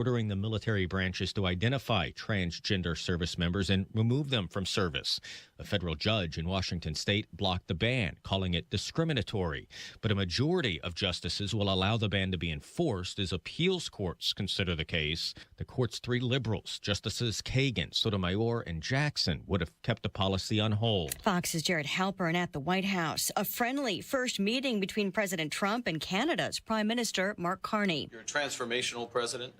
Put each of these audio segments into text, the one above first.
ordering the military branches to identify transgender service members and remove them from service. A federal judge in Washington state blocked the ban, calling it discriminatory. But a majority of justices will allow the ban to be enforced as appeals courts consider the case. The court's three liberals, Justices Kagan, Sotomayor, and Jackson, would have kept the policy on hold. Fox's Jared Halpern at the White House. A friendly first meeting between President Trump and Canada's Prime Minister Mark Carney. You're a transformational president.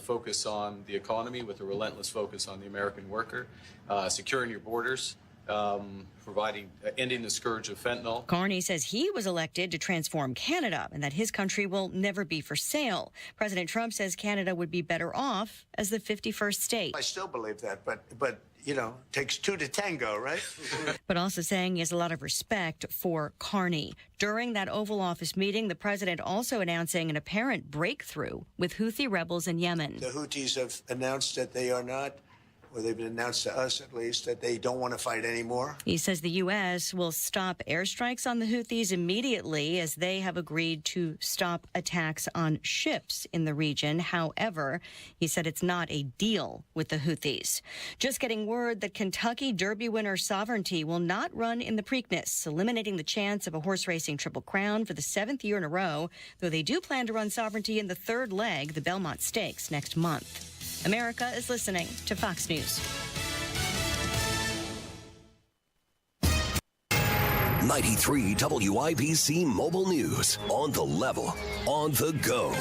Focus on the economy with a relentless focus on the American worker, securing your borders, ending the scourge of fentanyl. Carney says he was elected to transform Canada and that his country will never be for sale. President Trump says Canada would be better off as the 51st state. I still believe that, but you know, takes two to tango, right? But also saying he has a lot of respect for Carney. During that Oval Office meeting, the president also announcing an apparent breakthrough with Houthi rebels in Yemen. The Houthis have announced that they are not, or they've announced to us at least, that they don't want to fight anymore. He says the U.S. will stop airstrikes on the Houthis immediately as they have agreed to stop attacks on ships in the region. However, he said it's not a deal with the Houthis. Just getting word that Kentucky Derby winner Sovereignty will not run in the Preakness, eliminating the chance of a horse racing Triple Crown for the 7th year in a row, though they do plan to run Sovereignty in the third leg, the Belmont Stakes, next month. America is listening to Fox News. 93 WIBC Mobile News. On the level, on the go.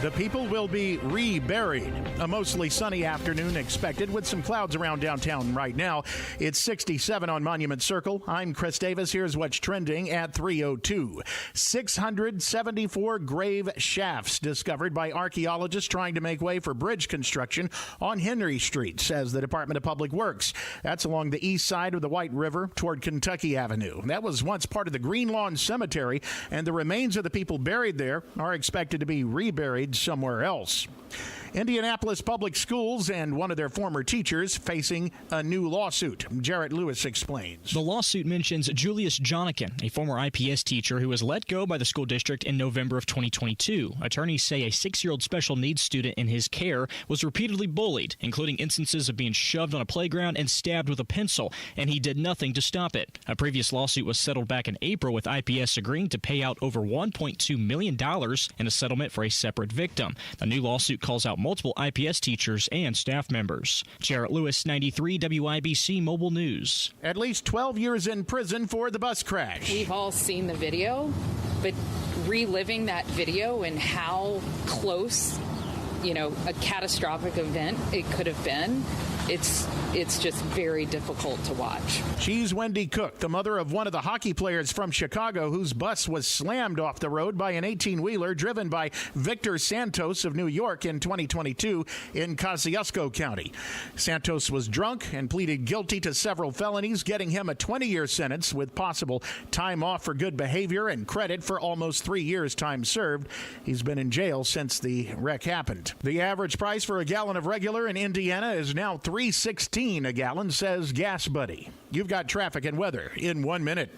The people will be reburied. A mostly sunny afternoon expected with some clouds around downtown right now. It's 67 on Monument Circle. I'm Chris Davis. Here's what's trending at 3:02. 674 grave shafts discovered by archaeologists trying to make way for bridge construction on Henry Street, says the Department of Public Works. That's along the east side of the White River toward Kentucky Avenue. That was once part of the Green Lawn Cemetery, and the remains of the people buried there are expected to be reburied somewhere else. Indianapolis Public Schools and one of their former teachers facing a new lawsuit. Jarrett Lewis explains. The lawsuit mentions Julius Jonikin, a former IPS teacher who was let go by the school district in November of 2022. Attorneys say a 6-year-old special needs student in his care was repeatedly bullied, including instances of being shoved on a playground and stabbed with a pencil, and he did nothing to stop it. A previous lawsuit was settled back in April with IPS agreeing to pay out over $1.2 million in a settlement for a separate victim. The new lawsuit calls out multiple IPS teachers and staff members. Jarrett Lewis, 93 WIBC Mobile News. At least 12 years in prison for the bus crash. We've all seen the video, but reliving that video and how close, a catastrophic event it could have been, it's just very difficult to watch. She's Wendy Cook, the mother of one of the hockey players from Chicago whose bus was slammed off the road by an 18-wheeler driven by Victor Santos of New York in 2022 in Kosciuszko County. Santos was drunk and pleaded guilty to several felonies, getting him a 20-year sentence with possible time off for good behavior and credit for almost 3 years' time served. He's been in jail since the wreck happened. The average price for a gallon of regular in Indiana is now $3.16 a gallon, says Gas Buddy. You've got traffic and weather in 1 minute.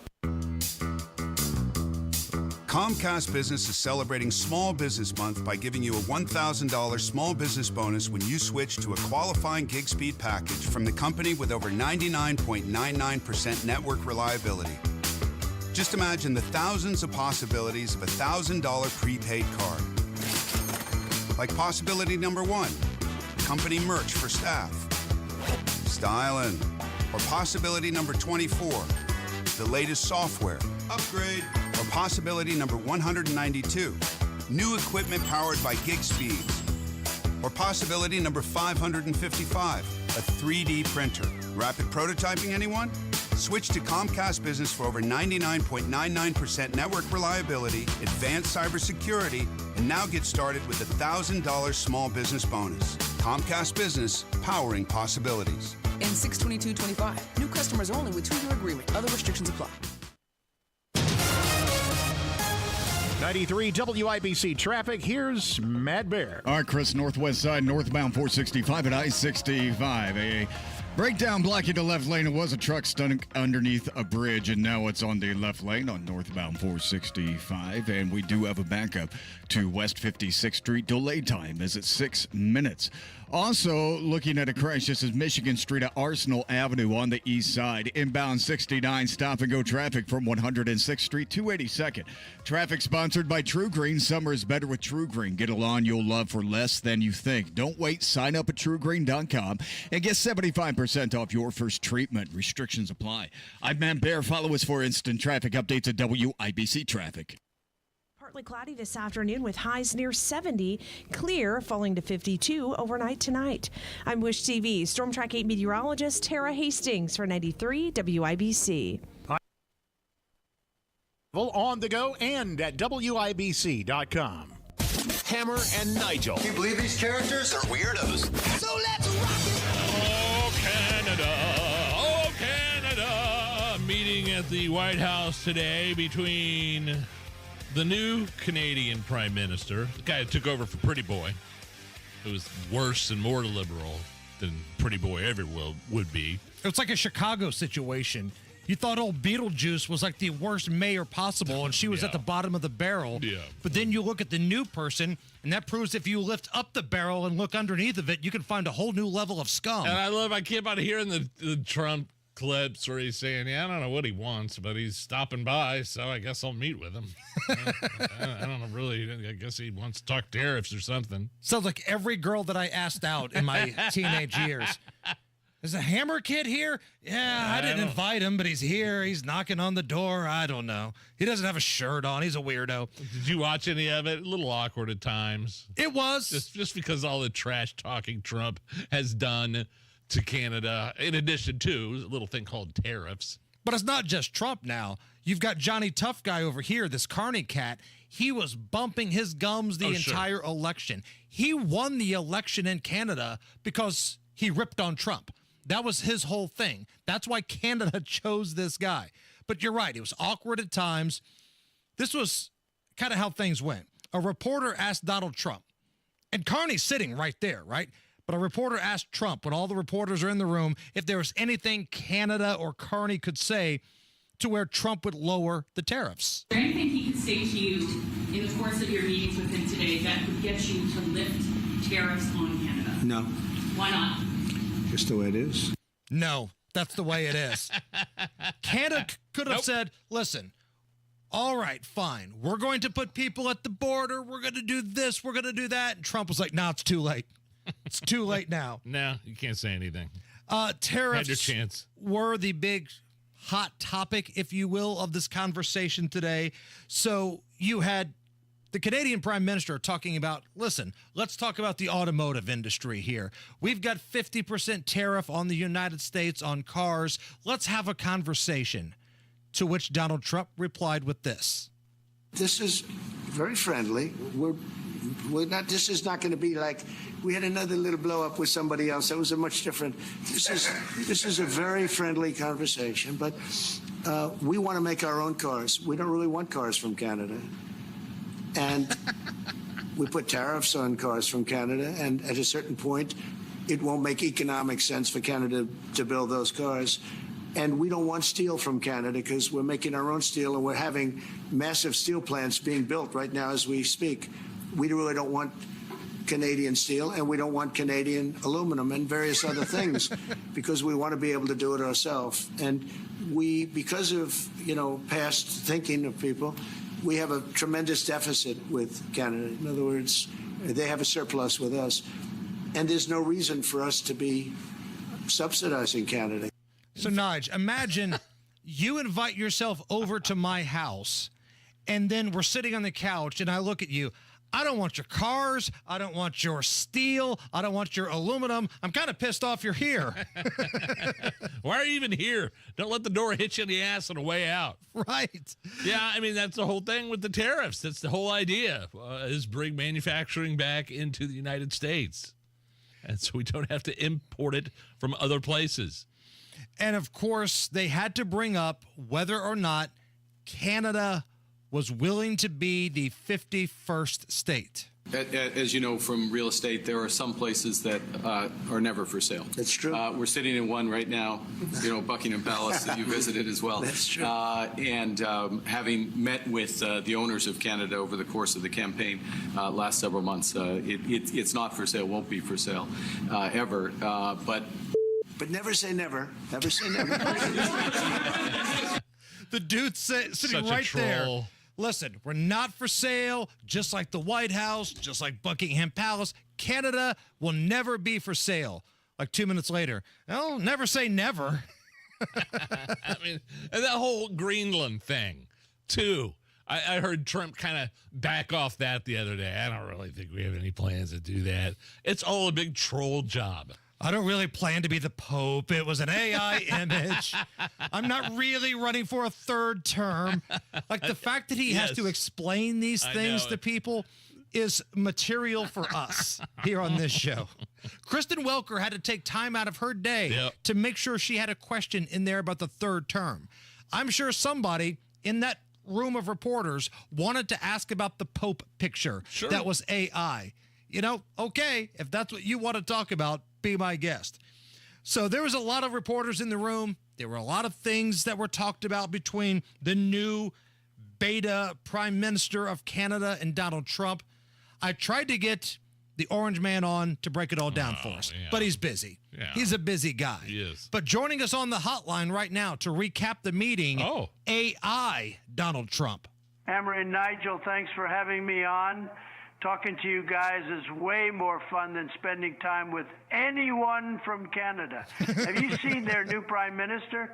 Comcast Business is celebrating Small Business Month by giving you a $1,000 small business bonus when you switch to a qualifying gig speed package from the company with over 99.99% network reliability. Just imagine the thousands of possibilities of a $1,000 prepaid card. Like possibility number 1, company merch for staff. Styling. Or possibility number 24, the latest software. Upgrade. Or possibility number 192, new equipment powered by gig speeds. Or possibility number 555, a 3D printer. Rapid prototyping, anyone? Switch to Comcast Business for over 99.99% network reliability, advanced cybersecurity, and now get started with a $1,000 small business bonus. Comcast Business, powering possibilities. In 6/22/25, new customers only with 2-year agreement. Other restrictions apply. 93 WIBC traffic. Here's Matt Bear. All right, Chris, northwest side, northbound 465 at I-65. A Breakdown blocking the left lane. It was a truck stuck underneath a bridge, and now it's on the left lane on northbound 465. And we do have a backup to West 56th Street. Delay time is at 6 minutes. Also, looking at a crash, this is Michigan Street at Arsenal Avenue on the east side. Inbound 69, stop-and-go traffic from 106th Street to 82nd. Traffic sponsored by True Green. Summer is better with True Green. Get a lawn you'll love for less than you think. Don't wait. Sign up at TrueGreen.com and get 75% off your first treatment. Restrictions apply. I'm Matt Bear. Follow us for instant traffic updates at WIBC Traffic. Partly cloudy this afternoon with highs near 70. Clear, falling to 52 overnight tonight. I'm Wish TV Storm Track 8 meteorologist Tara Hastings for 93 WIBC. On the go and at WIBC.com. Hammer and Nigel. Can you believe these characters are weirdos? So let's rock it! Oh, Canada! Oh, Canada! Meeting at the White House today between the new Canadian Prime Minister, the guy who took over for Pretty Boy, who was worse and more liberal than Pretty Boy ever would be. It's like a Chicago situation. You thought old Beetlejuice was like the worst mayor possible, and she was at the bottom of the barrel. Yeah. But then you look at the new person, and that proves if you lift up the barrel and look underneath of it, you can find a whole new level of scum. And I keep on hearing the Trump clips where he's saying, I don't know what he wants, but he's stopping by, so I guess I'll meet with him. I don't know, really. I guess he wants to talk tariffs or something. Sounds like every girl that I asked out in my teenage years. Is a Hammer kid here? Yeah, I didn't invite him, but he's here. He's knocking on the door. I don't know. He doesn't have a shirt on. He's a weirdo. Did you watch any of it? A little awkward at times. It was. Just because all the trash talking Trump has done to Canada, in addition to a little thing called tariffs. But it's not just Trump now. You've got Johnny Tough Guy over here, this Carney cat. He was bumping his gums the entire election. He won the election in Canada because he ripped on Trump. That was his whole thing. That's why Canada chose this guy. But you're right. It was awkward at times. This was kind of how things went. A reporter asked Donald Trump, and Carney's sitting right there, right? But a reporter asked Trump, when all the reporters are in the room, if there was anything Canada or Carney could say to where Trump would lower the tariffs. Is there anything he could say to you in the course of your meetings with him today that would get you to lift tariffs on Canada? No. Why not? Just the way it is. No, that's the way it is. Canada could have said, listen, all right, fine. We're going to put people at the border. We're going to do this. We're going to do that. And Trump was like, no, it's too late. It's too late now. No, you can't say anything. Tariffs Had your chance. Were the big hot topic, if you will, of this conversation today. So you had the Canadian Prime Minister talking about, listen, let's talk about the automotive industry here. We've got 50% tariff on the United States on cars. Let's have a conversation. To which Donald Trump replied with this. This is very friendly. We're not. This is not going to be like we had another little blow up with somebody else. That was a much different. This is a very friendly conversation. But we want to make our own cars. We don't really want cars from Canada, and we put tariffs on cars from Canada. And at a certain point, it won't make economic sense for Canada to build those cars. And we don't want steel from Canada because we're making our own steel, and we're having massive steel plants being built right now as we speak. We really don't want Canadian steel, and we don't want Canadian aluminum and various other things because we want to be able to do it ourselves. And we, because of, past thinking of people, we have a tremendous deficit with Canada. In other words, they have a surplus with us. And there's no reason for us to be subsidizing Canada. So, Nige, imagine you invite yourself over to my house, and then we're sitting on the couch, and I look at you. I don't want your cars. I don't want your steel. I don't want your aluminum. I'm kind of pissed off you're here. Why are you even here? Don't let the door hit you in the ass on the way out. Right. Yeah, I mean, that's the whole thing with the tariffs. That's the whole idea, is bring manufacturing back into the United States. And so we don't have to import it from other places. And, of course, they had to bring up whether or not Canada was willing to be the 51st state. As you know from real estate, there are some places that are never for sale. That's true. We're sitting in one right now, Buckingham Palace that you visited as well. That's true. And having met with the owners of Canada over the course of the campaign last several months, it's not for sale, won't be for sale ever. But never say never. Never say never. The dude sitting right there. Listen, we're not for sale, just like the White House, just like Buckingham Palace. Canada will never be for sale. Like 2 minutes later, well, never say never. I mean, and that whole Greenland thing, too. I heard Trump kind of back off that the other day. I don't really think we have any plans to do that. It's all a big troll job. I don't really plan to be the Pope. It was an AI image. I'm not really running for a third term. Like the fact that he has to explain these things to people is material for us here on this show. Kristen Welker had to take time out of her day to make sure she had a question in there about the third term. I'm sure somebody in that room of reporters wanted to ask about the Pope picture that was AI. Okay, if that's what you want to talk about, be my guest. So there was a lot of reporters in the room. There were a lot of things that were talked about between the new beta Prime Minister of Canada and Donald Trump. I tried to get the Orange Man on to break it all down for us, but he's busy. Yeah. He's a busy guy. He is. But joining us on the hotline right now to recap the meeting, AI Donald Trump. Hammer and Nigel, thanks for having me on. Talking to you guys is way more fun than spending time with anyone from Canada. Have you seen their new prime minister?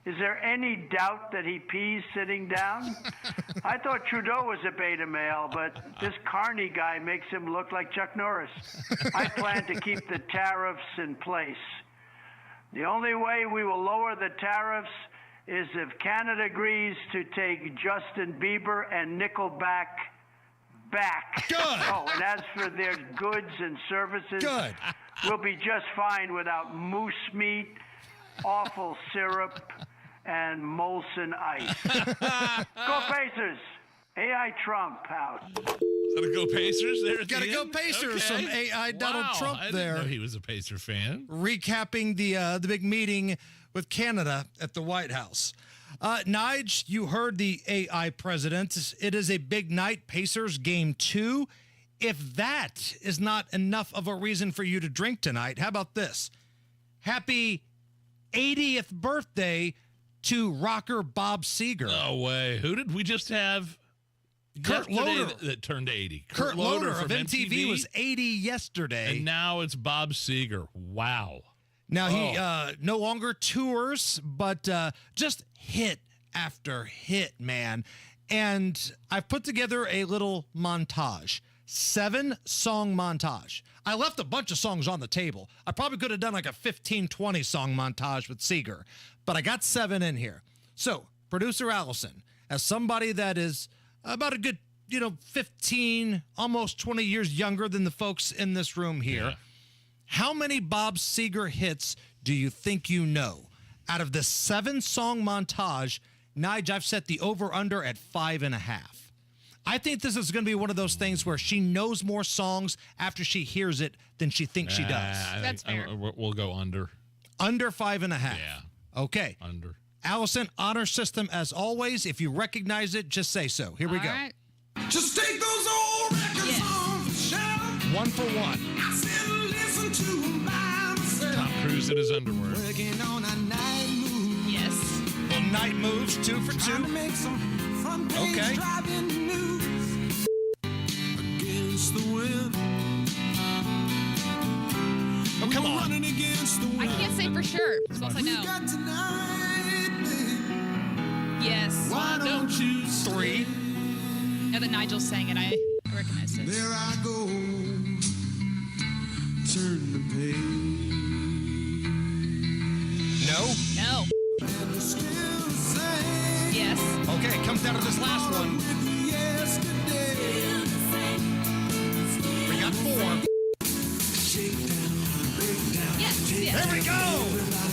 Is there any doubt that he pees sitting down? I thought Trudeau was a beta male, but this Carney guy makes him look like Chuck Norris. I plan to keep the tariffs in place. The only way we will lower the tariffs is if Canada agrees to take Justin Bieber and Nickelback back. Good. Oh, and as for their goods and services, we'll be just fine without moose meat, awful syrup, and Molson ice. Go Pacers! AI Trump out. Gotta go Pacers there. Gotta go Pacers. Some AI Donald Trump I there. didn't know he was a Pacer fan. Recapping the big meeting with Canada at the White House. Nige, you heard the AI president. It is a big night. Pacers game 2. If that is not enough of a reason for you to drink tonight, how about this? Happy 80th birthday to rocker Bob Seger. No way. Who did we just have? Kurt Loder that turned 80. Kurt Loder of MTV was 80 yesterday. And now it's Bob Seger. Wow. Now he no longer tours, but just hit after hit, man. And I've put together a little montage, 7-song montage. I left a bunch of songs on the table. I probably could have done like a 15, 20 song montage with Seger, but I got 7 in here. So producer Allison, as somebody that is about a good, 15, almost 20 years younger than the folks in this room here, how many Bob Seger hits do you think you know? Out of the 7-song montage, Nige, I've set the over-under at 5.5. I think this is going to be one of those things where she knows more songs after she hears it than she thinks she does. That's fair. We'll go under. Under 5.5. Yeah. Okay. Under. Allison, honor system as always. If you recognize it, just say so. Here we go. Right. Just take those old records off the shelf. 1 for 1. I said listen to them by myself. Tom Cruise in his underwear. Working on a night move. Yes. Well, night moves, 2 for 2. Make some front page Okay. driving news. Against the wind. Oh, come on. Running against the wind. I can't say for sure. Suppose I know. Got tonight, babe. Yes. Why don't you 3. Now that Nigel's saying it, I recognize it. There I go. Turn the page. No. No. And still the same. Yes. Okay, it comes down to this last one. Yesterday. We got 4. Yes. Yes. There we go.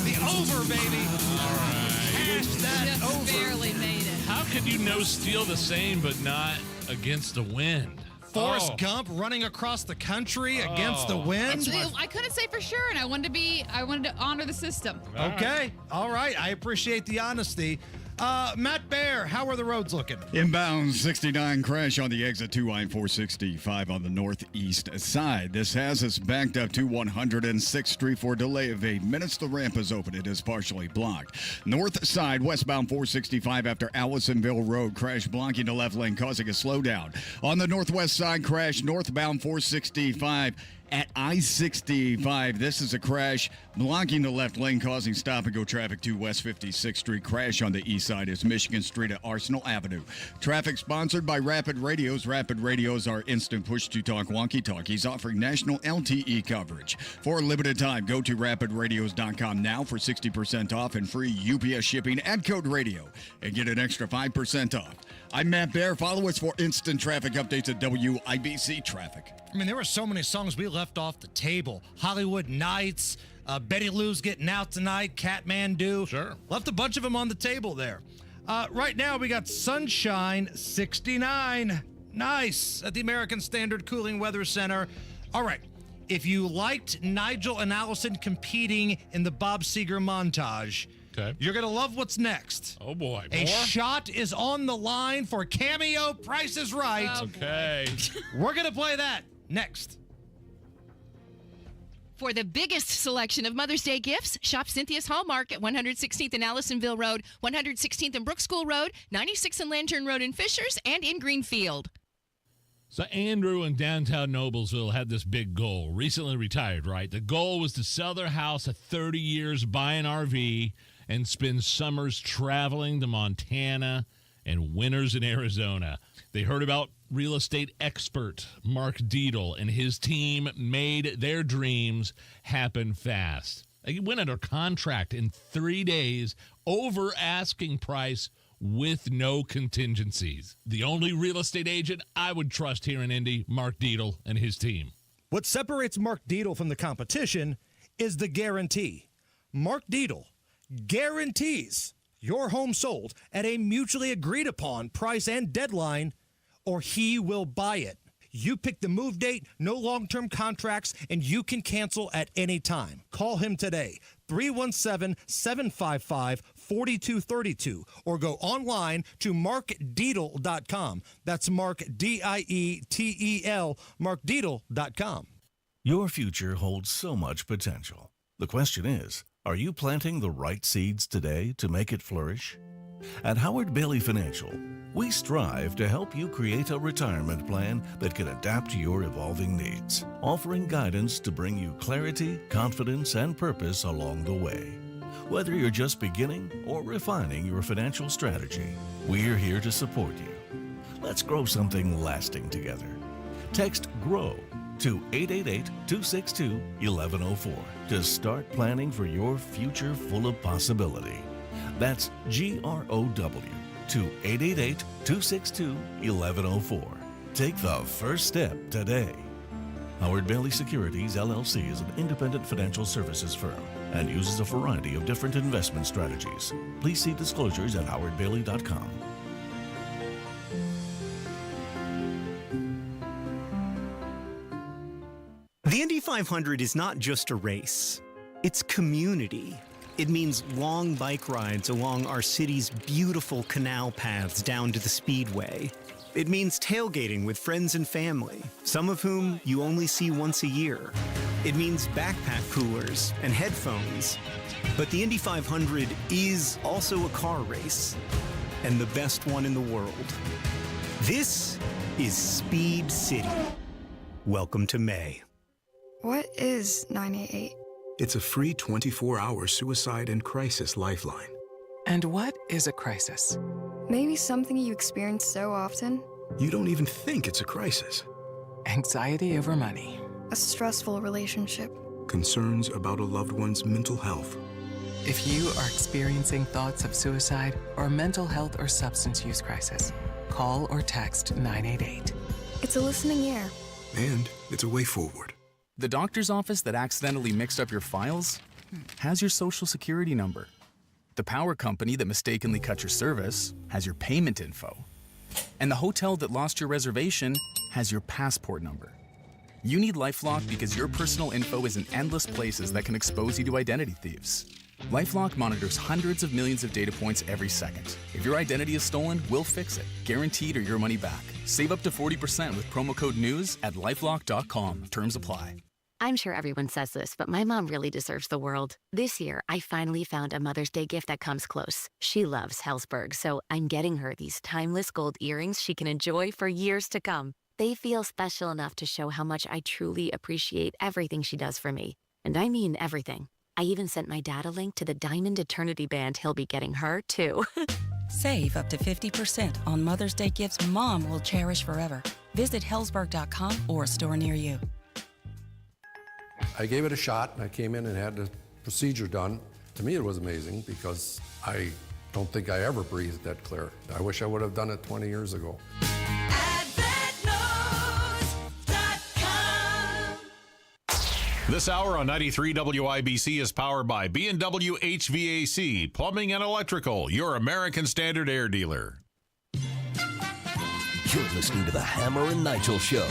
The over, baby. All right. Hash that Just over. barely made it. How could you steal the same but not against the wind? Forrest Gump running across the country against the wind. I couldn't say for sure, and I wanted to honor the system. Okay. All right. I appreciate the honesty. Matt Bear, how are the roads looking? Inbound 69 crash on the exit 2 I-465 on the northeast side. This has us backed up to 106th Street for a delay of 8 minutes. The ramp is open. It is partially blocked. North side, westbound 465 after Allisonville Road. Crash blocking the left lane, causing a slowdown. On the northwest side, crash northbound 465 at I-65. This is a crash blocking the left lane, causing stop-and-go traffic to West 56th Street. Crash on the east side is Michigan Street at Arsenal Avenue. Traffic sponsored by Rapid Radios. Rapid Radios are instant push-to-talk walkie-talkies offering national LTE coverage. For a limited time, go to rapidradios.com now for 60% off and free UPS shipping. Add code radio and get an extra 5% off. I'm Matt Bear. Follow us for instant traffic updates at WIBC Traffic. I mean, there were so many songs we left off the table. Hollywood Nights, Betty Lou's Getting Out Tonight, Catmandu. Sure. Left a bunch of them on the table there. Right now, we got Sunshine 69. Nice. At the American Standard Cooling Weather Center. All right. If you liked Nigel and Allison competing in the Bob Seger montage, you're going to love what's next. Oh, boy. A shot is on the line for Cameo Price is Right. Okay. We're going to play that next. For the biggest selection of Mother's Day gifts, shop Cynthia's Hallmark at 116th and Allisonville Road, 116th and Brook School Road, 96th and Lantern Road in Fishers, and in Greenfield. So Andrew in downtown Noblesville had this big goal. Recently retired, right? The goal was to sell their house at 30 years, buy an RV, and spend summers traveling to Montana and winters in Arizona. They heard about real estate expert Mark Dietl and his team made their dreams happen fast. They went under contract in 3 days over asking price with no contingencies. The only real estate agent I would trust here in Indy, Mark Dietl and his team. What separates Mark Dietl from the competition is the guarantee. Mark Dietl guarantees your home sold at a mutually agreed upon price and deadline, or he will buy it. You pick the move date, no long-term contracts, and you can cancel at any time. Call him today, 317-755-4232, or go online to markdietl.com. That's Mark, D-I-E-T-E-L, markdietl.com. Your future holds so much potential. The question is, are you planting the right seeds today to make it flourish? At Howard Bailey Financial, we strive to help you create a retirement plan that can adapt to your evolving needs, offering guidance to bring you clarity, confidence, and purpose along the way. Whether you're just beginning or refining your financial strategy, we're here to support you. Let's grow something lasting together. Text GROW to 888-262-1104 to start planning for your future full of possibility. That's GROW to 888-262-1104. Take the first step today. Howard Bailey Securities, LLC is an independent financial services firm and uses a variety of different investment strategies. Please see disclosures at howardbailey.com. The Indy 500 is not just a race, it's community. It means long bike rides along our city's beautiful canal paths down to the Speedway. It means tailgating with friends and family, some of whom you only see once a year. It means backpack coolers and headphones. But the Indy 500 is also a car race, and the best one in the world. This is Speed City. Welcome to May. What is 988? It's a free 24-hour suicide and crisis lifeline. And what is a crisis? Maybe something you experience so often. You don't even think it's a crisis. Anxiety over money. A stressful relationship. Concerns about a loved one's mental health. If you are experiencing thoughts of suicide or mental health or substance use crisis, call or text 988. It's a listening ear. And it's a way forward. The doctor's office that accidentally mixed up your files has your social security number. The power company that mistakenly cut your service has your payment info. And the hotel that lost your reservation has your passport number. You need LifeLock because your personal info is in endless places that can expose you to identity thieves. LifeLock monitors hundreds of millions of data points every second. If your identity is stolen, we'll fix it, guaranteed or your money back. Save up to 40% with promo code NEWS at LifeLock.com. Terms apply. I'm sure everyone says this, but my mom really deserves the world. This year, I finally found a Mother's Day gift that comes close. She loves Hellsberg, so I'm getting her these timeless gold earrings she can enjoy for years to come. They feel special enough to show how much I truly appreciate everything she does for me. And I mean everything. I even sent my dad a link to the Diamond Eternity band he'll be getting her, too. Save up to 50% on Mother's Day gifts Mom will cherish forever. Visit Hellsberg.com or a store near you. I gave it a shot, and I came in and had the procedure done. To me, it was amazing because I don't think I ever breathed that clear. I wish I would have done it 20 years ago. This hour on 93 WIBC is powered by B&W HVAC, Plumbing and Electrical, your American Standard air dealer. You're listening to the Hammer and Nigel Show.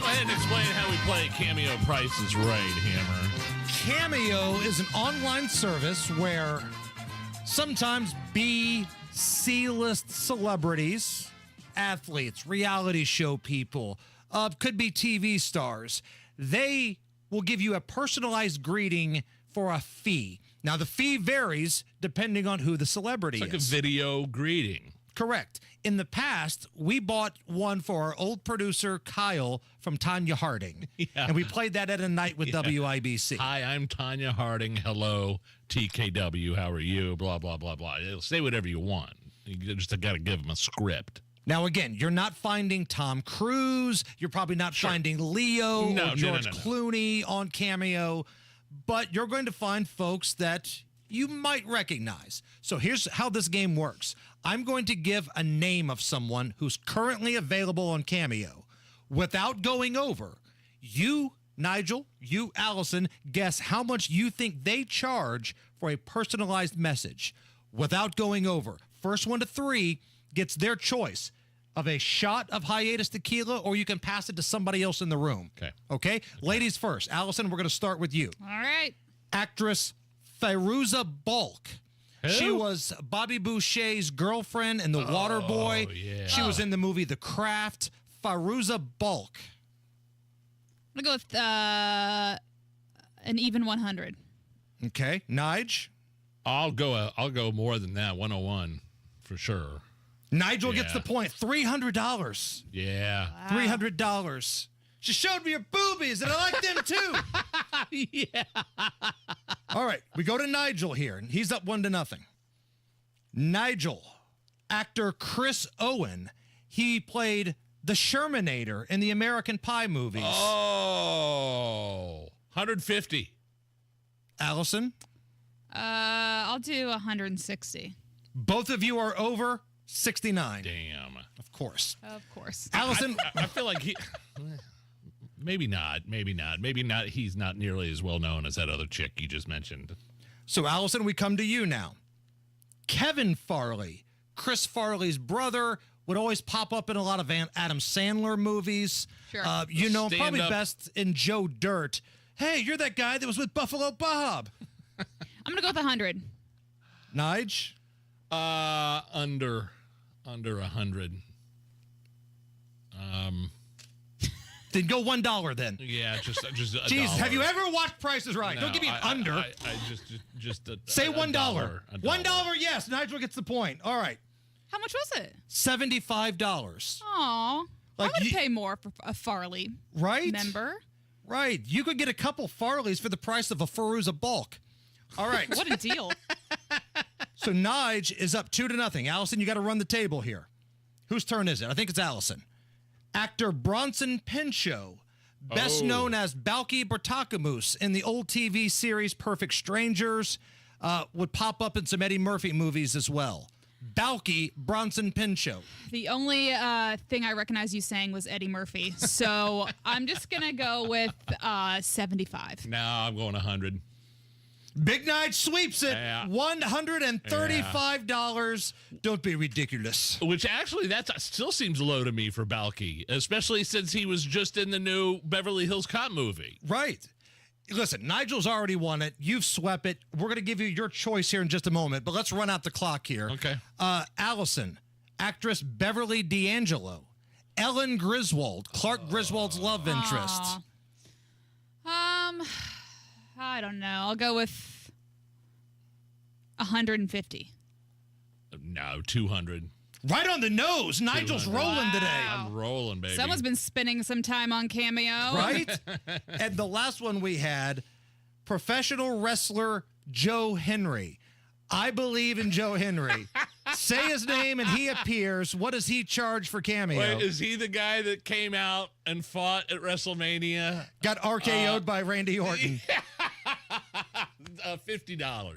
Go ahead and explain how we play Cameo Price is Right, Hammer. Cameo is an online service where sometimes B, C-list celebrities, athletes, reality show people, could be TV stars. They will give you a personalized greeting for a fee. Now, the fee varies depending on who the celebrity is. It's like a video greeting. Correct. In the past, we bought one for our old producer, Kyle, from Tanya Harding. Yeah. And we played that at a night with WIBC. Hi, I'm Tanya Harding. Hello, TKW. How are you? Blah, blah, blah, blah. Say whatever you want. You just got to give them a script. Now, again, you're not finding Tom Cruise. You're probably not finding Leo or George Clooney on Cameo. But you're going to find folks that you might recognize. So here's how this game works. I'm going to give a name of someone who's currently available on Cameo. Without going over, you, Nigel, you, Allison, guess how much you think they charge for a personalized message. Without going over. First one to three gets their choice of a shot of hiatus tequila, or you can pass it to somebody else in the room. Okay? Ladies first. Allison, we're going to start with you. All right. Actress Fairuza Balk. Who? She was Bobby Boucher's girlfriend in The Waterboy. Yeah. She was in the movie The Craft. Fairuza Balk. I'm going to go with an even 100. Okay. Nige? I'll go more than that, 101 for sure. Nigel gets the point. $300. Yeah. $300. She showed me her boobies, and I like them too. Yeah. All right, we go to Nigel here, and he's up 1-0. Nigel, actor Chris Owen, he played the Shermanator in the American Pie movies. Oh, 150. Allison? I'll do 160. Both of you are over 69. Damn. Of course. Of course. Allison? I feel like he... Maybe not. He's not nearly as well known as that other chick you just mentioned. So, Allison, we come to you now. Kevin Farley, Chris Farley's brother, would always pop up in a lot of Adam Sandler movies. Sure. You know him probably Stand-up. best in Joe Dirt. Hey, you're that guy that was with Buffalo Bob. I'm going to go with 100. Nige? Under 100. Then go $1 then. Yeah, just a Jeez, dollar. have you ever watched Price is Right? No, Don't give me an under. I just Say $1. $1. $1, yes. Nigel gets the point. All right. How much was it? $75. Aw. Like I would pay more for a Farley member. Right. You could get a couple Farleys for the price of a Fairuza Balk. All right. What a deal. So Nige is up 2-0. Allison, you got to run the table here. Whose turn is it? I think it's Allison. Actor Bronson Pinchot, best known as Balki Bartakamus in the old TV series Perfect Strangers, would pop up in some Eddie Murphy movies as well. Balki Bronson Pinchot. The only thing I recognize you saying was Eddie Murphy. So I'm just going to go with 75. No, I'm going 100. Big Nige sweeps it. Yeah. $135. Don't be ridiculous. Which actually, that still seems low to me for Balky, especially since he was just in the new Beverly Hills Cop movie. Right. Listen, Nigel's already won it. You've swept it. We're going to give you your choice here in just a moment, but let's run out the clock here. Okay. Allison, actress Beverly D'Angelo, Ellen Griswold, Clark Griswold's love interest. I don't know. I'll go with 150. No, 200. Right on the nose. Nigel's rolling today. I'm rolling, baby. Someone's been spending some time on Cameo. Right? And the last one we had, professional wrestler Joe Henry. I believe in Joe Henry. Say his name and he appears. What does he charge for Cameo? Wait, is he the guy that came out and fought at WrestleMania? Got RKO'd by Randy Orton. $50.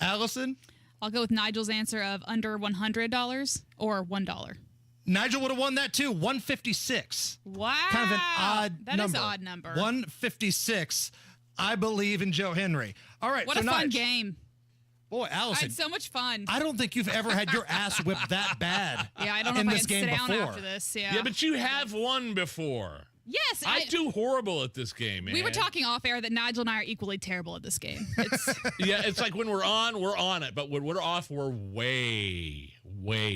Allison? I'll go with Nigel's answer of under $100 or $1. Nigel would have won that too. 156. Wow. Kind of an odd That number. is an odd number. 156. I believe in Joe Henry. All right. What so a fun Nige. game. Boy, I Allison. had so much fun. I don't think you've ever had your ass whipped that bad. Yeah, I don't know in if I this can game sit down before. after this. Yeah. Yeah, but you have won before. Yes. I do horrible at this game, man. We were talking off air that Nigel and I are equally terrible at this game. Yeah, it's like when we're on it, but when we're off, we're way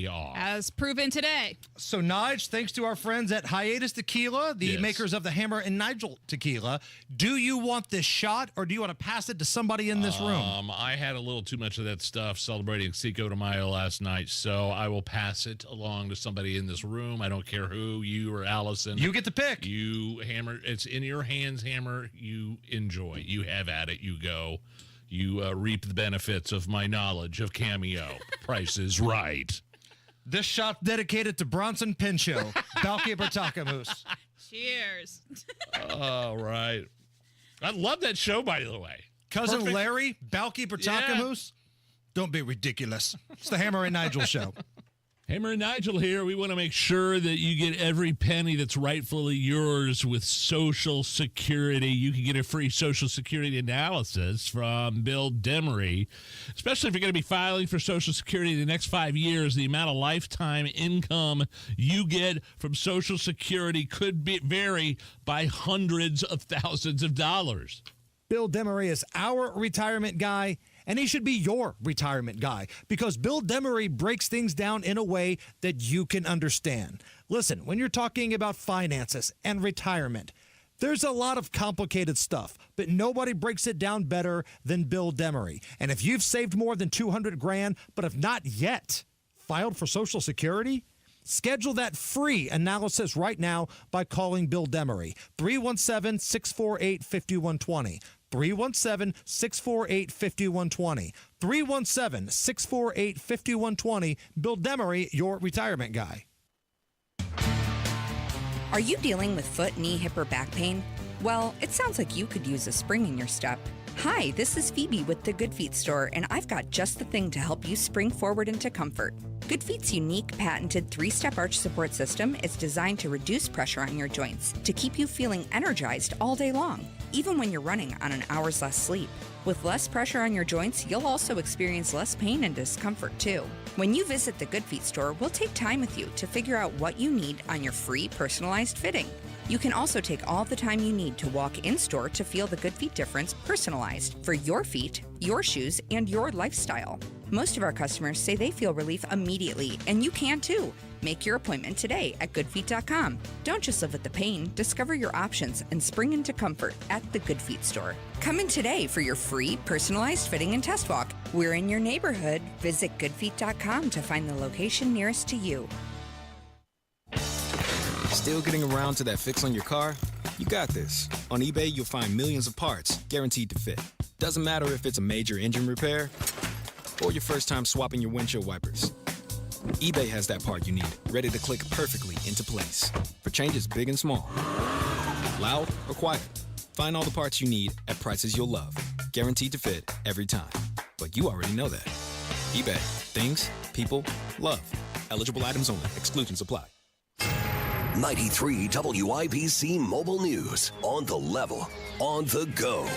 off. As proven today. So, Nige, thanks to our friends at Hiatus Tequila, the Yes. makers of the Hammer and Nigel Tequila, do you want this shot or do you want to pass it to somebody in this room? I had a little too much of that stuff celebrating Cinco de Mayo last night, so I will pass it along to somebody in this room. I don't care who, you or Allison. You get the pick. You, Hammer. It's in your hands, Hammer. You enjoy. You have at it. You go. You reap the benefits of my knowledge of Cameo. Price is right. This shot's dedicated to Bronson Pinchot, Balky Bertakamus. Cheers. All right. I love that show, by the way. Cousin Perfect. Larry, Balky Bertakamus. Don't be ridiculous. It's the Hammer and Nigel show. Hammer and Nigel here. We want to make sure that you get every penny that's rightfully yours with Social Security. You can get a free Social Security analysis from Bill Demery, especially if you're going to be filing for Social Security in the next 5 years. The amount of lifetime income you get from Social Security could vary by hundreds of thousands of dollars. Bill Demery is our retirement guy, and he should be your retirement guy because Bill Demery breaks things down in a way that you can understand. Listen, when you're talking about finances and retirement, there's a lot of complicated stuff, but nobody breaks it down better than Bill Demery. And if you've saved more than $200,000 but have not yet filed for Social Security, schedule that free analysis right now by calling Bill Demery, 317-648-5120. 317-648-5120. 317-648-5120. Bill Demery, your retirement guy. Are you dealing with foot, knee, hip, or back pain? Well, it sounds like you could use a spring in your step. Hi, this is Phoebe with the Good Feet store, and I've got just the thing to help you spring forward into comfort. Good Feet's unique, patented 3-step arch support system is designed to reduce pressure on your joints to keep you feeling energized all day long, even when you're running on an hour's less sleep. With less pressure on your joints, you'll also experience less pain and discomfort too. When you visit the Good Feet store, we'll take time with you to figure out what you need on your free personalized fitting. You can also take all the time you need to walk in-store to feel the Good Feet difference personalized for your feet, your shoes, and your lifestyle. Most of our customers say they feel relief immediately, and you can too. Make your appointment today at goodfeet.com. Don't just live with the pain. Discover your options and spring into comfort at the Good Feet store. Come in today for your free personalized fitting and test walk. We're in your neighborhood. Visit goodfeet.com to find the location nearest to you. Still getting around to that fix on your car? You got this. On eBay, you'll find millions of parts guaranteed to fit. Doesn't matter if it's a major engine repair or your first time swapping your windshield wipers. eBay has that part you need, ready to click perfectly into place for changes big and small. Loud or quiet, find all the parts you need at prices you'll love. Guaranteed to fit every time. But you already know that. eBay. Things, people, love. Eligible items only. Exclusions apply. 93 WIBC Mobile News. On the level. On the go.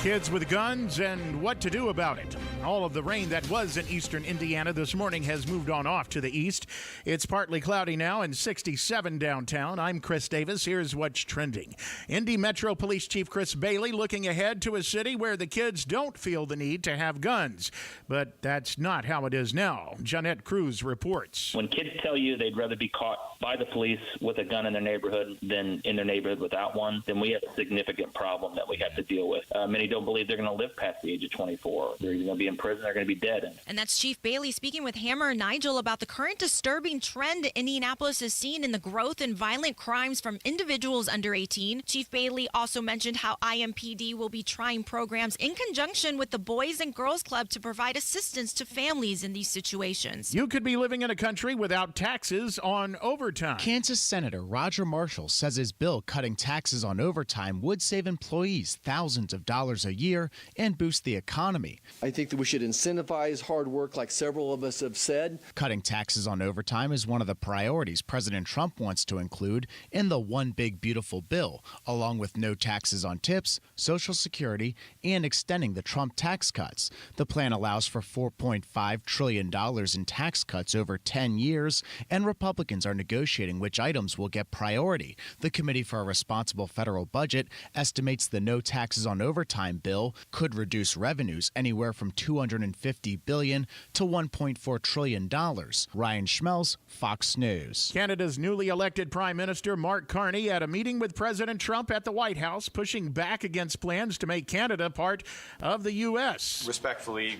Kids with guns and what to do about it. All of the rain that was in eastern Indiana this morning has moved on off to the east. It's partly cloudy now and 67 downtown. I'm Chris Davis. Here's what's trending. Indy Metro Police Chief Chris Bailey looking ahead to a city where the kids don't feel the need to have guns. But that's not how it is now. Jeanette Cruz reports. When kids tell you they'd rather be caught by the police with a gun in their neighborhood than in their neighborhood without one, then we have a significant problem that we have to deal with. Many don't believe they're going to live past the age of 24. They're either going to be in prison, they're going to be dead. And that's Chief Bailey speaking with Hammer and Nigel about the current disturbing trend Indianapolis has seen in the growth in violent crimes from individuals under 18. Chief Bailey also mentioned how IMPD will be trying programs in conjunction with the Boys and Girls Club to provide assistance to families in these situations. You could be living in a country without taxes on overtime. Kansas Senator Roger Marshall says his bill cutting taxes on overtime would save employees thousands of dollars a year and boost the economy. I think that we should incentivize hard work like several of us have said. Cutting taxes on overtime is one of the priorities President Trump wants to include in the One Big Beautiful Bill, along with no taxes on tips, Social Security, and extending the Trump tax cuts. The plan allows for $4.5 trillion in tax cuts over 10 years, and Republicans are negotiating which items will get priority. The Committee for a Responsible Federal Budget estimates the no taxes on overtime bill could reduce revenues anywhere from $250 billion to $1.4 trillion. Ryan Schmelz, Fox News. Canada's newly elected Prime Minister Mark Carney at a meeting with President Trump at the White House, pushing back against plans to make Canada part of the U.S. Respectfully,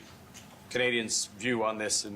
Canadians' view on this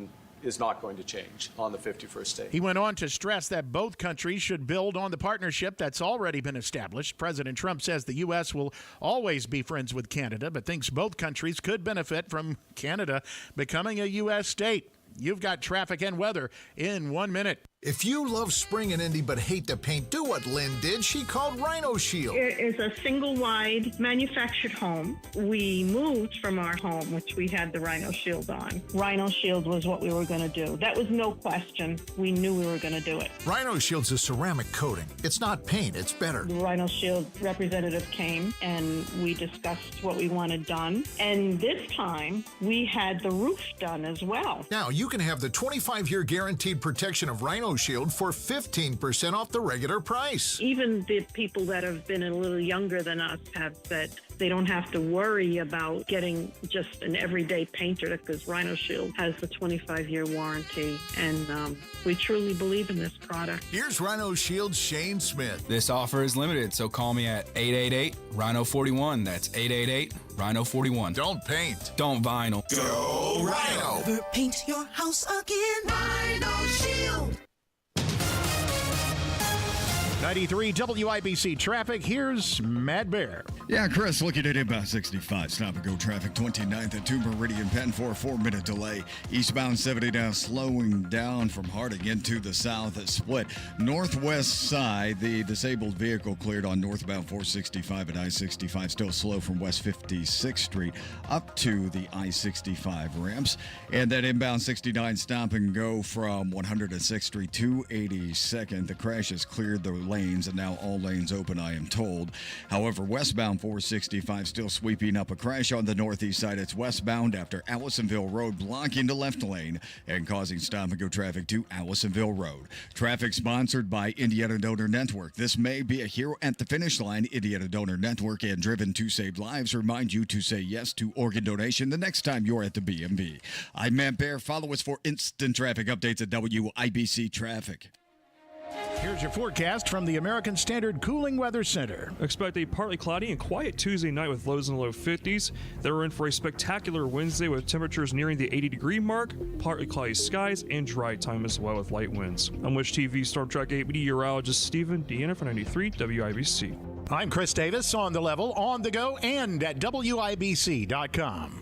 is not going to change on the 51st state. He went on to stress that both countries should build on the partnership that's already been established. President Trump says the U.S. will always be friends with Canada, but thinks both countries could benefit from Canada becoming a U.S. state. You've got traffic and weather in 1 minute. If you love spring in Indy but hate the paint, do what Lynn did. She called Rhino Shield. It is a single-wide manufactured home. We moved from our home, which we had the Rhino Shield on. Rhino Shield was what we were going to do. That was no question. We knew we were going to do it. Rhino Shield's a ceramic coating. It's not paint, it's better. The Rhino Shield representative came and we discussed what we wanted done. And this time, we had the roof done as well. Now, you can have the 25-year guaranteed protection of Rhino Shield for 15% off the regular price. Even the people that have been a little younger than us have said they don't have to worry about getting just an everyday painter because Rhino Shield has the 25-year warranty, and we truly believe in this product. Here's Rhino Shield's Shane Smith. This offer is limited, so call me at 888-RHINO-41. That's 888-RHINO-41. Don't paint. Don't vinyl. Go Rhino! Never paint your house again. Rhino Shield. 93 WIBC traffic. Here's Matt Bear. Yeah, Chris, looking at inbound 65. Stop and go traffic 29th at 2 Meridian Penn for a 4-minute delay. Eastbound 70 now slowing down from Harding into the south at Split. Northwest side, the disabled vehicle cleared on northbound 465 at I-65. Still slow from West 56th Street up to the I-65 ramps. And that inbound 69 stop and go from 106th Street to 82nd. The crash has cleared the lanes, and now all lanes open, I am told. However, westbound 465 still sweeping up a crash on the northeast side. It's westbound after Allisonville Road, blocking the left lane and causing stop-and-go traffic to Allisonville Road. Traffic sponsored by Indiana Donor Network. This may be a hero at the finish line. Indiana Donor Network and Driven to Save Lives remind you to say yes to organ donation the next time you're at the BMV. I'm Matt Bear. Follow us for instant traffic updates at WIBC Traffic. Here's your forecast from the American Standard Cooling Weather Center. Expect a partly cloudy and quiet Tuesday night with lows in the low 50s. Then we're in for a spectacular Wednesday with temperatures nearing the 80-degree mark, partly cloudy skies, and dry time as well with light winds. I'm Wish TV Storm Track 8 meteorologist Stephen Deanna for 93 WIBC. I'm Chris Davis on the level, on the go, and at WIBC.com.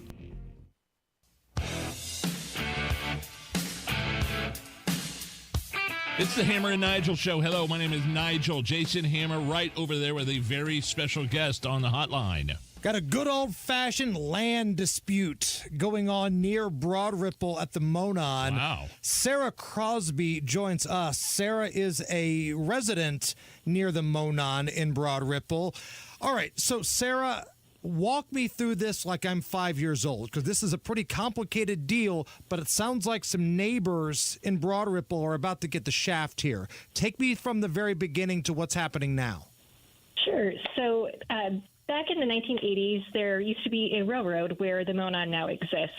It's the Hammer and Nigel show. Hello, my name is Nigel. Jason Hammer right over there with a very special guest on the hotline. Got a good old-fashioned land dispute going on near Broad Ripple at the Monon. Wow. Sarah Crosby joins us. Sarah is a resident near the Monon in Broad Ripple. All right, so Sarah, walk me through this like I'm 5 years old, because this is a pretty complicated deal, but it sounds like some neighbors in Broad Ripple are about to get the shaft here. Take me from the very beginning to what's happening now. Sure. So back in the 1980s, there used to be a railroad where the Monon now exists.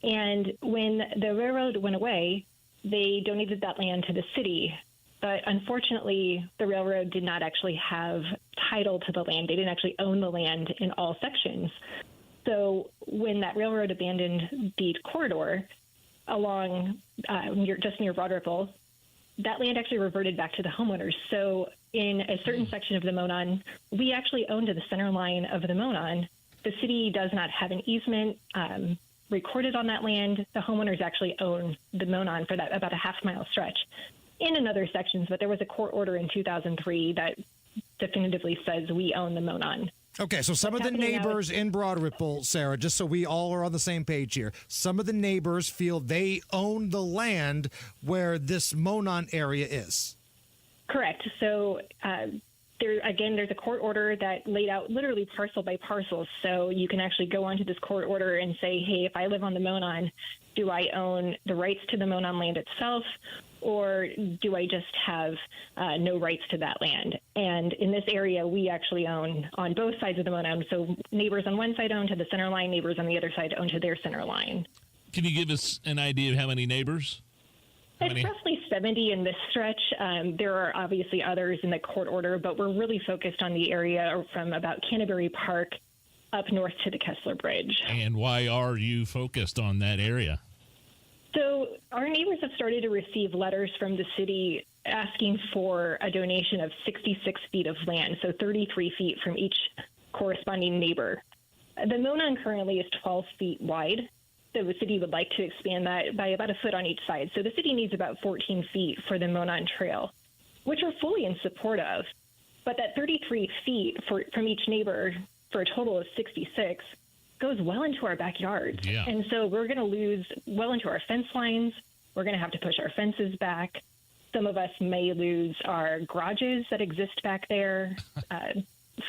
And when the railroad went away, they donated that land to the city. But unfortunately, the railroad did not actually have title to the land. They didn't actually own the land in all sections. So when that railroad abandoned the corridor along just near Broad Ripple, that land actually reverted back to the homeowners. So in a certain section of the Monon, we actually owned the center line of the Monon. The city does not have an easement recorded on that land. The homeowners actually own the Monon for that about a half-mile stretch. In other sections, but there was a court order in 2003 that definitively says we own the Monon. Okay, so some of the neighbors in Broad Ripple, Sarah, just so we all are on the same page here, some of the neighbors feel they own the land where this Monon area is. Correct. So there's a court order that laid out literally parcel by parcel. So you can actually go onto this court order and say, hey, if I live on the Monon, do I own the rights to the Monon land itself? Or do I just have no rights to that land? And in this area, we actually own on both sides of the Monon. So neighbors on one side own to the center line, neighbors on the other side own to their center line. Can you give us an idea of how many neighbors? It's roughly 70 in this stretch. There are obviously others in the court order, but we're really focused on the area from about Canterbury Park up north to the Kessler Bridge. And why are you focused on that area? So our neighbors have started to receive letters from the city asking for a donation of 66 feet of land, so 33 feet from each corresponding neighbor. The Monon currently is 12 feet wide. So the city would like to expand that by about a foot on each side. So the city needs about 14 feet for the Monon Trail, which we're fully in support of. But that 33 feet from each neighbor for a total of 66 goes well into our backyards. Yeah. And so we're going to lose well into our fence lines. We're going to have to push our fences back. Some of us may lose our garages that exist back there,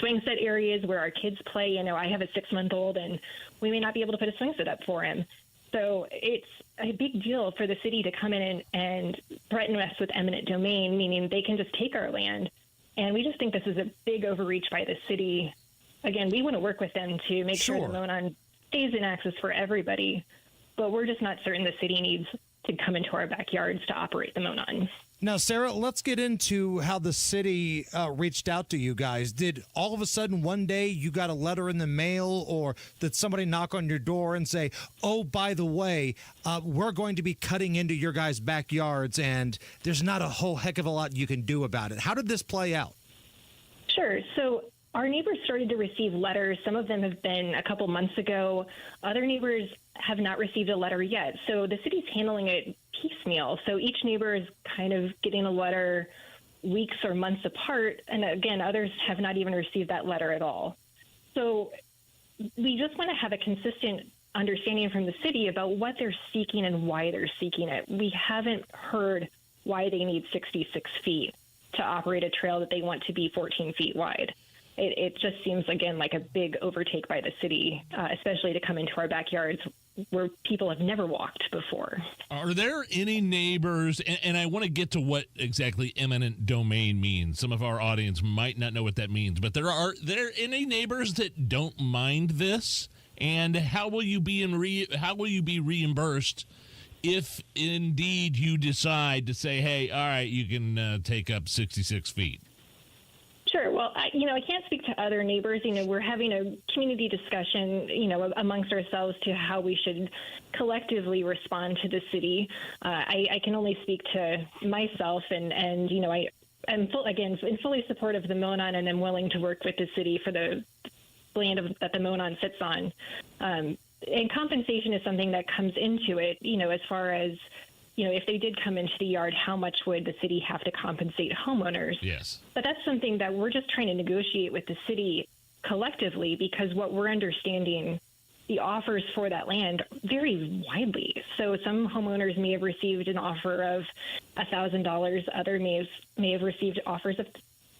swing set areas where our kids play. You know, I have a 6-month-old, and we may not be able to put a swing set up for him. So it's a big deal for the city to come in and threaten us with eminent domain, meaning they can just take our land. And we just think this is a big overreach by the city. Again, we want to work with them to make sure the Monon stays in access for everybody, but we're just not certain the city needs to come into our backyards to operate the Monon. Now, Sarah, let's get into how the city reached out to you guys. Did all of a sudden one day you got a letter in the mail, or did somebody knock on your door and say, oh, by the way, we're going to be cutting into your guys' backyards and there's not a whole heck of a lot you can do about it? How did this play out? Sure. So our neighbors started to receive letters. Some of them have been a couple months ago. Other neighbors have not received a letter yet. So the city's handling it piecemeal. So each neighbor is kind of getting a letter weeks or months apart. And again, others have not even received that letter at all. So we just want to have a consistent understanding from the city about what they're seeking and why they're seeking it. We haven't heard why they need 66 feet to operate a trail that they want to be 14 feet wide. It just seems, again, like a big overtake by the city, especially to come into our backyards where people have never walked before. Are there any neighbors, and I want to get to what exactly eminent domain means. Some of our audience might not know what that means, but are there any neighbors that don't mind this? And how will you be reimbursed if indeed you decide to say, hey, all right, you can take up 66 feet? Sure. Well, I can't speak to other neighbors. We're having a community discussion, amongst ourselves to how we should collectively respond to the city. I can only speak to myself, and I'm fully support of the Monon, and I'm willing to work with the city for the land that the Monon sits on. And compensation is something that comes into it, as far as, if they did come into the yard, how much would the city have to compensate homeowners? Yes. But that's something that we're just trying to negotiate with the city collectively, because what we're understanding, the offers for that land vary widely. So some homeowners may have received an offer of $1,000. Others may have received offers of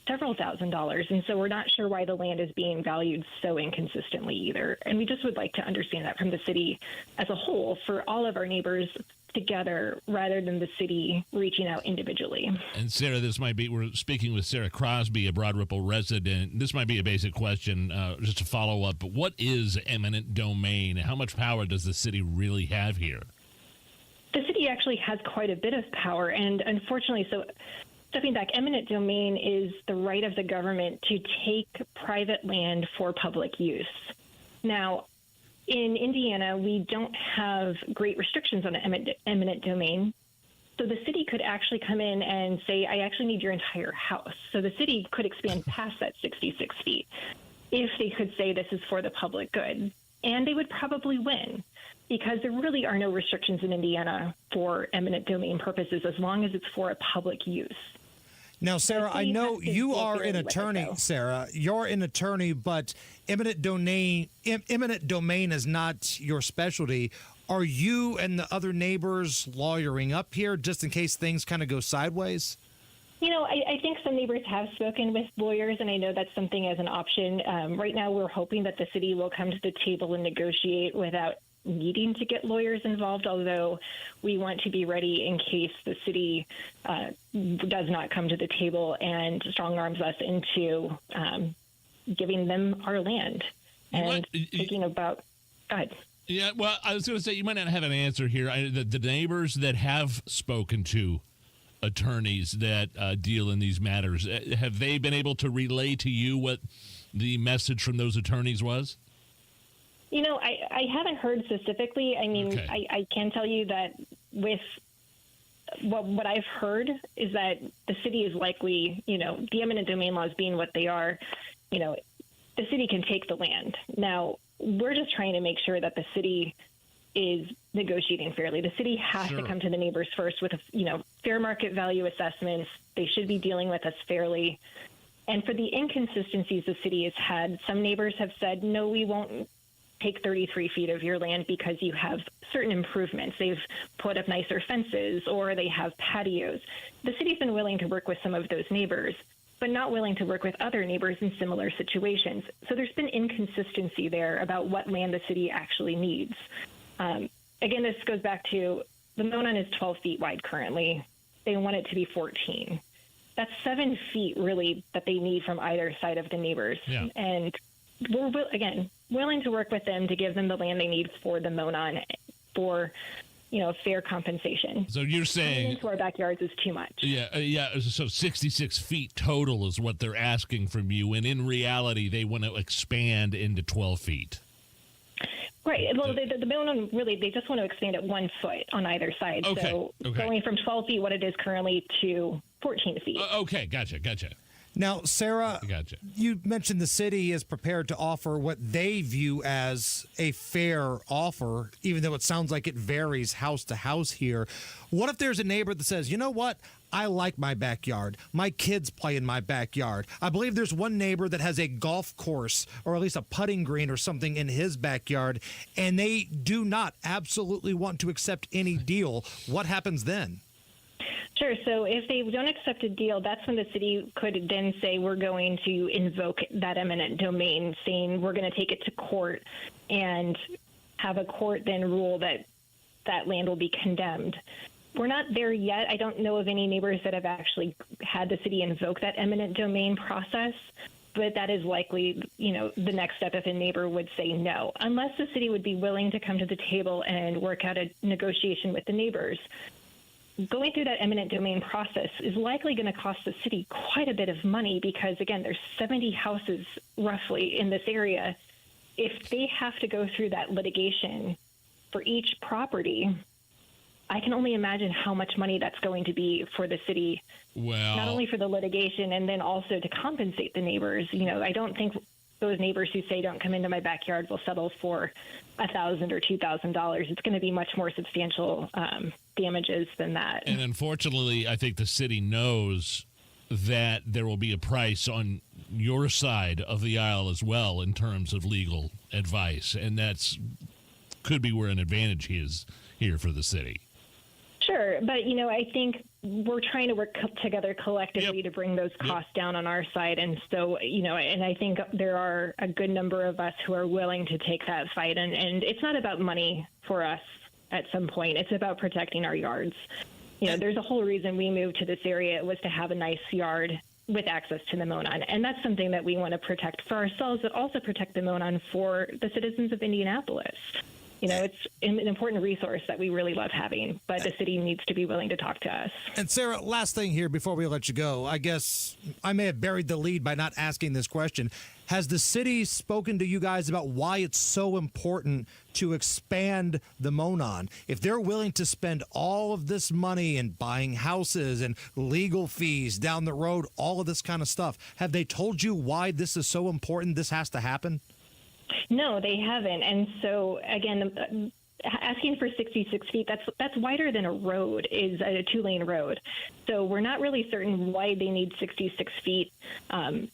several $1,000s. And so we're not sure why the land is being valued so inconsistently either. And we just would like to understand that from the city as a whole for all of our neighbors together rather than the city reaching out individually. And Sarah, we're speaking with Sarah Crosby, a Broad Ripple resident. This might be a basic question, just to follow up, but what is eminent domain? How much power does the city really have here? The city actually has quite a bit of power, and unfortunately, so stepping back, eminent domain is the right of the government to take private land for public use. Now, in Indiana, we don't have great restrictions on eminent domain. So the city could actually come in and say, I actually need your entire house. So the city could expand past that 66 feet if they could say this is for the public good. And they would probably win because there really are no restrictions in Indiana for eminent domain purposes as long as it's for a public use. Now, Sarah, I know you are an attorney, Sarah. You're an attorney, but eminent domain is not your specialty. Are you and the other neighbors lawyering up here just in case things kind of go sideways? You know, I think some neighbors have spoken with lawyers, and I know that's something as an option. Right now, we're hoping that the city will come to the table and negotiate without needing to get lawyers involved, although we want to be ready in case the city does not come to the table and strong arms us into giving them our land and thinking about God. Yeah, well, I was going to say you might not have an answer here. The neighbors that have spoken to attorneys that deal in these matters, have they been able to relay to you what the message from those attorneys was? You know, I haven't heard specifically. I mean, okay. I can tell you that with what I've heard is that the city is likely, you know, the eminent domain laws being what they are, you know, the city can take the land. Now, we're just trying to make sure that the city is negotiating fairly. The city has to come to the neighbors first with, fair market value assessments. They should be dealing with us fairly. And for the inconsistencies the city has had, some neighbors have said, no, we won't take 33 feet of your land because you have certain improvements. They've put up nicer fences or they have patios. The city's been willing to work with some of those neighbors, but not willing to work with other neighbors in similar situations. So there's been inconsistency there about what land the city actually needs. Again, this goes back to the Monon is 12 feet wide currently. They want it to be 14. That's 7 feet really that they need from either side of the neighbors. Yeah. And we're, again, willing to work with them to give them the land they need for the Monon for, fair compensation. So you're saying coming into our backyards is too much. Yeah. So 66 feet total is what they're asking from you. And in reality, they want to expand into 12 feet. Right. Well, the Monon really, they just want to expand it 1 foot on either side. Okay. So going from 12 feet, what it is currently, to 14 feet. Okay. Gotcha. Now, Sarah, you mentioned the city is prepared to offer what they view as a fair offer, even though it sounds like it varies house to house here. What if there's a neighbor that says, you know what? I like my backyard. My kids play in my backyard. I believe there's one neighbor that has a golf course or at least a putting green or something in his backyard, and they do not absolutely want to accept any deal. What happens then? Sure. So if they don't accept a deal, that's when the city could then say we're going to invoke that eminent domain, saying we're going to take it to court and have a court then rule that that land will be condemned. We're not there yet. I don't know of any neighbors that have actually had the city invoke that eminent domain process, but that is likely, the next step if a neighbor would say no, unless the city would be willing to come to the table and work out a negotiation with the neighbors. Going through that eminent domain process is likely going to cost the city quite a bit of money because, again, there's 70 houses roughly in this area. If they have to go through that litigation for each property, I can only imagine how much money that's going to be for the city, not only for the litigation and then also to compensate the neighbors. I don't think those neighbors who say don't come into my backyard will settle for $1,000 or $2,000. It's going to be much more substantial damages than that. And unfortunately, I think the city knows that there will be a price on your side of the aisle as well in terms of legal advice, and that's could be where an advantage is here for the city. Sure, Sure, but I think we're trying to work together collectively to bring those costs down on our side, and so and I think there are a good number of us who are willing to take that fight, and it's not about money for us at some point. It's about protecting our yards. There's a whole reason we moved to this area. It was to have a nice yard with access to the Monon, and that's something that we want to protect for ourselves, but also protect the Monon for the citizens of Indianapolis. It's an important resource that we really love having, but the city needs to be willing to talk to us. And Sarah, last thing here before we let you go. I guess I may have buried the lead by not asking this question. Has the city spoken to you guys about why it's so important to expand the Monon? If they're willing to spend all of this money in buying houses and legal fees down the road, all of this kind of stuff, have they told you why this is so important, this has to happen? No, they haven't. And so, again, asking for 66 feet, that's wider than a road, is a two-lane road. So we're not really certain why they need 66 feet and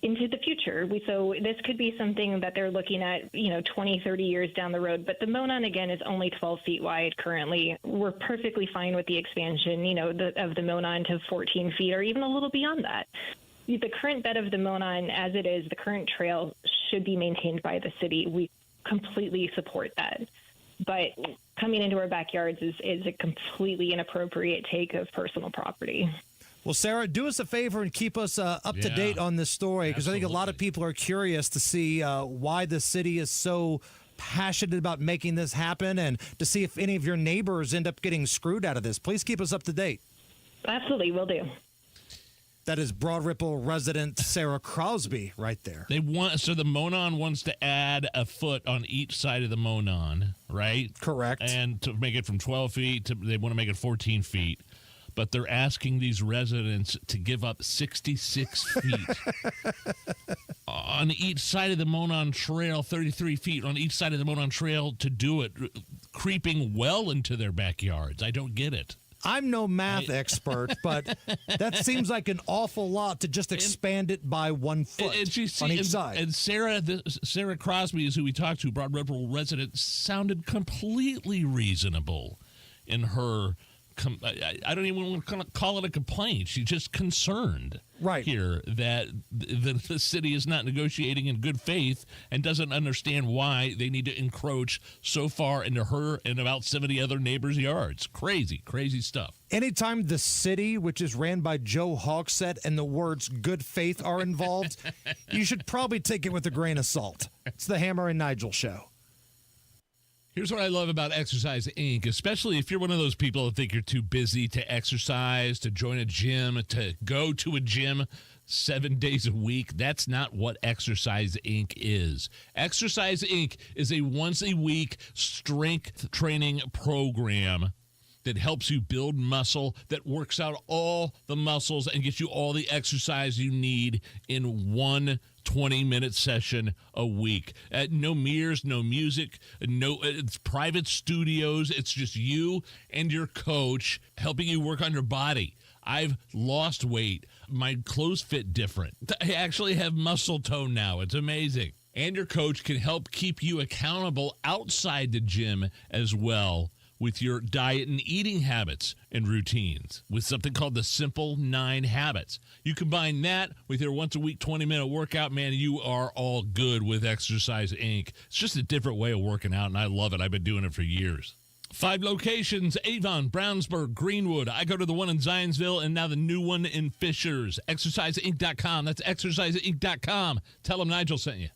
into the future. So this could be something that they're looking at, 20, 30 years down the road. But the Monon, again, is only 12 feet wide currently. We're perfectly fine with the expansion, of the Monon to 14 feet or even a little beyond that. The current bed of the Monon, as it is, the current trail should be maintained by the city. We completely support that. But coming into our backyards is a completely inappropriate take of personal property. Well, Sarah, do us a favor and keep us up to date on this story, because I think a lot of people are curious to see why the city is so passionate about making this happen, and to see if any of your neighbors end up getting screwed out of this. Please keep us up to date. Absolutely, will do. That is Broad Ripple resident Sarah Crosby right there. So the Monon wants to add a foot on each side of the Monon, right? Correct. And to make it from 12 feet, they want to make it 14 feet. But they're asking these residents to give up 66 feet on each side of the Monon Trail, 33 feet on each side of the Monon Trail to do it, creeping well into their backyards. I don't get it. I'm no math expert, but that seems like an awful lot to just expand it by 1 foot on each side. And Sarah Crosby is who we talked to, Broad Ripple resident, sounded completely reasonable in her. I don't even want to call it a complaint. She's just concerned here that the city is not negotiating in good faith and doesn't understand why they need to encroach so far into her and about 70 other neighbors' yards. Crazy, crazy stuff. Anytime the city, which is ran by Joe Hogsett, and the words good faith are involved, you should probably take it with a grain of salt. It's the Hammer and Nigel Show. Here's what I love about Exercise Inc., especially if you're one of those people that think you're too busy to exercise, to join a gym, to go to a gym 7 days a week. That's not what Exercise Inc. is. Exercise Inc. is a once-a-week strength training program that helps you build muscle, that works out all the muscles and gets you all the exercise you need in one 20-minute session a week. No mirrors, no music, it's private studios. It's just you and your coach helping you work on your body. I've lost weight. My clothes fit different. I actually have muscle tone now. It's amazing. And your coach can help keep you accountable outside the gym as well, with your diet and eating habits and routines, with something called the Simple 9 Habits. You combine that with your once-a-week 20-minute workout, man, you are all good with Exercise Inc. It's just a different way of working out, and I love it. I've been doing it for years. 5 locations: Avon, Brownsburg, Greenwood. I go to the one in Zionsville, and now the new one in Fishers. ExerciseInc.com. That's ExerciseInc.com. Tell them Nigel sent you.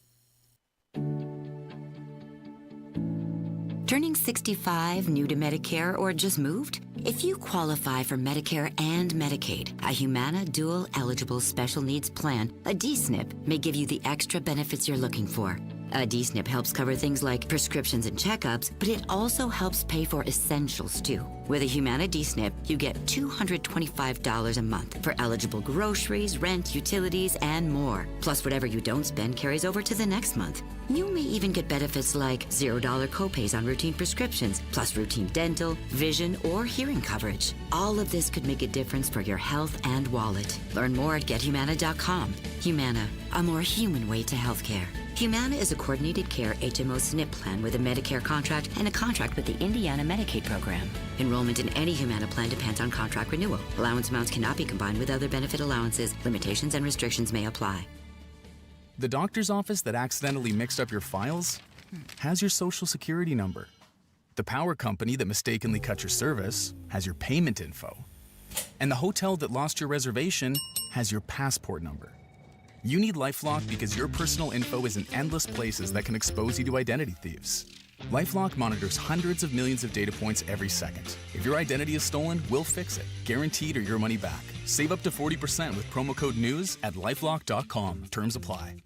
Turning 65, new to Medicare, or just moved? If you qualify for Medicare and Medicaid, a Humana Dual Eligible Special Needs Plan, a D-SNP, may give you the extra benefits you're looking for. A D-SNP helps cover things like prescriptions and checkups, but it also helps pay for essentials, too. With a Humana D-SNP, you get $225 a month for eligible groceries, rent, utilities, and more. Plus, whatever you don't spend carries over to the next month. You may even get benefits like $0 copays on routine prescriptions, plus routine dental, vision, or hearing coverage. All of this could make a difference for your health and wallet. Learn more at GetHumana.com. Humana, a more human way to healthcare. Humana is a coordinated care HMO SNP plan with a Medicare contract and a contract with the Indiana Medicaid program. Enrollment in any Humana plan depends on contract renewal. Allowance amounts cannot be combined with other benefit allowances. Limitations and restrictions may apply. The doctor's office that accidentally mixed up your files has your social security number. The power company that mistakenly cut your service has your payment info. And the hotel that lost your reservation has your passport number. You need LifeLock because your personal info is in endless places that can expose you to identity thieves. LifeLock monitors hundreds of millions of data points every second. If your identity is stolen, we'll fix it, guaranteed or your money back. Save up to 40% with promo code NEWS at LifeLock.com. Terms apply.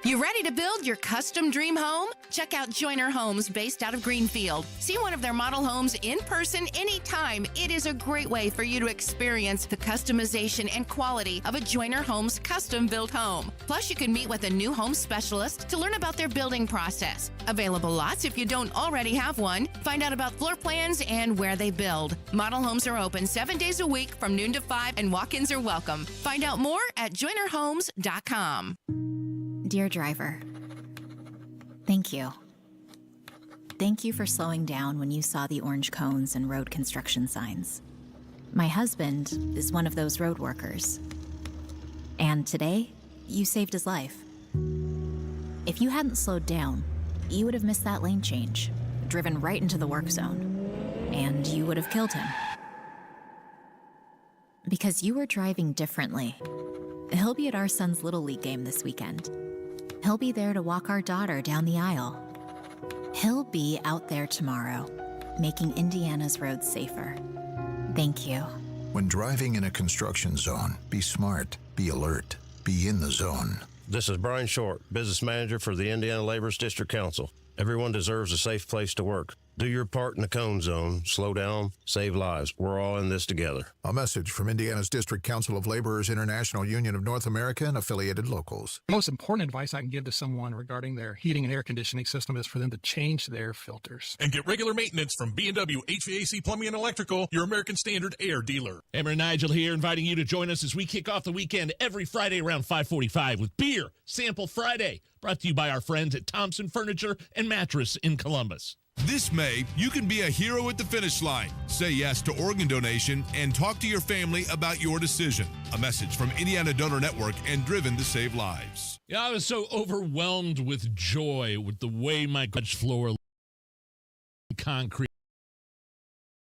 You ready to build your custom dream home? Check out Joyner Homes based out of Greenfield. See one of their model homes in person anytime. It is a great way for you to experience the customization and quality of a Joyner Homes custom built home. Plus, you can meet with a new home specialist to learn about their building process. Available lots if you don't already have one. Find out about floor plans and where they build. Model homes are open 7 days a week from noon to 5 and walk-ins are welcome. Find out more at joynerhomes.com. Dear driver, thank you. Thank you for slowing down when you saw the orange cones and road construction signs. My husband is one of those road workers. And today, you saved his life. If you hadn't slowed down, you would have missed that lane change, driven right into the work zone, and you would have killed him. Because you were driving differently. He'll be at our son's Little League game this weekend. He'll be there to walk our daughter down the aisle. He'll be out there tomorrow, making Indiana's roads safer. Thank you. When driving in a construction zone, be smart, be alert, be in the zone. This is Brian Short, business manager for the Indiana Laborers District Council. Everyone deserves a safe place to work. Do your part in the cone zone. Slow down, save lives. We're all in this together. A message from Indiana's District Council of Laborers International Union of North America and affiliated locals. The most important advice I can give to someone regarding their heating and air conditioning system is for them to change their filters. And get regular maintenance from B&W HVAC Plumbing and Electrical, your American Standard air dealer. Hammer and Nigel here, inviting you to join us as we kick off the weekend every Friday around 5:45 with Beer Sample Friday, brought to you by our friends at Thompson Furniture and Mattress in Columbus. This May, you can be a hero at the finish line. Say yes to organ donation and talk to your family about your decision. A message from Indiana Donor Network and Driven to Save Lives. Yeah, I was so overwhelmed with joy with the way my garage floor concrete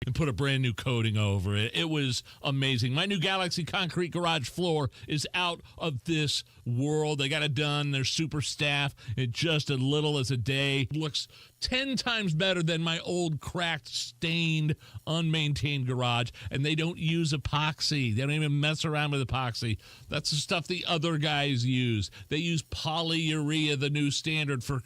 and put a brand new coating over it. It was amazing. My new Galaxy Concrete garage floor is out of this world. They got it done. They're super staff in just as little as a day. Looks 10 times better than my old cracked, stained, unmaintained garage. And they don't use epoxy. They don't even mess around with epoxy. That's the stuff the other guys use. They use polyurea, the new standard for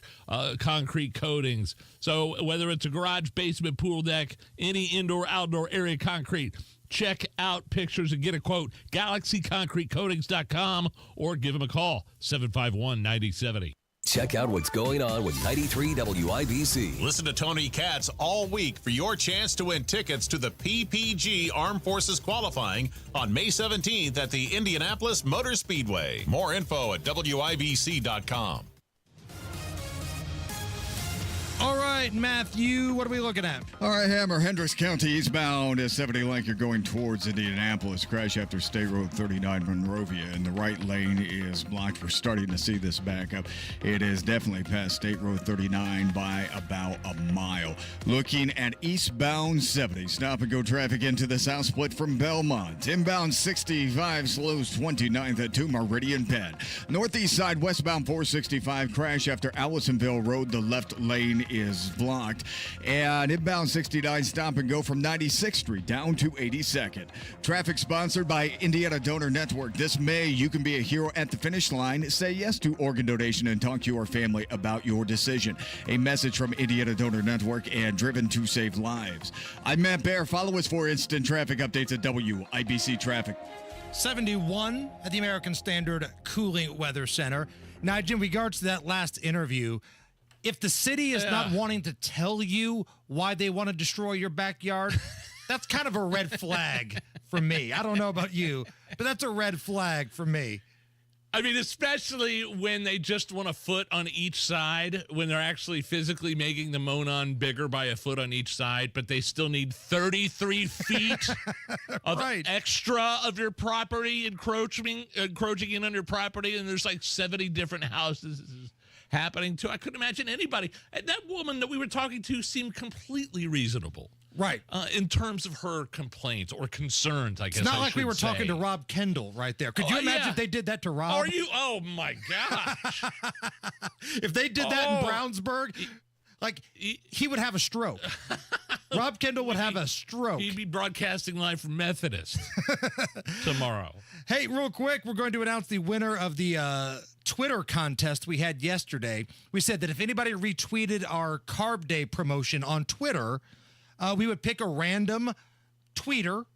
concrete coatings. So whether it's a garage, basement, pool deck, any indoor, outdoor area concrete, check out pictures and get a quote. GalaxyConcreteCoatings.com or give them a call, 751-9070. Check out what's going on with 93 WIBC. Listen to Tony Katz all week for your chance to win tickets to the PPG Armed Forces qualifying on May 17th at the Indianapolis Motor Speedway. More info at WIBC.com. All right, Matthew, what are we looking at? All right, Hammer, Hendricks County eastbound at 70 Lanker going towards Indianapolis. Crash after State Road 39 Monrovia, and the right lane is blocked. We're starting to see this back up. It is definitely past State Road 39 by about a mile. Looking at eastbound 70, stop and go traffic into the south split from Belmont. Inbound 65 slows 29th at 2 Meridian Penn. Northeast side westbound 465 crash after Allisonville Road. The left lane is blocked. And inbound 69 stop and go from 96th Street down to 82nd. Traffic sponsored by Indiana Donor Network. This May, you can be a hero at the finish line. Say yes to organ donation and talk to your family about your decision. A message from Indiana Donor Network and Driven to Save Lives. I'm Matt Baer. Follow us for instant traffic updates at WIBC Traffic. 71 at the American Standard Cooling Weather Center. Nigel, in regards to that last interview, if the city is not wanting to tell you why they want to destroy your backyard, that's kind of a red flag for me. I don't know about you, but that's a red flag for me. I mean, especially when they just want a foot on each side, when they're actually physically making the Monon bigger by a foot on each side, but they still need 33 feet of extra of your property encroaching in on your property, and there's like 70 different houses happening to. I couldn't imagine anybody. That woman that we were talking to seemed completely reasonable. Right. In terms of her complaints or concerns, I guess. It's not like we were talking to Rob Kendall right there. Could you imagine if they did that to Rob? Are you? Oh, my gosh. If they did that in Brownsburg, like, he would have a stroke. Rob Kendall would have a stroke. He'd be broadcasting live from Methodist tomorrow. Hey, real quick, we're going to announce the winner of the Twitter contest we had yesterday. We said that if anybody retweeted our Carb Day promotion on Twitter, we would pick a random tweeter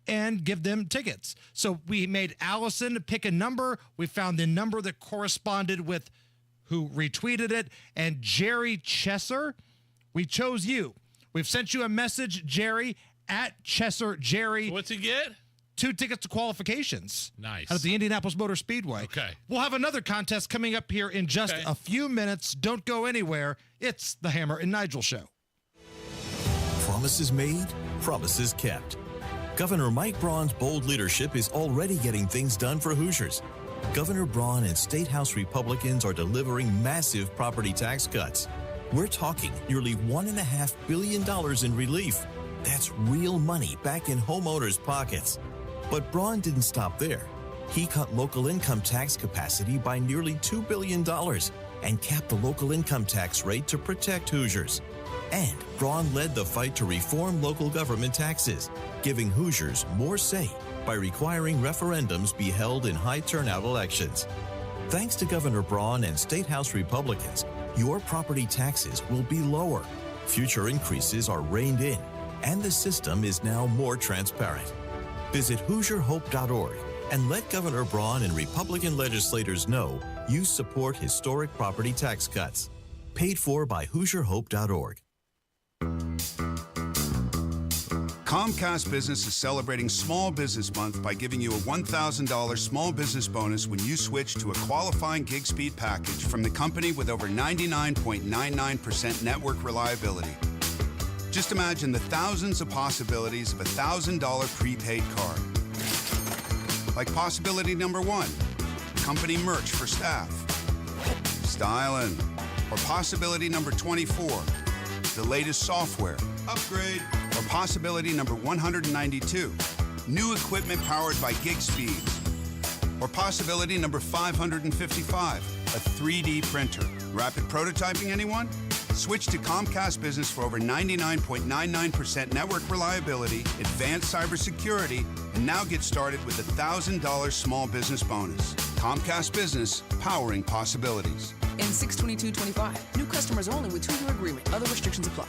and give them tickets. So we made Allison pick a number. We found the number that corresponded with who retweeted it. And Jerry Chesser, we chose you. We've sent you a message, Jerry, at Chesser Jerry. What's he get? 2 tickets to qualifications. Nice. Out at the Indianapolis Motor Speedway. Okay. We'll have another contest coming up here in just a few minutes. Don't go anywhere. It's the Hammer and Nigel Show. Promises made, promises kept. Governor Mike Braun's bold leadership is already getting things done for Hoosiers. Governor Braun and State House Republicans are delivering massive property tax cuts. We're talking nearly $1.5 billion in relief. That's real money back in homeowners' pockets. But Braun didn't stop there. He cut local income tax capacity by nearly $2 billion and capped the local income tax rate to protect Hoosiers. And Braun led the fight to reform local government taxes, giving Hoosiers more say by requiring referendums be held in high-turnout elections. Thanks to Governor Braun and State House Republicans, your property taxes will be lower, future increases are reined in, and the system is now more transparent. Visit HoosierHope.org and let Governor Braun and Republican legislators know you support historic property tax cuts. Paid for by HoosierHope.org. Comcast Business is celebrating Small Business Month by giving you a $1,000 small business bonus when you switch to a qualifying gig speed package from the company with over 99.99% network reliability. Just imagine the thousands of possibilities of a $1,000 prepaid card. Like possibility number 1, company merch for staff. Stylin'. Or possibility number 24, the latest software. Upgrade. Or possibility number 192, new equipment powered by gig speeds. Or possibility number 555, a 3D printer. Rapid prototyping, anyone? Switch to Comcast Business for over 99.99% network reliability, advanced cybersecurity, and now get started with a $1,000 small business bonus. Comcast Business, powering possibilities. In 6/22/25, new customers only with 2-year agreement. Other restrictions apply.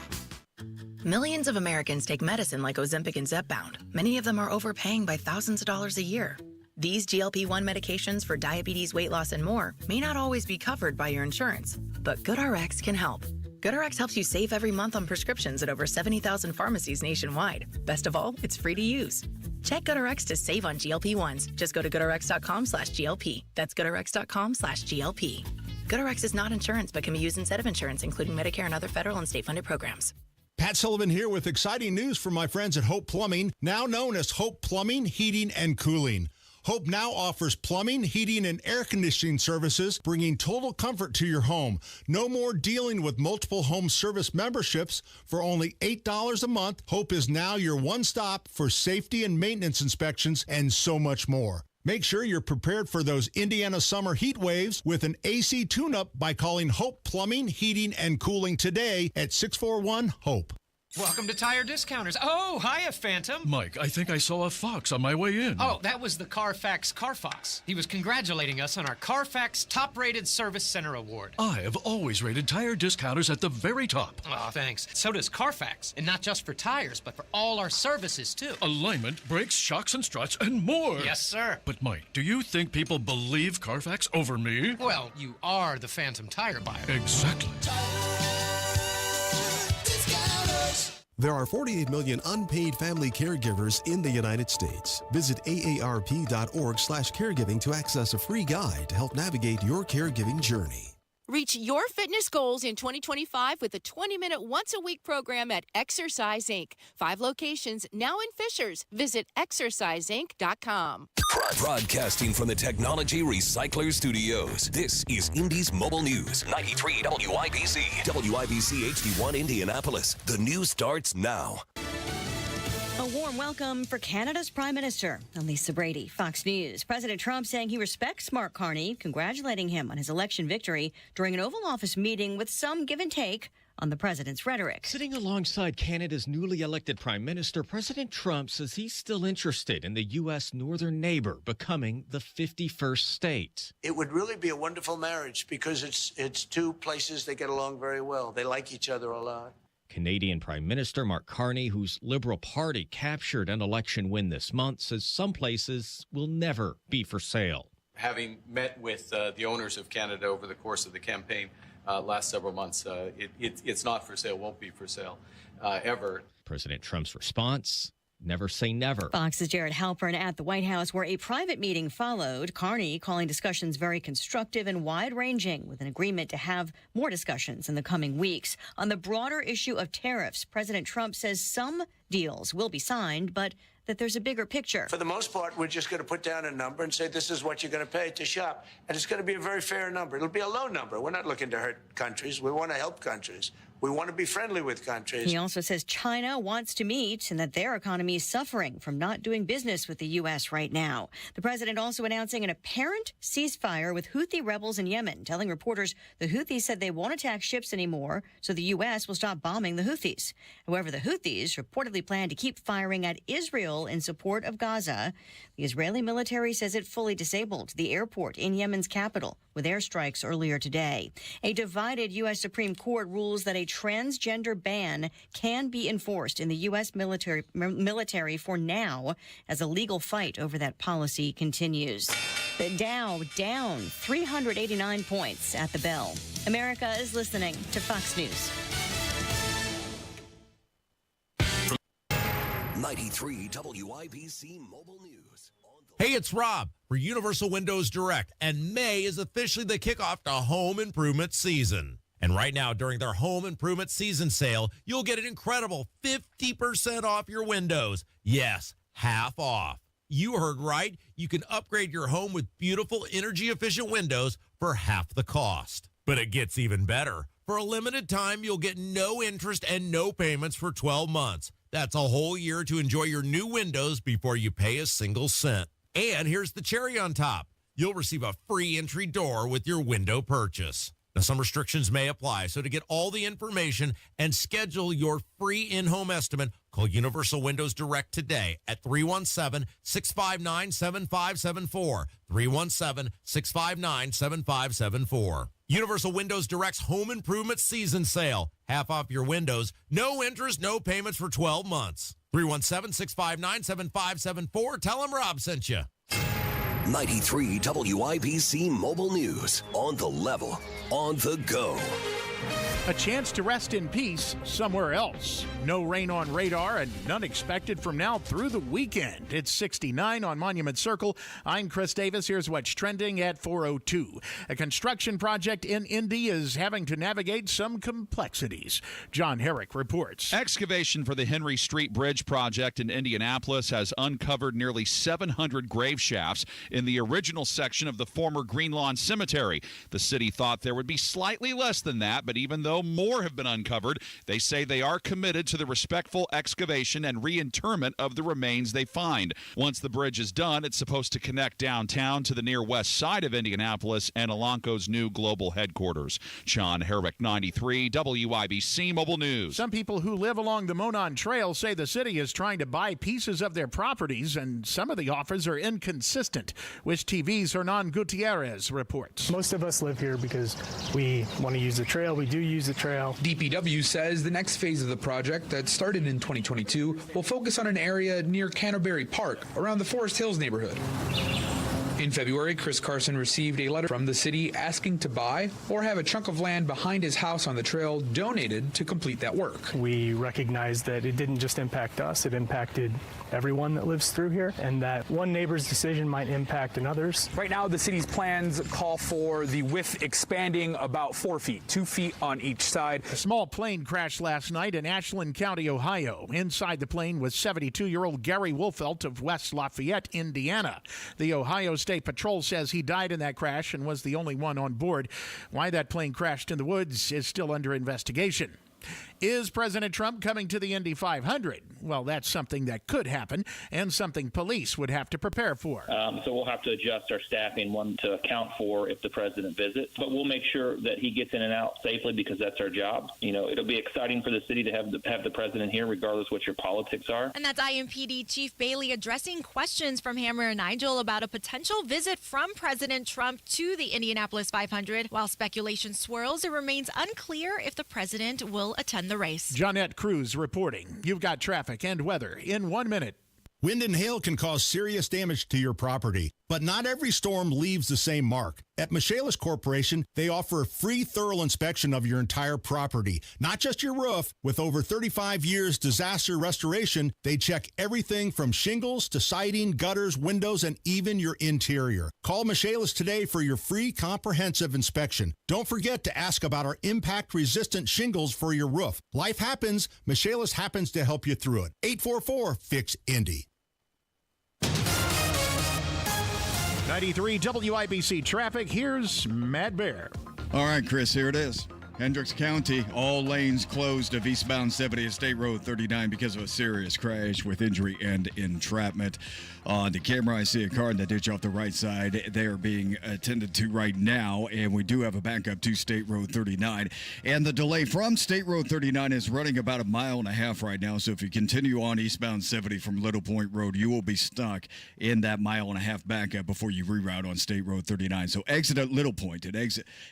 Millions of Americans take medicine like Ozempic and Zepbound. Many of them are overpaying by thousands of dollars a year. These GLP-1 medications for diabetes, weight loss, and more may not always be covered by your insurance, but GoodRx can help. GoodRx helps you save every month on prescriptions at over 70,000 pharmacies nationwide. Best of all, it's free to use. Check GoodRx to save on GLP-1s. Just go to GoodRx.com/GLP. That's GoodRx.com/GLP. GoodRx is not insurance, but can be used instead of insurance, including Medicare and other federal and state-funded programs. Pat Sullivan here with exciting news from my friends at Hope Plumbing, now known as Hope Plumbing, Heating, and Cooling. Hope now offers plumbing, heating, and air conditioning services, bringing total comfort to your home. No more dealing with multiple home service memberships. For only $8 a month, Hope is now your one-stop for safety and maintenance inspections and so much more. Make sure you're prepared for those Indiana summer heat waves with an AC tune-up by calling Hope Plumbing, Heating, and Cooling today at 641-HOPE. Welcome to Tire Discounters. Oh, hiya, Phantom. Mike, I think I saw a fox on my way in. Oh, that was the Carfax Carfox. He was congratulating us on our Carfax Top-Rated Service Center Award. I have always rated Tire Discounters at the very top. Oh, thanks. So does Carfax. And not just for tires, but for all our services, too. Alignment, brakes, shocks, and struts, and more. Yes, sir. But, Mike, do you think people believe Carfax over me? Well, you are the Phantom tire buyer. Exactly. There are 48 million unpaid family caregivers in the United States. Visit aarp.org/caregiving to access a free guide to help navigate your caregiving journey. Reach your fitness goals in 2025 with a 20-minute once-a-week program at Exercise Inc. 5 locations now in Fishers. Visit exerciseinc.com. Broadcasting from the Technology Recycler Studios, this is Indy's Mobile News, 93 WIBC. WIBC HD1 Indianapolis. The news starts now. A warm welcome for Canada's Prime Minister. I'm Lisa Brady, Fox News. President Trump saying he respects Mark Carney, congratulating him on his election victory during an Oval Office meeting with some give and take on the president's rhetoric. Sitting alongside Canada's newly elected Prime Minister, President Trump says he's still interested in the U.S. northern neighbor becoming the 51st state. It would really be a wonderful marriage because it's two places that get along very well. They like each other a lot. Canadian Prime Minister Mark Carney, whose Liberal Party captured an election win this month, says some places will never be for sale. Having met with the owners of Canada over the course of the campaign last several months, it's not for sale, won't be for sale ever. President Trump's response: never say never. Fox's Jared Halpern at the White House, where a private meeting followed. Carney calling discussions very constructive and wide-ranging, with an agreement to have more discussions in the coming weeks. On the broader issue of tariffs, President Trump says some deals will be signed, but that there's a bigger picture. For the most part, we're just going to put down a number and say this is what you're going to pay to shop. And it's going to be a very fair number. It'll be a low number. We're not looking to hurt countries. We want to help countries. We want to be friendly with countries. He also says China wants to meet and that their economy is suffering from not doing business with the U.S. right now. The president also announcing an apparent ceasefire with Houthi rebels in Yemen, telling reporters the Houthis said they won't attack ships anymore, so the U.S. will stop bombing the Houthis. However, the Houthis reportedly plan to keep firing at Israel in support of Gaza. The Israeli military says it fully disabled the airport in Yemen's capital with airstrikes earlier today. A divided U.S. Supreme Court rules that a transgender ban can be enforced in the U.S. military for now, as a legal fight over that policy continues. The Dow down 389 points at the bell. America is listening to Fox News. 93 WIBC Mobile News. Hey, it's Rob for Universal Windows Direct, and May is officially the kickoff to home improvement season. And right now, during their home improvement season sale, you'll get an incredible 50% off your windows. Yes, half off. You heard right. You can upgrade your home with beautiful, energy-efficient windows for half the cost. But it gets even better. For a limited time, you'll get no interest and no payments for 12 months. That's a whole year to enjoy your new windows before you pay a single cent. And here's the cherry on top. You'll receive a free entry door with your window purchase. Now, some restrictions may apply, so to get all the information and schedule your free in-home estimate, call Universal Windows Direct today at 317-659-7574, 317-659-7574. Universal Windows Direct's home improvement season sale. Half off your windows, no interest, no payments for 12 months. 317-659-7574. Tell them Rob sent you. 93 WIBC Mobile News. On the level, on the go. A chance to rest in peace somewhere else. No rain on radar and none expected from now through the weekend. It's 69 on Monument Circle. I'm Chris Davis. Here's what's trending at 4:02. A construction project in Indy is having to navigate some complexities. John Herrick reports. Excavation for the Henry Street Bridge project in Indianapolis has uncovered nearly 700 grave shafts in the original section of the former Green Lawn Cemetery. The city thought there would be slightly less than that, but even though more have been uncovered, they say they are committed to the respectful excavation and reinterment of the remains they find. Once the bridge is done, it's supposed to connect downtown to the near west side of Indianapolis and Elanco's new global headquarters. John Herrick, 93 WIBC Mobile News. Some people who live along the Monon Trail say the city is trying to buy pieces of their properties, and some of the offers are inconsistent. Wish TV's Hernan Gutierrez reports. Most of us live here because we want to use the trail. We do use the trail. DPW says the next phase of the project that started in 2022 will focus on an area near Canterbury Park around the Forest Hills neighborhood. In February, Chris Carson received a letter from the city asking to buy or have a chunk of land behind his house on the trail donated to complete that work. We recognize that it didn't just impact us, it impacted everyone that lives through here, and that one neighbor's decision might impact another's. Right now, the city's plans call for the width expanding about 4 feet, 2 feet on each side. A small plane crashed last night in Ashland County, Ohio. Inside the plane was 72-year-old Gary Wolfelt of West Lafayette, Indiana. The Ohio State Patrol says he died in that crash and was the only one on board. Why that plane crashed in the woods is still under investigation. Is President Trump coming to the Indy 500? Well, that's something that could happen and something police would have to prepare for. So we'll have to adjust our staffing, one, to account for if the president visits. But we'll make sure that he gets in and out safely because that's our job. You know, it'll be exciting for the city to have the president here, regardless what your politics are. And that's IMPD Chief Bailey addressing questions from Hammer and Nigel about a potential visit from President Trump to the Indianapolis 500. While speculation swirls, it remains unclear if the president will attend the race. Johnette Cruz reporting. You've got traffic and weather in 1 minute. Wind and hail can cause serious damage to your property, but not every storm leaves the same mark. At Michaelis Corporation, they offer a free thorough inspection of your entire property, not just your roof. With over 35 years disaster restoration, they check everything from shingles to siding, gutters, windows, and even your interior. Call Michaelis today for your free comprehensive inspection. Don't forget to ask about our impact-resistant shingles for your roof. Life happens. Michaelis happens to help you through it. 844-FIX-INDY. 93 WIBC traffic. Here's Matt Bear. All right, Chris, here it is. Hendricks County, all lanes closed of eastbound 70 at State Road 39 because of a serious crash with injury and entrapment. On the camera, I see a car in the ditch off the right side. They are being attended to right now, and we do have a backup to State Road 39. And the delay from State Road 39 is running about 1.5 miles right now, so if you continue on eastbound 70 from Little Point Road, you will be stuck in that 1.5 mile backup before you reroute on State Road 39. So exit at Little Point and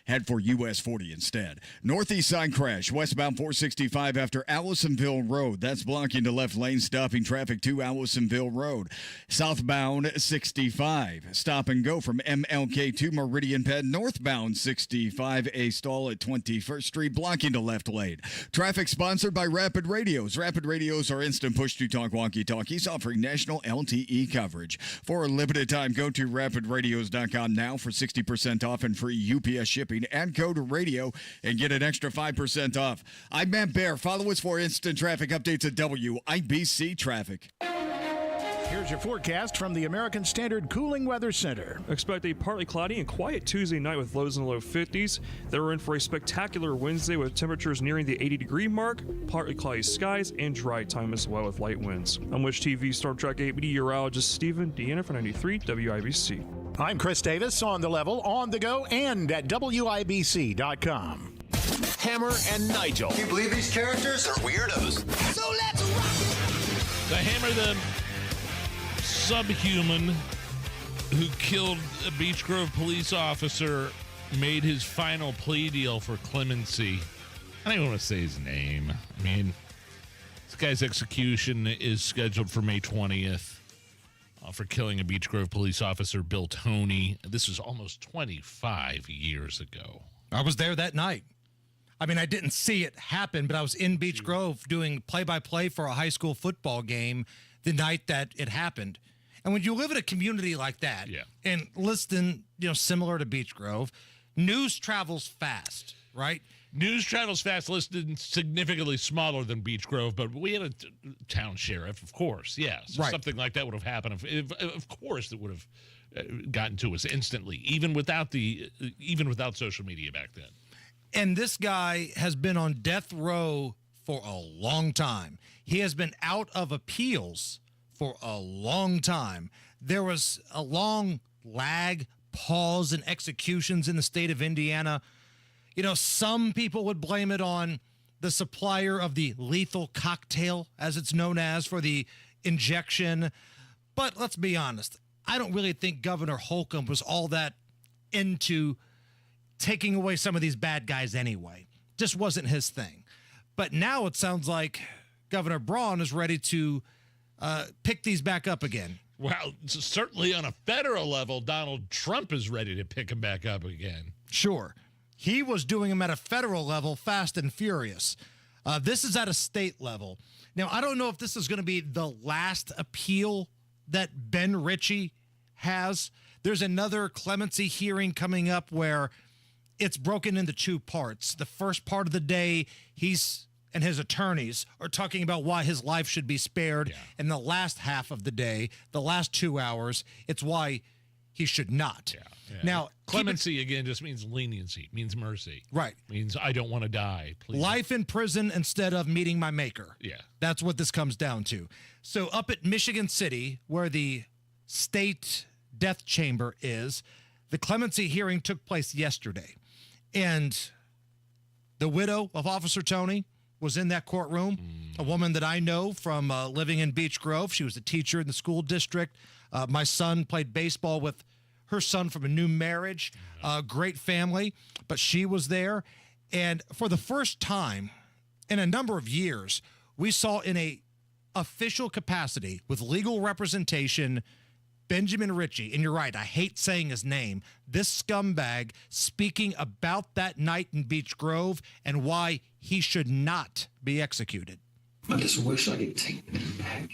head for US 40 instead. Northeast side crash, westbound 465 after Allisonville Road. That's blocking the left lane, stopping traffic to Allisonville Road. Southbound 65, stop and go from MLK to Meridian Penn. Northbound 65, a stall at 21st Street, blocking the left lane. Traffic sponsored by Rapid Radios. Rapid Radios are instant push-to-talk walkie-talkies offering national LTE coverage. For a limited time, go to rapidradios.com now for 60% off and free UPS shipping, and code radio and get an extra 5% off. I'm Matt Bear. Follow us for instant traffic updates at WIBC Traffic. Here's your forecast from the American Standard Cooling Weather Center. Expect a partly cloudy and quiet Tuesday night with lows in the low 50s. Then we're in for a spectacular Wednesday with temperatures nearing the 80-degree mark, partly cloudy skies, and dry time as well with light winds. I'm Wish TV Storm Track 8 meteorologist Stephen Deanna for 93 WIBC. I'm Chris Davis, on the level, on the go, and at WIBC.com. Hammer and Nigel. Can you believe these characters are weirdos? So let's rock! The Hammer, the subhuman who killed a Beech Grove police officer, made his final plea deal for clemency. I don't even want to say his name. I mean, this guy's execution is scheduled for May 20th for killing a Beech Grove police officer, Bill Toney. This was almost 25 years ago. I was there that night. I mean, I didn't see it happen, but I was in Beech Grove doing play-by-play for a high school football game the night that it happened. And when you live in a community like that, and listen, similar to Beech Grove, news travels fast, right? News travels fast, listed significantly smaller than Beech Grove, but we had a town sheriff, of course, So right. Something like that would have happened. Of course, it would have gotten to us instantly, even without social media back then. And this guy has been on death row for a long time. He has been out of appeals for a long time. There was a long pause in executions in the state of Indiana. Some people would blame it on the supplier of the lethal cocktail, as it's known as, for the injection. But let's be honest, I don't really think Governor Holcomb was all that into taking away some of these bad guys anyway. Just wasn't his thing. But now it sounds like Governor Braun is ready to pick these back up again. Well, certainly on a federal level, Donald Trump is ready to pick him back up again. Sure. He was doing them at a federal level, fast and furious. This is at a state level. Now, I don't know if this is going to be the last appeal that Ben Ritchie has. There's another clemency hearing coming up where it's broken into two parts. The first part of the day, he's and his attorneys are talking about why his life should be spared. And the last half of the day, the last 2 hours, it's why he should not. Now, clemency again just means leniency, means mercy. Right. Means I don't want to die. Please. Life in prison instead of meeting my maker. Yeah. That's what this comes down to. So up at Michigan City, where the state death chamber is, the clemency hearing took place yesterday. And the widow of Officer Tony was in that courtroom, a woman that I know from living in Beech Grove. She was a teacher in the school district. My son played baseball with her son from a new marriage, great family, but she was there. And for the first time in a number of years, we saw in a official capacity with legal representation, Benjamin Ritchie, and you're right, I hate saying his name, this scumbag speaking about that night in Beech Grove and why he should not be executed. I just wish I could take that back.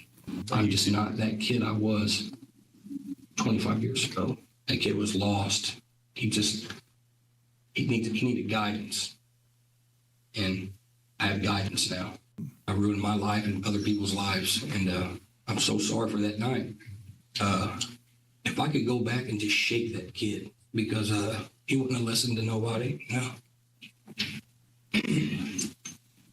I'm just not that kid I was 25 years ago. That kid was lost. He needed guidance. And I have guidance now. I ruined my life and other people's lives, and I'm so sorry for that night. If I could go back and just shake that kid, because he wouldn't have listened to nobody,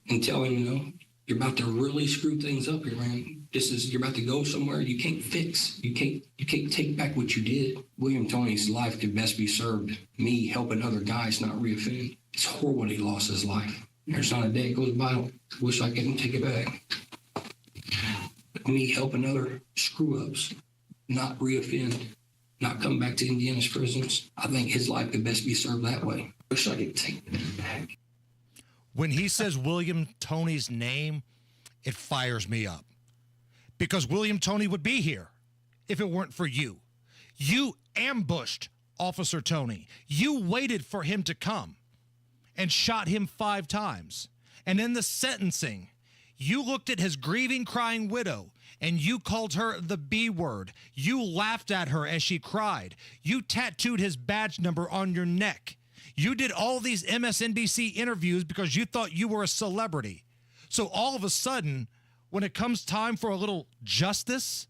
and tell him, you're about to really screw things up here, man. You're about to go somewhere you can't fix. You can't take back what you did. William Tony's life could best be served me helping other guys not reoffend. It's horrible he lost his life. There's not a day goes by I wish I couldn't take it back. But me helping other screw-ups not reoffend, not come back to Indiana's prisons, I think his life could best be served that way. Wish I could take that back. When he says William Tony's name, it fires me up. Because William Tony would be here if it weren't for you. You ambushed Officer Tony. You waited for him to come and shot him 5 times. And in the sentencing, you looked at his grieving, crying widow and you called her the B word. You laughed at her as she cried. You tattooed his badge number on your neck. You did all these MSNBC interviews because you thought you were a celebrity. So all of a sudden, when it comes time for a little justice,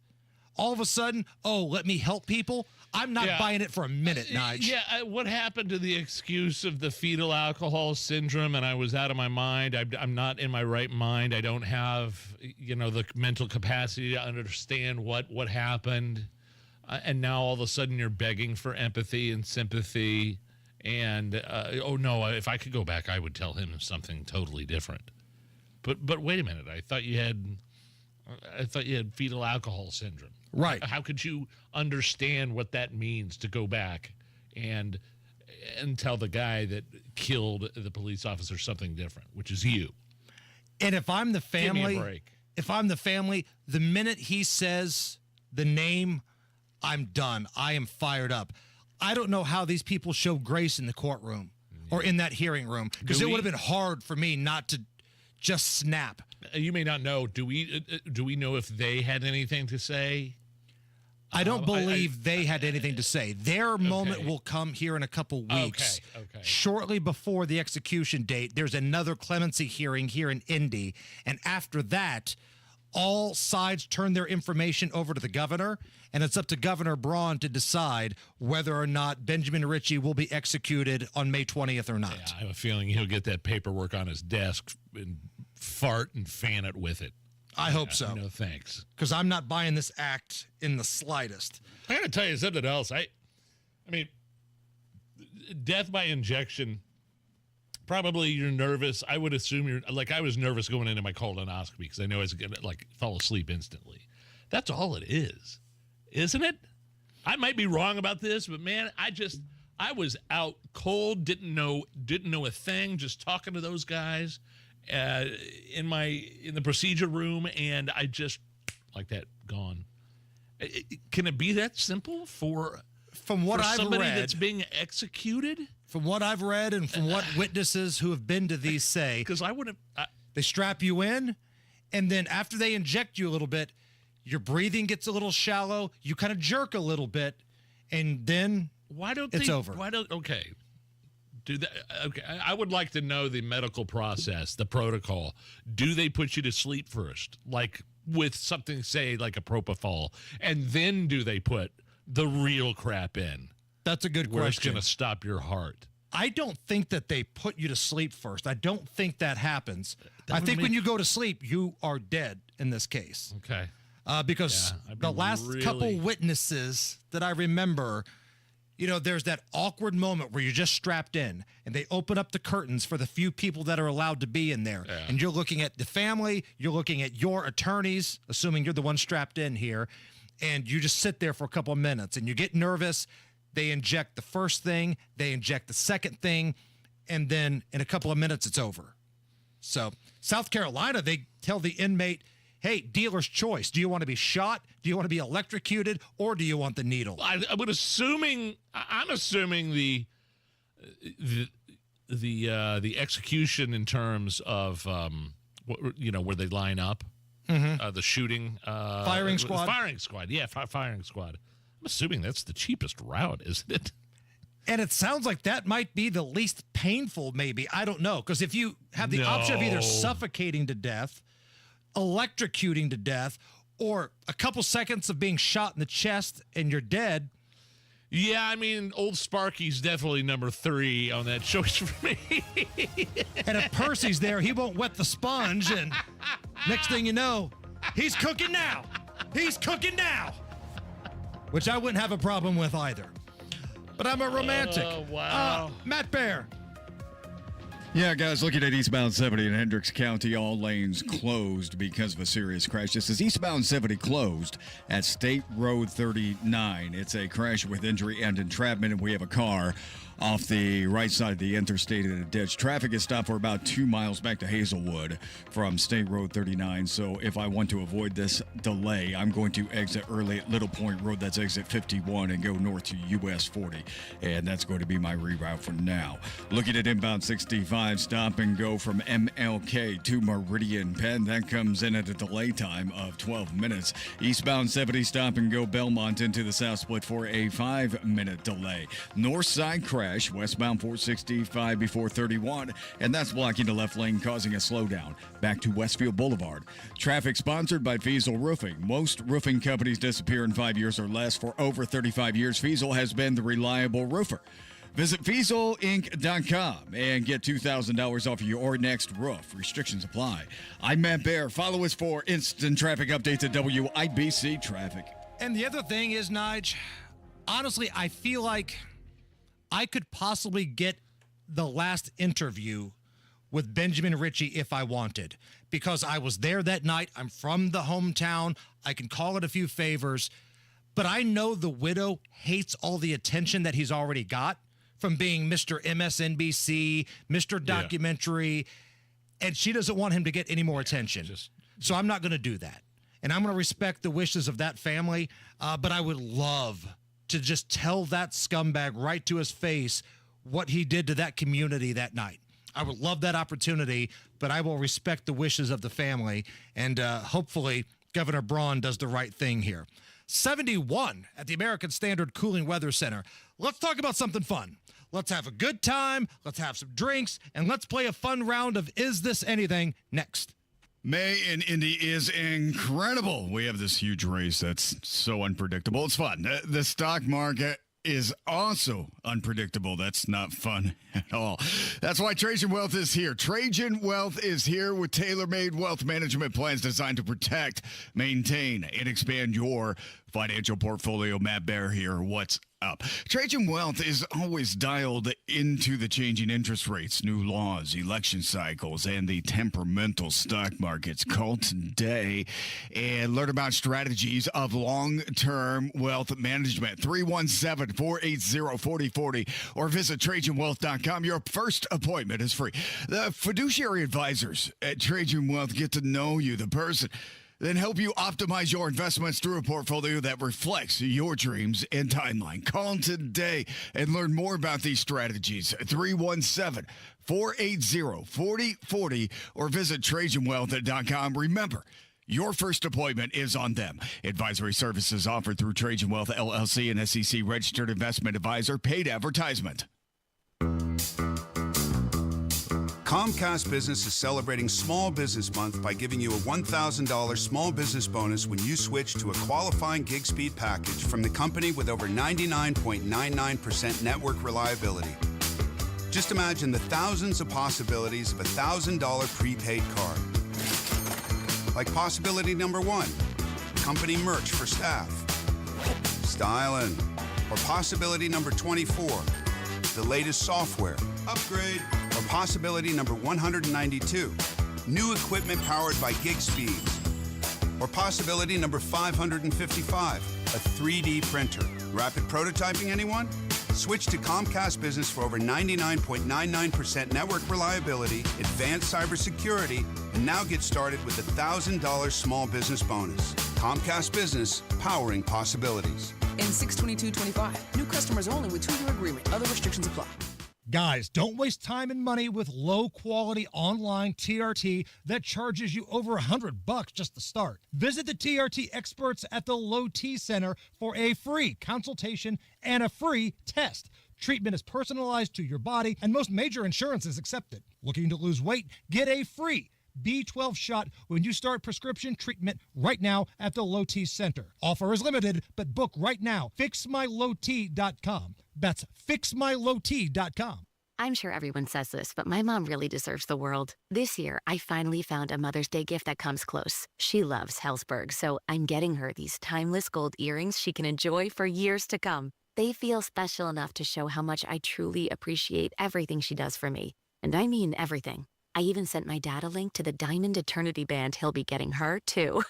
all of a sudden, let me help people. I'm not buying it for a minute, Nigel. Yeah, what happened to the excuse of the fetal alcohol syndrome? And I was out of my mind. I'm not in my right mind. I don't have, the mental capacity to understand what happened. And now all of a sudden you're begging for empathy and sympathy. And, if I could go back, I would tell him something totally different. But wait a minute. I thought you had fetal alcohol syndrome. Right. How could you understand what that means to go back and tell the guy that killed the police officer something different, which is you? And if I'm the family, give me a break. The minute he says the name, I'm done. I am fired up. I don't know how these people show grace in the courtroom or in that hearing room, because it would have been hard for me not to just snap. You may not know. Do we know if they had anything to say? I don't believe they had anything to say. Their moment will come here in a couple weeks. Okay. Shortly before the execution date, there's another clemency hearing here in Indy. And after that, all sides turn their information over to the governor, and it's up to Governor Braun to decide whether or not Benjamin Ritchie will be executed on May 20th or not. Yeah, I have a feeling he'll get that paperwork on his desk and fart and fan it with it. I hope so. No thanks. Because I'm not buying this act in the slightest. I got to tell you something else. I mean, death by injection, probably you're nervous. I would assume I was nervous going into my colonoscopy because I know I was going to fall asleep instantly. That's all it is, isn't it? I might be wrong about this, but man, I was out cold, didn't know a thing, just talking to those guys in the procedure room, and I just like that gone. Can it be that simple for I've somebody read, that's being executed? From what I've read and from what witnesses who have been to these say, because I wouldn't. They strap you in, and then after they inject you a little bit, your breathing gets a little shallow. You kind of jerk a little bit, and then it's over. Okay. Do that. Okay. I would like to know the medical process, the protocol. Do they put you to sleep first, like with something, say, like a propofol, and then do they put the real crap in? That's a good where question. It's going to stop your heart. I don't think that they put you to sleep first. I don't think that happens. I think when you go to sleep, you are dead in this case. Okay. Because the last couple witnesses that I remember, there's that awkward moment where you're just strapped in and they open up the curtains for the few people that are allowed to be in there. Yeah. And you're looking at the family, you're looking at your attorneys, assuming you're the one strapped in here, and you just sit there for a couple of minutes and you get nervous. They inject the first thing, they inject the second thing, and then in a couple of minutes, it's over. So South Carolina, they tell the inmate, hey, dealer's choice. Do you want to be shot? Do you want to be electrocuted? Or do you want the needle? I'm assuming the execution in terms of, where they line up, the shooting. Firing squad. Firing squad. Yeah, firing squad. I'm assuming that's the cheapest route, isn't it? And it sounds like that might be the least painful, maybe. I don't know. Because if you have the option of either suffocating to death, electrocuting to death, or a couple seconds of being shot in the chest and you're dead. Yeah, I mean, old Sparky's definitely number 3 on that choice for me. And if Percy's there, he won't wet the sponge. And next thing you know, he's cooking now. He's cooking now. Which I wouldn't have a problem with either. But I'm a romantic. Oh, wow. Matt Bear. Yeah, guys, looking at eastbound 70 in Hendricks County, all lanes closed because of a serious crash. This is eastbound 70 closed at State Road 39. It's a crash with injury and entrapment, and we have a car off the right side of the interstate in a ditch. Traffic is stopped for about 2 miles back to Hazelwood from State Road 39. So if I want to avoid this delay, I'm going to exit early at Little Point Road. That's exit 51 and go north to US 40. And that's going to be my reroute for now. Looking at inbound 65, stop and go from MLK to Meridian Penn. That comes in at a delay time of 12 minutes. Eastbound 70, stop and go Belmont into the South Split for a 5-minute delay. North side crash, westbound 465 before 31, and that's blocking the left lane, causing a slowdown back to Westfield Boulevard. Traffic sponsored by Fiesel Roofing. Most roofing companies disappear in 5 years or less. For over 35 years, Fiesel has been the reliable roofer. Visit FieselInc.com and get $2,000 off your next roof. Restrictions apply. I'm Matt Bear. Follow us for instant traffic updates at WIBC Traffic. And the other thing is, Nige, honestly, I feel like I could possibly get the last interview with Benjamin Ritchie if I wanted, because I was there that night. I'm from the hometown. I can call it a few favors, but I know the widow hates all the attention that he's already got from being Mr. MSNBC, Mr. Documentary, and she doesn't want him to get any more attention. So I'm not going to do that. And I'm going to respect the wishes of that family, but I would love to just tell that scumbag right to his face what he did to that community that night. I would love that opportunity, but I will respect the wishes of the family, and hopefully Governor Braun does the right thing here. 71 at the American Standard Cooling Weather Center. Let's talk about something fun. Let's have a good time, let's have some drinks, and let's play a fun round of Is This Anything next. May in Indy is incredible. We have this huge race that's so unpredictable. It's fun. The stock market is also unpredictable. That's not fun at all. That's why Trajan Wealth is here. Trajan Wealth is here with tailor-made wealth management plans designed to protect, maintain, and expand your financial portfolio. Matt Bear here. What's up? Trajan Wealth is always dialed into the changing interest rates, new laws, election cycles, and the temperamental stock markets. Call today and learn about strategies of long-term wealth management. 317-480-4040 or visit TrajanWealth.com. Your first appointment is free. The fiduciary advisors at Trajan Wealth get to know you, the person. then help you optimize your investments through a portfolio that reflects your dreams and timeline. Call them today and learn more about these strategies. 317-480-4040 or visit TrajanWealth.com. Remember, your first appointment is on them. Advisory services offered through Trajan Wealth, LLC, and SEC registered investment advisor. Paid advertisement. Comcast Business is celebrating Small Business Month by giving you a $1,000 small business bonus when you switch to a qualifying gig speed package from the company with over 99.99% network reliability. Just imagine the thousands of possibilities of a $1,000 prepaid card. Like possibility number 1, company merch for staff. Styling. Or possibility number 24, the latest software. Upgrade. Or possibility number 192, new equipment powered by gig speeds. Or possibility number 555, a 3D printer. Rapid prototyping, anyone? Switch to Comcast Business for over 99.99% network reliability, advanced cybersecurity, and now get started with a $1,000 small business bonus. Comcast Business, powering possibilities. In 6/22/25, new customers only with 2-year agreement. Other restrictions apply. Guys, don't waste time and money with low-quality online TRT that charges you over $100 just to start. Visit the TRT experts at the Low T Center for a free consultation and a free test. Treatment is personalized to your body, and most major insurances accept it. Looking to lose weight? Get a free B12 shot when you start prescription treatment right now at the Low T Center. Offer is limited, but book right now. FixMyLowT.com. That's FixMyLowT.com. I'm sure everyone says this, but my mom really deserves the world. This year, I finally found a Mother's Day gift that comes close. She loves Hellsberg, so I'm getting her these timeless gold earrings she can enjoy for years to come. They feel special enough to show how much I truly appreciate everything she does for me. And I mean everything. I even sent my dad a link to the Diamond Eternity band he'll be getting her, too.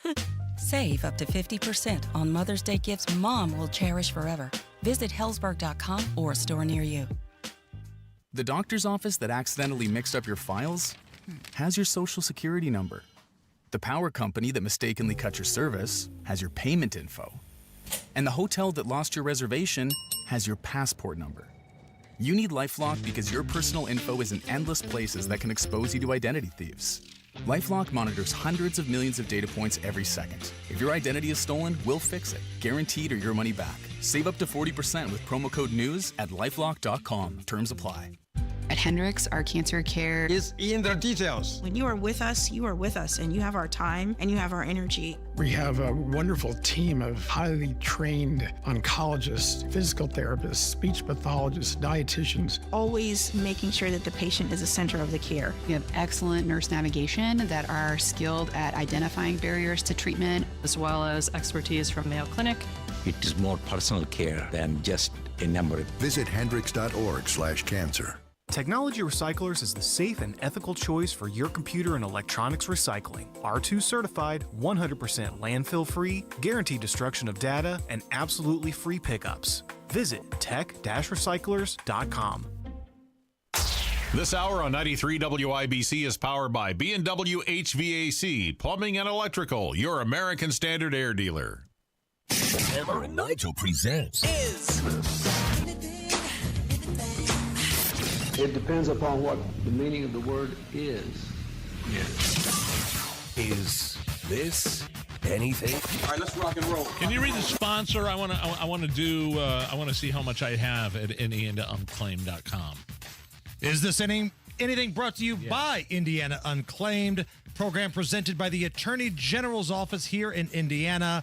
Save up to 50% on Mother's Day gifts Mom will cherish forever. Visit Hellsberg.com or a store near you. The doctor's office that accidentally mixed up your files has your social security number. The power company that mistakenly cut your service has your payment info. And the hotel that lost your reservation has your passport number. You need LifeLock because your personal info is in endless places that can expose you to identity thieves. LifeLock monitors hundreds of millions of data points every second. If your identity is stolen, we'll fix it, guaranteed or your money back. Save up to 40% with promo code NEWS at LifeLock.com. Terms apply. At Hendricks, our cancer care is in the details. When you are with us, and you have our time and you have our energy. We have a wonderful team of highly trained oncologists, physical therapists, speech pathologists, dietitians. Always making sure that the patient is the center of the care. We have excellent nurse navigation that are skilled at identifying barriers to treatment, as well as expertise from Mayo Clinic. It is more personal care than just a number. Visit hendricks.org/cancer. Technology Recyclers is the safe and ethical choice for your computer and electronics recycling. R2 certified, 100% landfill free, guaranteed destruction of data, and absolutely free pickups. Visit tech-recyclers.com. This hour on 93 WIBC is powered by B&W HVAC, Plumbing and Electrical, your American Standard air dealer. Hammer and Nigel presents It depends upon what the meaning of the word is. Is this anything? All right, let's rock and roll. Can you read the sponsor? I want to see how much I have at IndianaUnclaimed.com. Is this anything brought to you by Indiana Unclaimed, program presented by the Attorney General's office here in Indiana.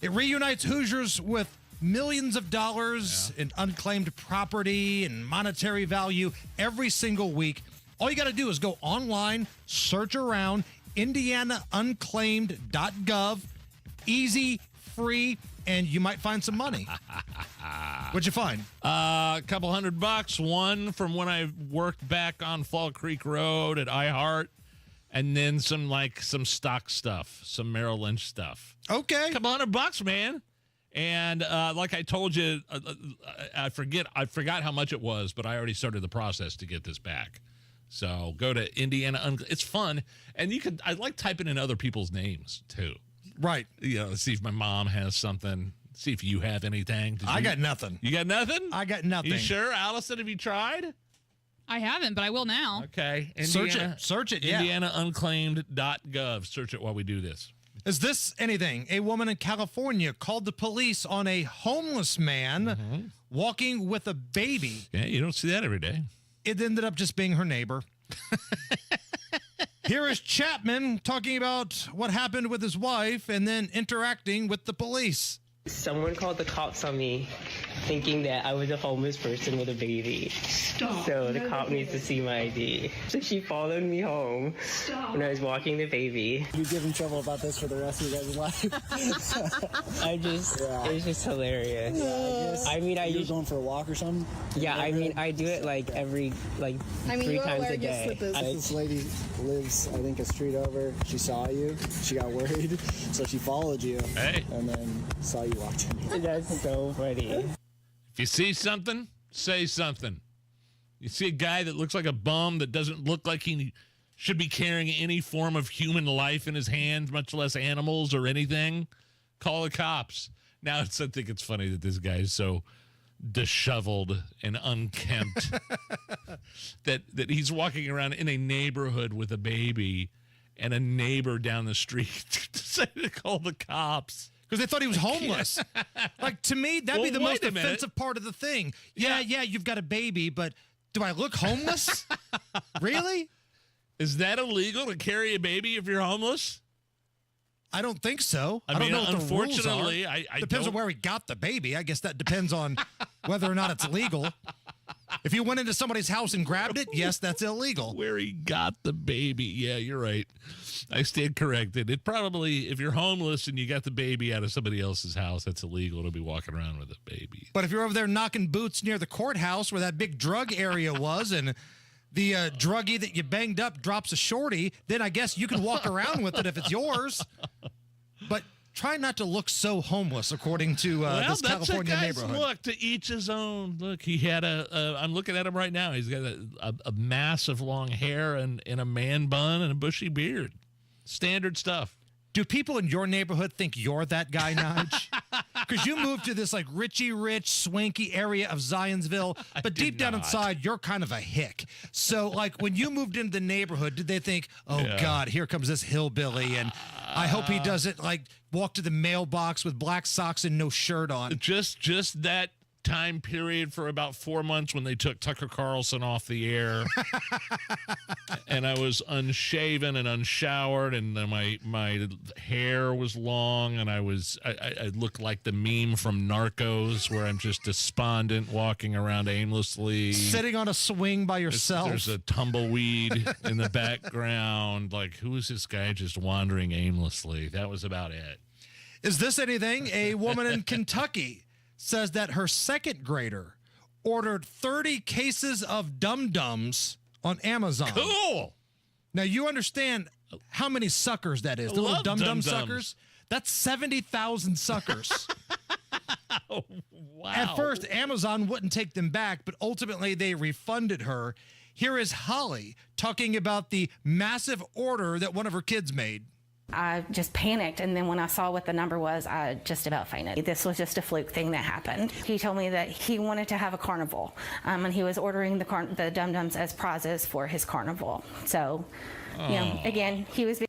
It reunites Hoosiers with millions of dollars in unclaimed property and monetary value every single week. All you got to do is go online, search around, IndianaUnclaimed.gov. Easy, free, and you might find some money. What'd you find? A couple $100. One from when I worked back on Fall Creek Road at iHeart, and then some stock stuff, some Merrill Lynch stuff. Okay, couple $100, man. And like I told you, I forgot how much it was, but I already started the process to get this back. So go to Indiana. It's fun, and I like typing in other people's names too. Right. See if my mom has something. See if you have anything. I got nothing. You got nothing? I got nothing. You sure? Allison, have you tried? I haven't, but I will now. Okay. Search it, yeah. IndianaUnclaimed.gov. Search it while we do this. Is this anything? A woman in California called the police on a homeless man walking with a baby. Yeah, you don't see that every day. It ended up just being her neighbor. Here is Chapman talking about what happened with his wife and then interacting with the police. Someone called the cops on me thinking that I was a homeless person with a baby. Stop. So the cop needs to see my ID. So she followed me home when I was walking the baby. You give him trouble about this for the rest of your guys' life. It's just hilarious. Yeah, you're going for a walk or something? Yeah, I do it every 3 times a day. This lady lives, I think, a street over. She saw you. She got worried. So she followed you. Hey. And then saw you walked in. That's so funny. If you see something, say something. You see a guy that looks like a bum that doesn't look like he should be carrying any form of human life in his hands, much less animals or anything, call the cops. Now, I think it's funny that this guy is so disheveled and unkempt that he's walking around in a neighborhood with a baby and a neighbor down the street to call the cops. Because they thought he was homeless. To me, that'd be the most wait a offensive part of the thing. Yeah, you've got a baby, but do I look homeless? Really? Is that illegal to carry a baby if you're homeless? I don't think so. I don't mean, know what the rules unfortunately, are. I Depends don't- on where he got the baby. I guess that depends on whether or not it's legal. If you went into somebody's house and grabbed it, yes, that's illegal. Where he got the baby. Yeah, you're right. I stand corrected. It probably, if you're homeless and you got the baby out of somebody else's house, that's illegal to be walking around with a baby. But if you're over there knocking boots near the courthouse where that big drug area was and the druggie that you banged up drops a shorty, then I guess you can walk around with it if it's yours. But try not to look so homeless, according to this California neighborhood. Look, to each his own. Look, he had I'm looking at him right now. He's got a mass of long hair and a man bun and a bushy beard. Standard stuff. Do people in your neighborhood think you're that guy, Nige? Because you moved to this Richie rich, swanky area of Zionsville, but deep down inside, you're kind of a hick. So, when you moved into the neighborhood, did they think, God, here comes this hillbilly, and I hope he doesn't, walk to the mailbox with black socks and no shirt on? Just that time period for about 4 months when they took Tucker Carlson off the air and I was unshaven and unshowered and then my hair was long and I looked like the meme from Narcos where I'm just despondent walking around aimlessly, sitting on a swing by yourself. There's a tumbleweed in the background. Who is this guy just wandering aimlessly? That was about it. Is this anything? A woman in Kentucky says that her second grader ordered 30 cases of Dum-Dums on Amazon. Cool. Now, you understand how many suckers that is. The little Dum-Dum suckers? That's 70,000 suckers. Wow. At first, Amazon wouldn't take them back, but ultimately they refunded her. Here is Holly talking about the massive order that one of her kids made. I just panicked, and then when I saw what the number was, I just about fainted. This was just a fluke thing that happened. He told me that he wanted to have a carnival, and he was ordering the Dum-Dums as prizes for his carnival. So, again, he was...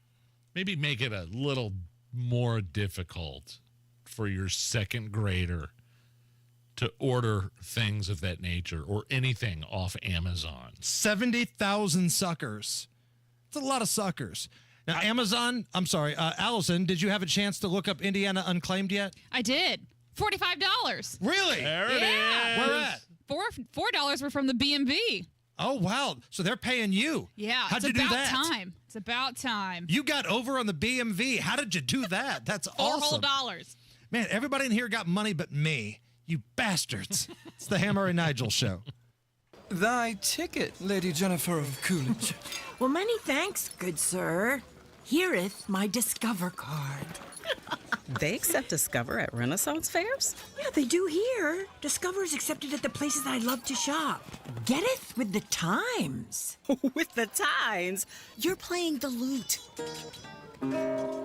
Maybe make it a little more difficult for your second grader to order things of that nature or anything off Amazon. 70,000 suckers. It's a lot of suckers. Now, Allison, did you have a chance to look up Indiana Unclaimed yet? I did. $45. Really? There it is. Where at? $4 were from the B&B. Oh, wow. So they're paying you. Yeah. How'd you do that? Time. It's about time. You got over on the BMV. How did you do that? That's awesome. $4 whole. Man, everybody in here got money but me. You bastards. It's the Hammer and Nigel show. Thy ticket, Lady Jennifer of Coolidge. Well, many thanks, good sir. Here'th my Discover card. They accept Discover at Renaissance fairs? Yeah, they do here. Discover is accepted at the places I love to shop. Getteth with the times. With the times? You're playing the lute.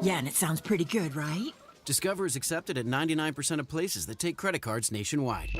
Yeah, and it sounds pretty good, right? Discover is accepted at 99% of places that take credit cards nationwide.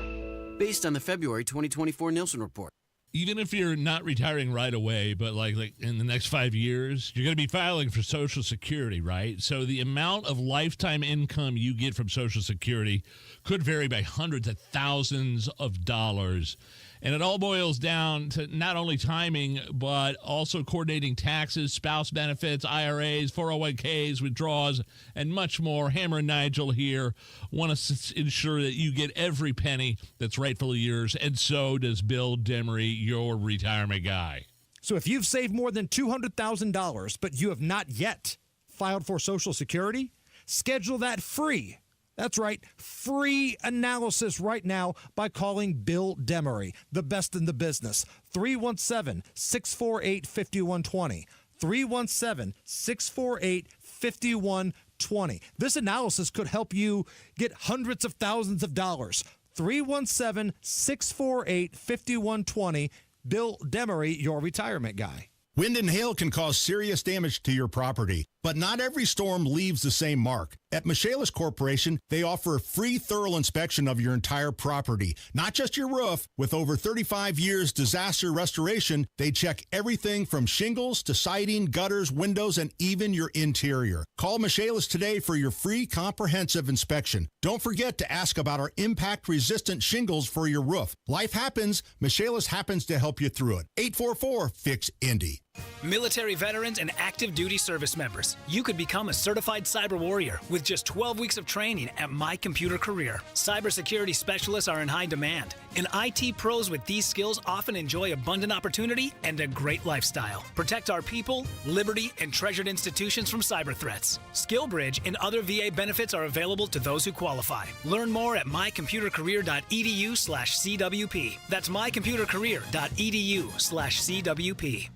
Based on the February 2024 Nielsen report. Even if you're not retiring right away, but like in the next 5 years, you're going to be filing for Social Security, right? So the amount of lifetime income you get from Social Security could vary by hundreds of thousands of dollars. And it all boils down to not only timing, but also coordinating taxes, spouse benefits, IRAs, 401ks, withdrawals, and much more. Hammer and Nigel here want to ensure that you get every penny that's rightfully yours, and so does Bill Demery, your retirement guy. So if you've saved more than $200,000, but you have not yet filed for Social Security, schedule that free. That's right, free analysis right now by calling Bill Demery, the best in the business. 317-648-5120. 317-648-5120. This analysis could help you get hundreds of thousands of dollars. 317-648-5120. Bill Demery, your retirement guy. Wind and hail can cause serious damage to your property, but not every storm leaves the same mark. At Michaelis Corporation, they offer a free thorough inspection of your entire property, not just your roof. With over 35 years disaster restoration, they check everything from shingles to siding, gutters, windows, and even your interior. Call Michaelis today for your free comprehensive inspection. Don't forget to ask about our impact-resistant shingles for your roof. Life happens. Michaelis happens to help you through it. 844-FIX-INDY. Military veterans and active duty service members, you could become a certified cyber warrior with just 12 weeks of training at My Computer Career. Cybersecurity specialists are in high demand, and IT pros with these skills often enjoy abundant opportunity and a great lifestyle. Protect our people, liberty, and treasured institutions from cyber threats. SkillBridge and other VA benefits are available to those who qualify. Learn more at mycomputercareer.edu/CWP. That's mycomputercareer.edu/CWP.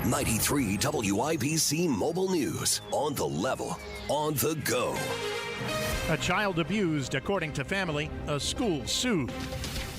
93 WIBC Mobile News. On the level, on the go. A child abused, according to family. A school sued.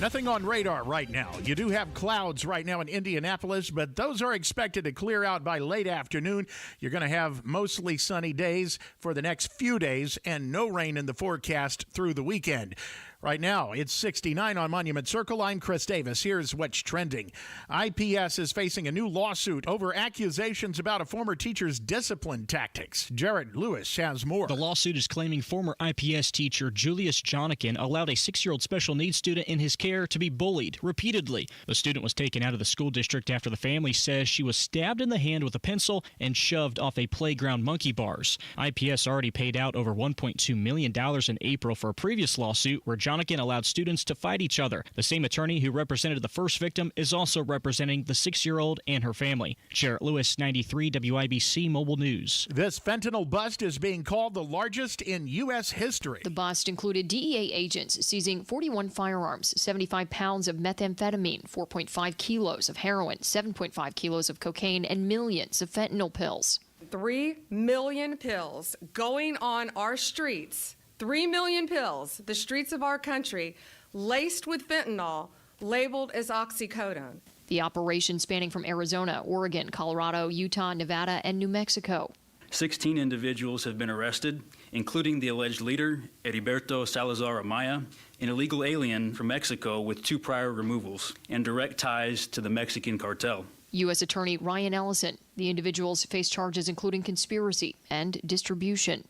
Nothing on radar right now. You do have clouds right now in Indianapolis, but those are expected to clear out by late afternoon. You're going to have mostly sunny days for the next few days and no rain in the forecast through the weekend. Right now, it's 69 on Monument Circle. I'm Chris Davis. Here's what's trending. IPS is facing a new lawsuit over accusations about a former teacher's discipline tactics. Jared Lewis has more. The lawsuit is claiming former IPS teacher Julius Jonikin allowed a 6-year-old special needs student in his care to be bullied repeatedly. The student was taken out of the school district after the family says she was stabbed in the hand with a pencil and shoved off a playground monkey bars. IPS already paid out over $1.2 million in April for a previous lawsuit where Jonikin allowed students to fight each other. The same attorney who represented the first victim is also representing the 6-year-old and her family. Jarrett Lewis, 93 WIBC Mobile News. This fentanyl bust is being called the largest in U.S. history. The bust included DEA agents seizing 41 firearms, 75 pounds of methamphetamine, 4.5 kilos of heroin, 7.5 kilos of cocaine, and millions of fentanyl pills. 3 million pills going on our streets. 3 million pills, the streets of our country, laced with fentanyl, labeled as oxycodone. The operation spanning from Arizona, Oregon, Colorado, Utah, Nevada, and New Mexico. 16 individuals have been arrested, including the alleged leader, Heriberto Salazar Amaya, an illegal alien from Mexico with 2 prior removals and direct ties to the Mexican cartel. U.S. Attorney Ryan Ellison. The individuals face charges including conspiracy and distribution.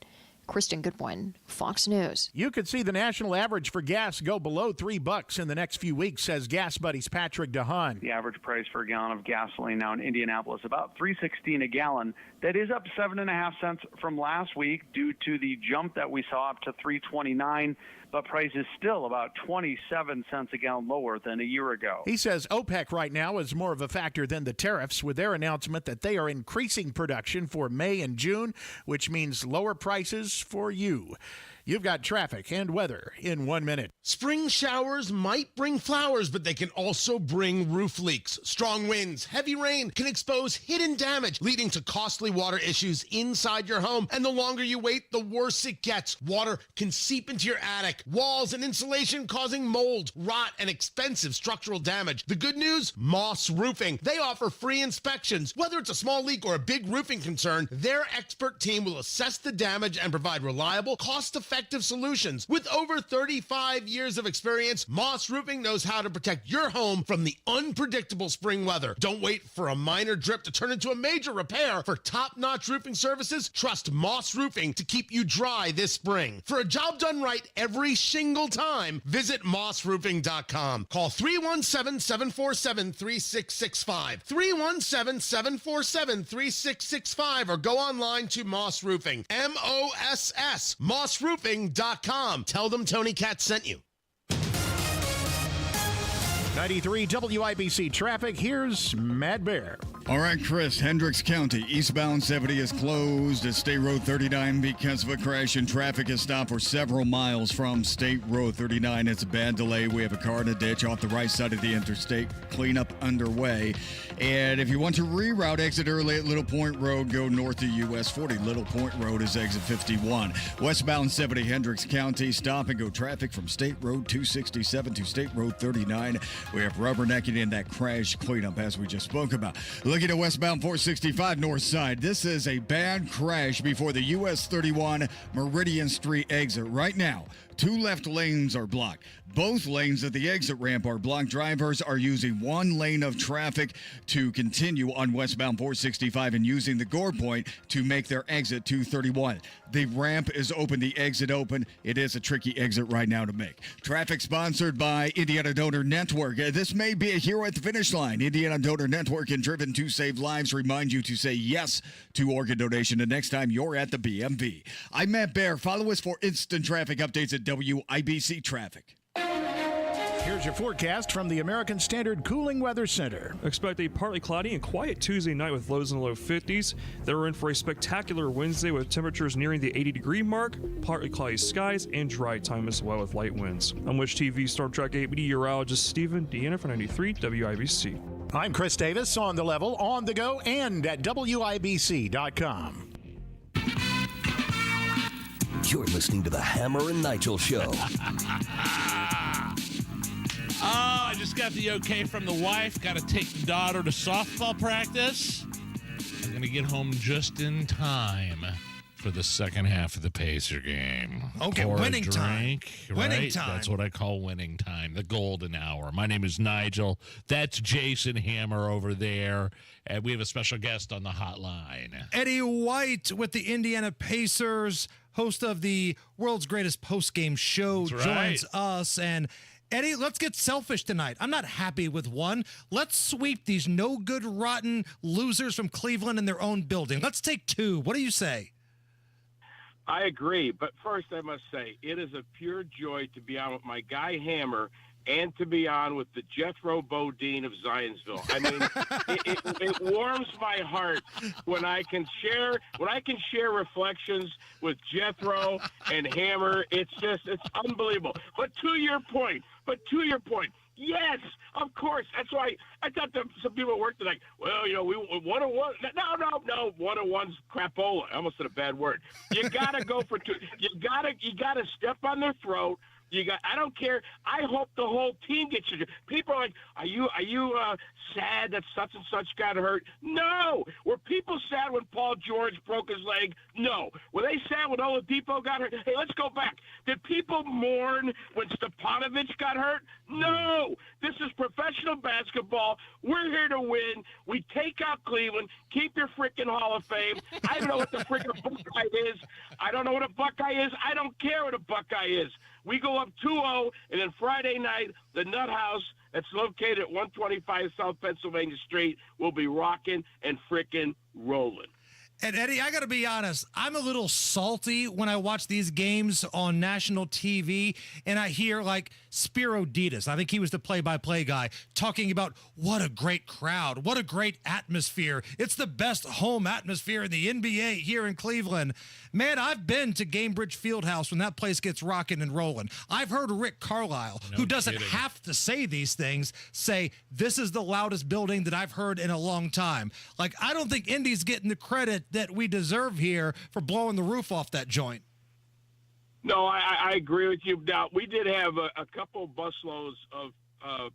Kristen Goodwin, Fox News. You could see the national average for gas go below $3 in the next few weeks, says Gas Buddy's Patrick DeHaan. The average price for a gallon of gasoline now in Indianapolis, about $3.16 a gallon. That is up 7.5 cents from last week due to the jump that we saw up to $3.29. But price is still about 27 cents a gallon lower than a year ago. He says OPEC right now is more of a factor than the tariffs with their announcement that they are increasing production for May and June, which means lower prices for you. You've got traffic and weather in 1 minute. Spring showers might bring flowers, but they can also bring roof leaks. Strong winds, heavy rain can expose hidden damage, leading to costly water issues inside your home. And the longer you wait, the worse it gets. Water can seep into your attic, walls, and insulation, causing mold, rot, and expensive structural damage. The good news? Moss Roofing. They offer free inspections. Whether it's a small leak or a big roofing concern, their expert team will assess the damage and provide reliable, cost-effective solutions. With over 35 years of experience, Moss Roofing knows how to protect your home from the unpredictable spring weather. Don't wait for a minor drip to turn into a major repair. For top-notch roofing services, trust Moss Roofing to keep you dry this spring. For a job done right every single time, visit mossroofing.com. Call 317-747-3665. 317-747-3665 or go online to Moss Roofing. M-O-S-S. mossroofing.com. Tell them Tony Katz sent you. 93 WIBC traffic. Here's Matt Bear. All right, Chris, Hendricks County, eastbound 70 is closed at State Road 39 because of a crash, and traffic is stopped for several miles from State Road 39. It's a bad delay. We have a car in a ditch off the right side of the interstate. Cleanup underway. And if you want to reroute, exit early at Little Point Road, go north to US 40. Little Point Road is exit 51. Westbound 70, Hendricks County, stop and go traffic from State Road 267 to State Road 39. We have rubbernecking in that crash cleanup as we just spoke about. Looking at westbound 465 north side, this is a bad crash before the US 31 Meridian Street exit. Right now, 2 left lanes are blocked. Both lanes at the exit ramp are blocked. Drivers are using 1 lane of traffic to continue on westbound 465 and using the Gore Point to make their exit 231. The ramp is open, the exit open. It is a tricky exit right now to make. Traffic sponsored by Indiana Donor Network. This may be a hero at the finish line. Indiana Donor Network and Driven to Save Lives remind you to say yes to organ donation the next time you're at the BMV. I'm Matt Bear. Follow us for instant traffic updates at WIBC Traffic. Here's your forecast from the American Standard Cooling Weather Center. Expect a partly cloudy and quiet Tuesday night with lows in the low 50s. Then we're in for a spectacular Wednesday with temperatures nearing the 80-degree mark, partly cloudy skies, and dry time as well with light winds. I'm Wish TV Storm Track 8 meteorologist Stephen Deanna for 93 WIBC. I'm Chris Davis, on the level, on the go, and at WIBC.com. You're listening to the Hammer and Nigel Show. Oh, I just got the okay from the wife. Got to take the daughter to softball practice. I'm going to get home just in time for the second half of the Pacer game. Okay, Pour winning a time. Drink, Winning right? time. That's what I call winning time, the golden hour. My name is Nigel. That's Jason Hammer over there. And we have a special guest on the hotline. Eddie White with the Indiana Pacers, host of the world's greatest postgame show, That's right. joins us. And Eddie, let's get selfish tonight. I'm not happy with one. Let's sweep these no good, rotten losers from Cleveland in their own building. Let's take 2. What do you say? I agree. But first, I must say, it is a pure joy to be on with my guy Hammer and to be on with the Jethro Bodine of Zionsville. I mean, it warms my heart when I can share reflections with Jethro and Hammer. It's unbelievable. But to your point, yes, of course. That's why I thought that some people at work are like, well, we 101. No, 101's crapola. I almost said a bad word. You gotta go for 2. You gotta step on their throat. I don't care. I hope the whole team gets you. People are like, are you sad that such and such got hurt? No. Were people sad when Paul George broke his leg? No. Were they sad when Oladipo got hurt? Hey, let's go back. Did people mourn when Stepanovic got hurt? No. This is professional basketball. We're here to win. We take out Cleveland. Keep your freaking Hall of Fame. I don't know what the freaking Buckeye is. I don't know what a Buckeye is. I don't care what a Buckeye is. We go up 2-0, and then Friday night, the Nut House that's located at 125 South Pennsylvania Street will be rocking and frickin' rolling. And Eddie, I got to be honest, I'm a little salty when I watch these games on national TV and I hear like Spiro Ditas, I think he was the play-by-play guy, talking about what a great crowd, what a great atmosphere. It's the best home atmosphere in the NBA here in Cleveland. Man, I've been to Gainbridge Fieldhouse when that place gets rocking and rolling. I've heard Rick Carlisle, who doesn't have to say these things, say, this is the loudest building that I've heard in a long time. Like, I don't think Indy's getting the credit that we deserve here for blowing the roof off that joint. No, I agree with you. Now, we did have a couple busloads of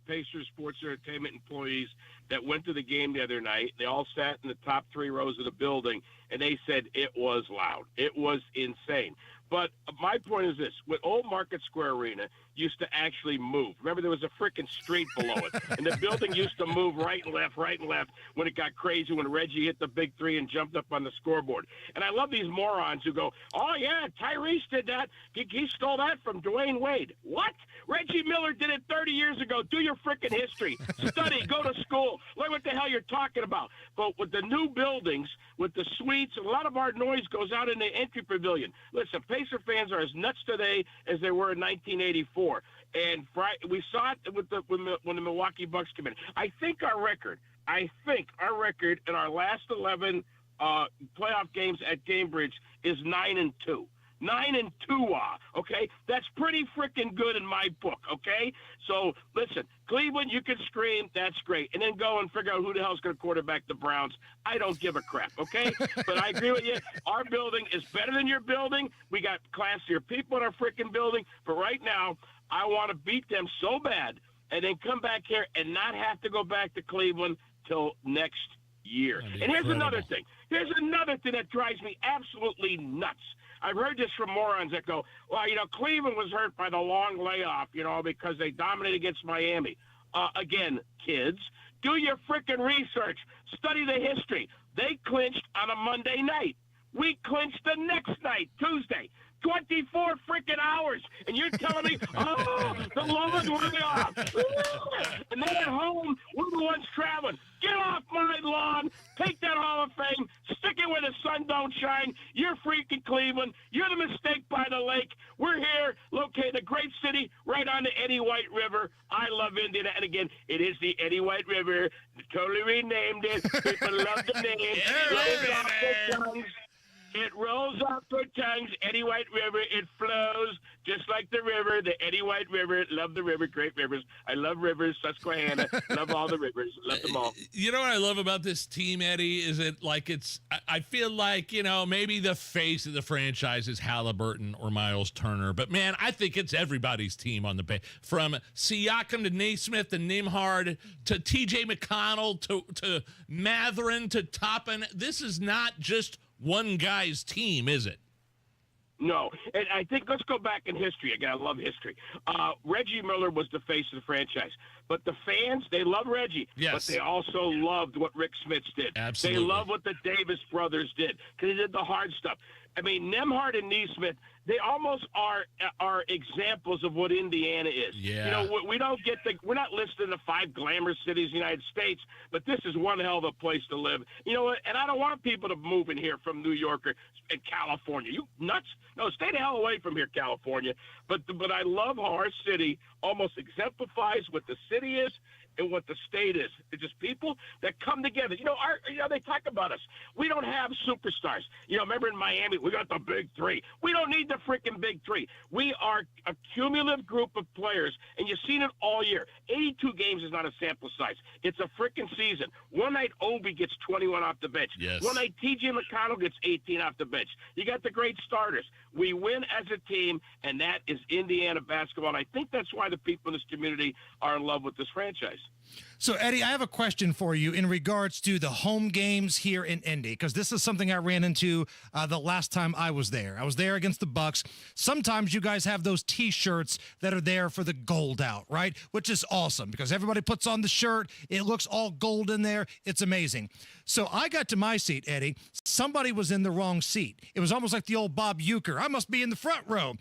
Pacers Sports Entertainment employees that went to the game the other night. They all sat in the top 3 rows of the building, and they said it was loud. It was insane. But my point is this. When Old Market Square Arena used to actually move. Remember, there was a freaking street below it. And the building used to move right and left when it got crazy, when Reggie hit the big 3 and jumped up on the scoreboard. And I love these morons who go, oh, yeah, Tyrese did that. He stole that from Dwayne Wade. What? Reggie Miller did it 30 years ago. Do your freaking history. Study. Go to school. Learn what the hell you're talking about. But with the new buildings, with the suites, a lot of our noise goes out in the entry pavilion. Listen, Pacer fans are as nuts today as they were in 1984. And we saw it with when the Milwaukee Bucks came in. I think our record in our last 11 playoff games at Gainbridge is 9-2. 9-2, okay? That's pretty freaking good in my book, okay? So, listen, Cleveland, you can scream, that's great. And then go and figure out who the hell's going to quarterback the Browns. I don't give a crap, okay? But I agree with you. Our building is better than your building. We got classier people in our freaking building. But right now, I want to beat them so bad and then come back here and not have to go back to Cleveland till next year. And here's another thing. Here's another thing that drives me absolutely nuts. I've heard this from morons that go, well, Cleveland was hurt by the long layoff, because they dominated against Miami. Again, kids, do your freaking research. Study the history. They clinched on a Monday night. We clinched the next night, Tuesday. 24 freaking hours. And you're telling me, the long layoff. And then at home, we're the ones traveling. Get off my lawn. Take that Hall of Fame. Stick it where the sun don't shine. You're freaking Cleveland. You're the mistake by the lake. We're here, located in a great city right on the Eddie White River. I love Indiana. And again, it is the Eddie White River. Totally renamed it. People love the name. It rolls off their tongues, Eddie White River. It flows just like the river, the Eddie White River. Love the river, great rivers. I love rivers, Susquehanna. Love all the rivers. Love them all. You know what I love about this team, Eddie, is I feel like, maybe the face of the franchise is Halliburton or Miles Turner. But, man, I think it's everybody's team on the bench. From Siakam to Naismith to Nembhard to T.J. McConnell to Mathurin to Toppin. This is not just one guy's team, is it? No. And I think let's go back in history. Again, I love history. Reggie Miller was the face of the franchise. But the fans, they love Reggie. Yes. But they also loved what Rick Smits did. Absolutely. They love what the Davis brothers did because they did the hard stuff. I mean, Nembhard and Naismith, they almost are examples of what Indiana is. Yeah. We don't get we're not listed in the 5 glamorous cities of the United States, but this is one hell of a place to live. You know what? And I don't want people to move in here from New York or California. You nuts? No, stay the hell away from here, California. But I love how our city almost exemplifies what the city is and what the state is. It's just people that come together. They talk about us. We don't have superstars. Remember in Miami, we got the big 3. We don't need the freaking big 3. We are a cumulative group of players, and you've seen it all year. 82 games is not a sample size. It's a freaking season. One night, Obi gets 21 off the bench. Yes. One night, T.J. McConnell gets 18 off the bench. You got the great starters. We win as a team, and that is Indiana basketball. And I think that's why the people in this community are in love with this franchise. So, Eddie, I have a question for you in regards to the home games here in Indy, because this is something I ran into the last time I was there. I was there against the Bucks. Sometimes you guys have those T-shirts that are there for the gold out, right? Which is awesome because everybody puts on the shirt. It looks all gold in there. It's amazing. So I got to my seat, Eddie. Somebody was in the wrong seat. It was almost like the old Bob Uecker. I must be in the front row.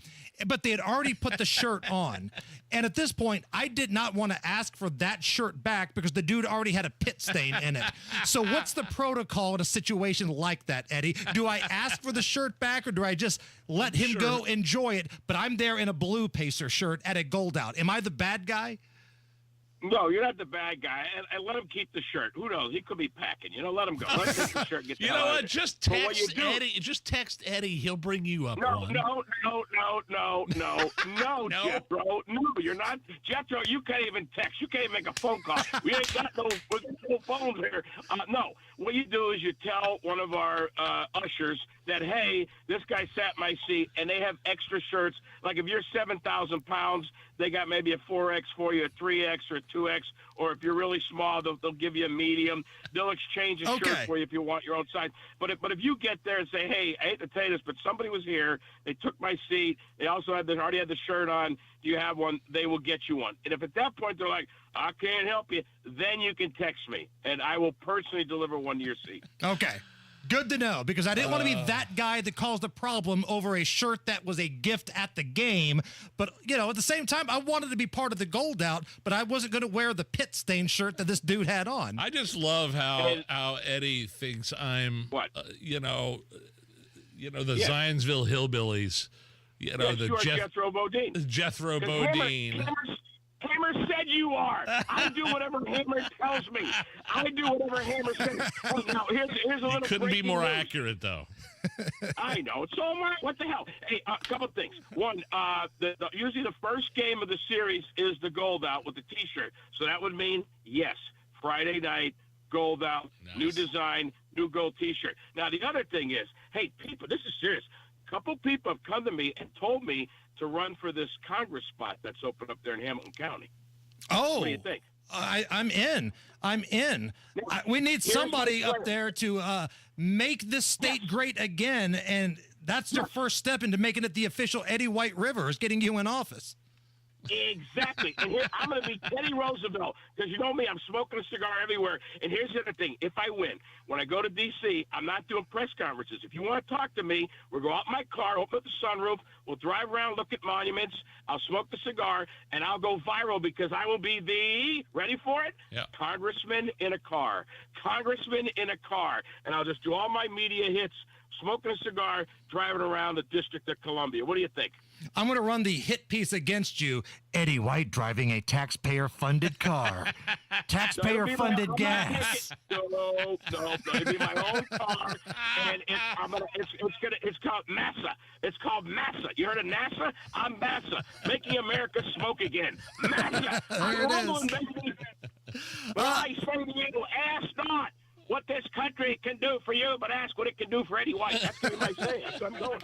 But they had already put the shirt on. And at this point, I did not want to ask for that shirt back because the dude already had a pit stain in it. So what's the protocol in a situation like that, Eddie? Do I ask for the shirt back, or do I just let him go enjoy it, but I'm there in a blue Pacer shirt at a Gold Out? Am I the bad guy? No, you're not the bad guy, and let him keep the shirt. Who knows? He could be packing. Let him go. Let him take the shirt. And get You know what? Just text Eddie. Just text Eddie. He'll bring you up. No, one. no, Jethro. No, you're not. Jethro, you can't even text. You can't even make a phone call. We ain't got no phones here. No, what you do is you tell one of our ushers that, hey, this guy sat in my seat, and they have extra shirts. Like if you're 7,000 pounds, they got maybe a 4X for you, a 3X or a 2X, or if you're really small, they'll give you a medium. They'll exchange a shirt for you if you want your own size. But if you get there and say, hey, I hate to tell you this, but somebody was here, they took my seat, they also already had the shirt on, do you have one? They will get you one. And if at that point they're like, I can't help you, then you can text me, and I will personally deliver one to your seat. Okay. Good to know, because I didn't want to be that guy that caused a problem over a shirt that was a gift at the game. But, at the same time, I wanted to be part of the Gold Out, but I wasn't going to wear the pit stain shirt that this dude had on. I just love how Eddie thinks I'm, the Zionsville Hillbillies. Jethro Bodine. Jethro Bodine. Hammer said you are. I do whatever Hammer tells me. I do whatever Hammer says. Now, here's a little. He couldn't be more news. accurate, though. I know. So what the hell? Hey, a couple of things. One, usually the first game of the series is the Gold Out with the T-shirt. So that would mean, yes, Friday night, Gold Out, new design, new gold T-shirt. Now, the other thing is, hey, people, this is serious. A couple people have come to me and told me to run for this Congress spot that's open up there in Hamilton County. Oh, what do you think? I'm in. We need somebody up there to make this state great again, and that's their first step into making it the official Eddie White River, is getting you in office. Exactly. And here, I'm going to be Teddy Roosevelt, because you know me, I'm smoking a cigar everywhere. And here's the other thing. If I win, when I go to D.C., I'm not doing press conferences. If you want to talk to me, we'll go out in my car, open up the sunroof, we'll drive around, look at monuments, I'll smoke the cigar, and I'll go viral, because I will be the, ready for it? Yeah. Congressman in a car. Congressman in a car. And I'll just do all my media hits, smoking a cigar, driving around the District of Columbia. What do you think? I'm going to run the hit piece against you. Eddie White driving a taxpayer-funded car. Taxpayer-funded gas. No, it'll be my own car, and it's called NASA. It's called NASA. You heard of NASA? I'm NASA, making America smoke again. NASA. There it is. But I say to you, ask not what this country can do for you, but ask what it can do for Eddie White. That's what I say. That's what I'm going.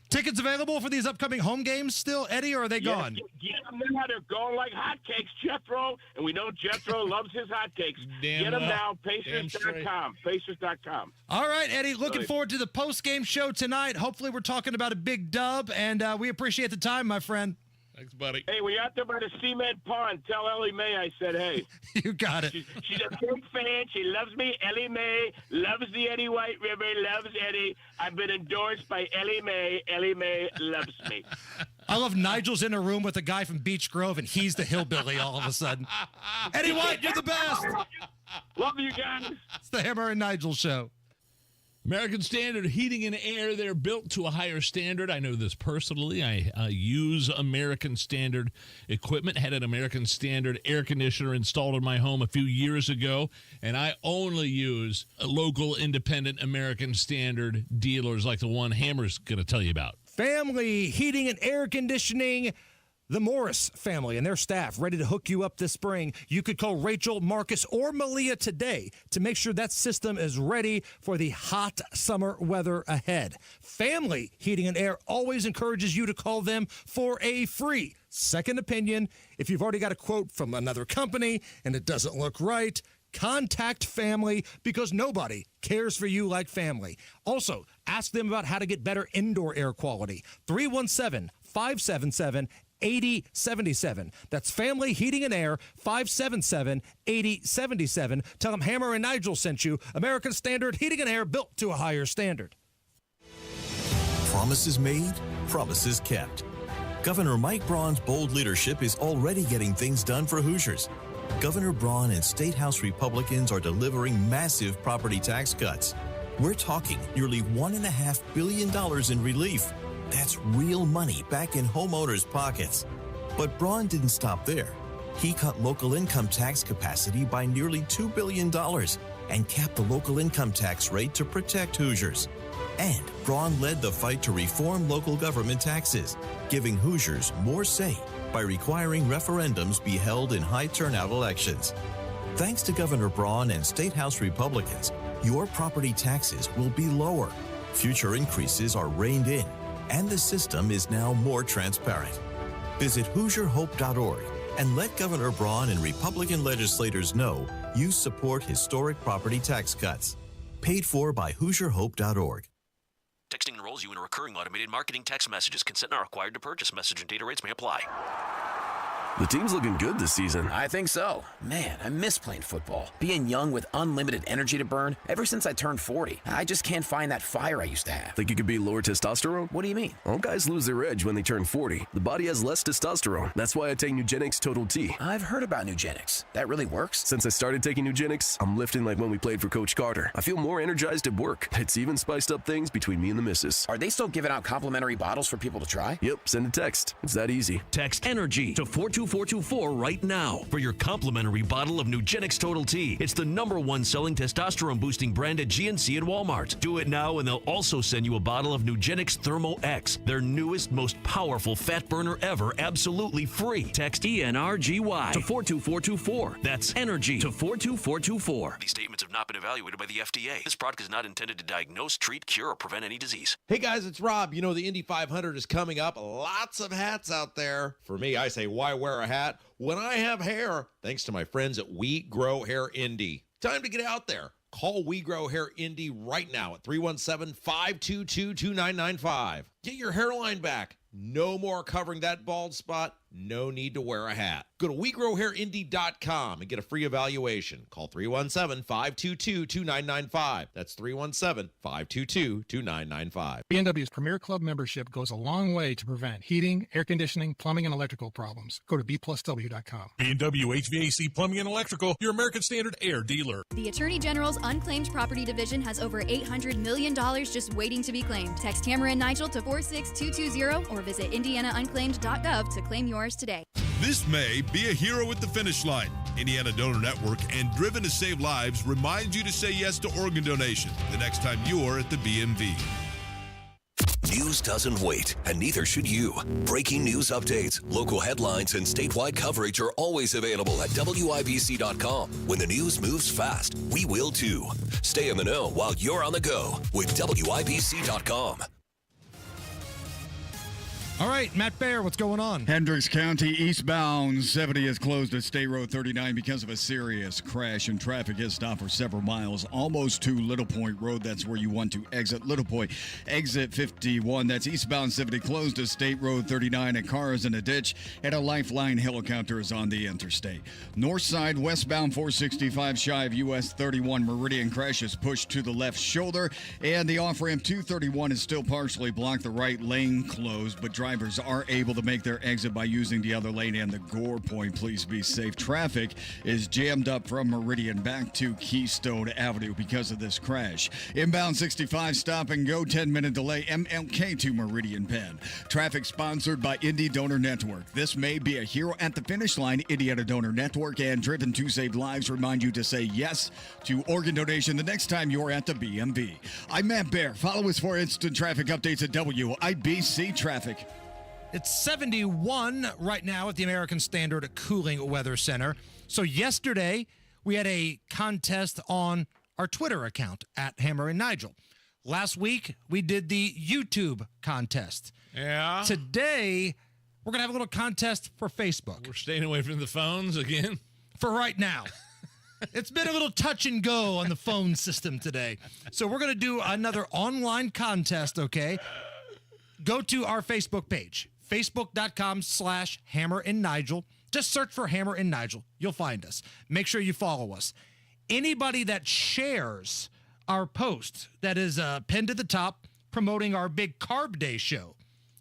Tickets available for these upcoming home games still, Eddie, or are they gone? Get them now. They're going like hotcakes, Jethro. And we know Jethro loves his hotcakes. Get them now. Pacers.com. Pacers.com. All right, Eddie. Looking forward to the post-game show tonight. Hopefully we're talking about a big dub, and we appreciate the time, my friend. Thanks, buddy. Hey, when you're out there by the cement pond, tell Ellie Mae I said hey. You got it. She's a big fan. She loves me. Ellie Mae loves the Eddie White River, loves Eddie. I've been endorsed by Ellie Mae. Ellie Mae loves me. I love Nigel's in a room with a guy from Beech Grove, and he's the hillbilly all of a sudden. Eddie White, you're the best. Love you guys. It's the Hammer and Nigel Show. American Standard Heating and Air, they're built to a higher standard. I know this personally. I use American Standard equipment. Had an American Standard air conditioner installed in my home a few years ago, and I only use local independent American Standard dealers like the one Hammer's going to tell you about. Family Heating and Air Conditioning. The Morris family and their staff ready to hook you up this spring. You could call Rachel, Marcus, or Malia today to make sure that system is ready for the hot summer weather ahead. Family Heating and Air always encourages you to call them for a free second opinion. If you've already got a quote from another company and it doesn't look right, contact Family, because nobody cares for you like family. Also, ask them about how to get better indoor air quality. 317-577-8077. That's Family Heating and Air, 577-8077. Tell them Hammer and Nigel sent you. American Standard Heating and Air, built to a higher standard. Promises made, promises kept. Governor Mike Braun's bold leadership is already getting things done for Hoosiers. Governor Braun and State House Republicans are delivering massive property tax cuts. We're talking nearly $1.5 billion in relief. That's real money back in homeowners' pockets. But Braun didn't stop there. He cut local income tax capacity by nearly $2 billion and capped the local income tax rate to protect Hoosiers. And Braun led the fight to reform local government taxes, giving Hoosiers more say by requiring referendums be held in high-turnout elections. Thanks to Governor Braun and State House Republicans, your property taxes will be lower, future increases are reined in, and the system is now more transparent. Visit HoosierHope.org and let Governor Braun and Republican legislators know you support historic property tax cuts. Paid for by HoosierHope.org. Texting enrolls you in a recurring automated marketing text messages. Consent not required to purchase. Message and data rates may apply. The team's looking good this season. I think so. Man, I miss playing football. Being young with unlimited energy to burn. Ever since I turned 40, I just can't find that fire I used to have. Think you could be lower testosterone? What do you mean? All guys lose their edge when they turn 40. The body has less testosterone. That's why I take Nugenix Total T. I've heard about Nugenix. That really works? Since I started taking Nugenix, I'm lifting like when we played for Coach Carter. I feel more energized at work. It's even spiced up things between me and the missus. Are they still giving out complimentary bottles for people to try? Yep, send a text. It's that easy. Text ENERGY to 42424 right now for your complimentary bottle of Nugenix Total T. It's the #1 selling testosterone-boosting brand at GNC and Walmart. Do it now and they'll also send you a bottle of Nugenix Thermo X, their newest, most powerful fat burner ever, absolutely free. Text ENRGY to 42424. That's ENERGY to 42424. These statements have not been evaluated by the FDA. This product is not intended to diagnose, treat, cure, or prevent any disease. Hey guys, it's Rob. You know the Indy 500 is coming up. Lots of hats out there. For me, I say, why wear a hat when I have hair? Thanks to my friends at We Grow Hair Indy. Time to get out there. Call We Grow Hair Indy right now at 317-522-2995. Get your hairline back. No more covering that bald spot. No need to wear a hat. Go to WeGrowHairIndy.com and get a free evaluation. Call 317-522-2995. That's 317-522-2995. B&W's Premier Club membership goes a long way to prevent heating, air conditioning, plumbing, and electrical problems. Go to bplusw.com. B&W HVAC Plumbing and Electrical, your American Standard air dealer. The Attorney General's Unclaimed Property Division has over $800 million just waiting to be claimed. Text Hammer and Nigel to 46220 or visit indianaunclaimed.gov to claim yours today. This May, be a hero at the finish line. Indiana Donor Network and Driven to Save Lives remind you to say yes to organ donation the next time you're at the BMV. News doesn't wait, and neither should you. Breaking news updates, local headlines, and statewide coverage are always available at WIBC.com. When the news moves fast, we will too. Stay in the know while you're on the go with WIBC.com. All right, Matt Baer, what's going on? Hendricks County eastbound 70 is closed at State Road 39 because of a serious crash, and traffic has stopped for several miles, almost to Little Point Road. That's where you want to exit Little Point. Exit 51, that's eastbound 70, closed at State Road 39. A car is in a ditch, and a Lifeline helicopter is on the interstate. North side, westbound 465 shy of US 31 Meridian, crash is pushed to the left shoulder, and the off-ramp 231 is still partially blocked. The right lane closed, but drivers are able to make their exit by using the other lane and the Gore Point. Please be safe. Traffic is jammed up from Meridian back to Keystone Avenue because of this crash. Inbound 65, stop and go, 10-minute delay, MLK to Meridian Penn. Traffic sponsored by Indy Donor Network. This may be a hero at the finish line. Indiana Donor Network and Driven to Save Lives remind you to say yes to organ donation the next time you're at the BMV. I'm Matt Baer. Follow us for instant traffic updates at WIBC Traffic. It's 71 right now at the American Standard Cooling Weather Center. So yesterday, we had a contest on our Twitter account at Hammer and Nigel. Last week, we did the YouTube contest. Yeah. Today, we're going to have a little contest for Facebook. We're staying away from the phones again? For right now. It's been a little touch and go on the phone system today. So we're going to do another online contest, okay? Go to our Facebook page, facebook.com/Hammer and Nigel. Just search for Hammer and Nigel. You'll find us. Make sure you follow us. Anybody that shares our post that is pinned to the top promoting our big Carb Day show,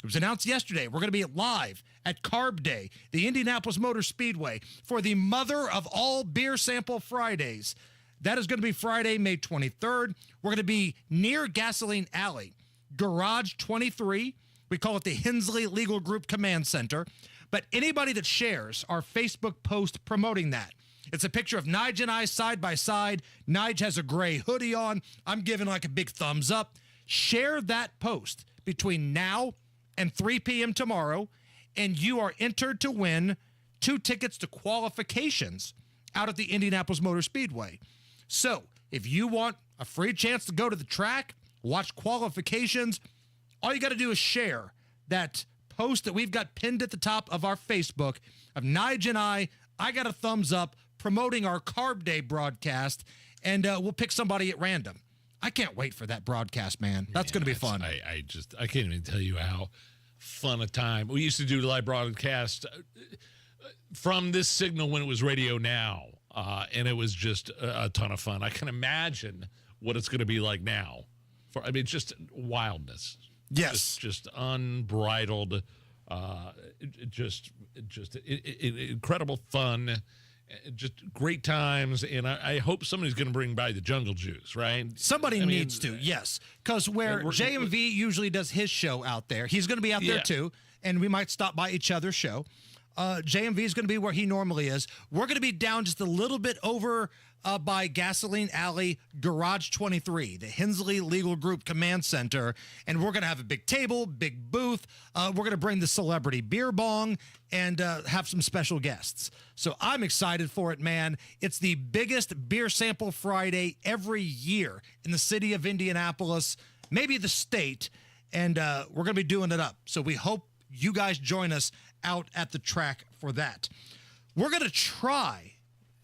It was announced yesterday. We're going to be live at Carb Day, the Indianapolis Motor Speedway, for the mother of all Beer Sample Fridays. That is going to be Friday, May 23rd. We're going to be near Gasoline Alley, Garage 23. We call it the Hensley Legal Group Command Center. But anybody that shares our Facebook post promoting that, it's a picture of Nigel and I side by side. Nigel has a gray hoodie on. I'm giving like a big thumbs up. Share that post between now and 3 p.m. tomorrow, and you are entered to win 2 tickets to qualifications out at the Indianapolis Motor Speedway. So if you want a free chance to go to the track, watch qualifications, all you got to do is share that post that we've got pinned at the top of our Facebook of Nigel and I got a thumbs up promoting our Carb Day broadcast, and we'll pick somebody at random. I can't wait for that broadcast, man. That's going to be fun. I can't even tell you how fun a time. We used to do live broadcast from this signal when it was Radio Now, and it was just a ton of fun. I can imagine what it's going to be like now. Just wildness. Yes. Just unbridled, just incredible fun. Just great times, and I hope somebody's going to bring by the Jungle Juice, right? Somebody needs to, yes. Because where JMV usually does his show out there, he's going to be out there too, and we might stop by each other's show. JMV is going to be where he normally is. We're going to be down just a little bit over by Gasoline Alley, Garage 23, the Hensley Legal Group Command Center, and we're going to have a big table, big booth. We're going to bring the celebrity beer bong and have some special guests. So I'm excited for it, man. It's the biggest Beer Sample Friday every year in the city of Indianapolis, maybe the state, and we're going to be doing it up. So we hope you guys join us out at the track for that. We're going to try,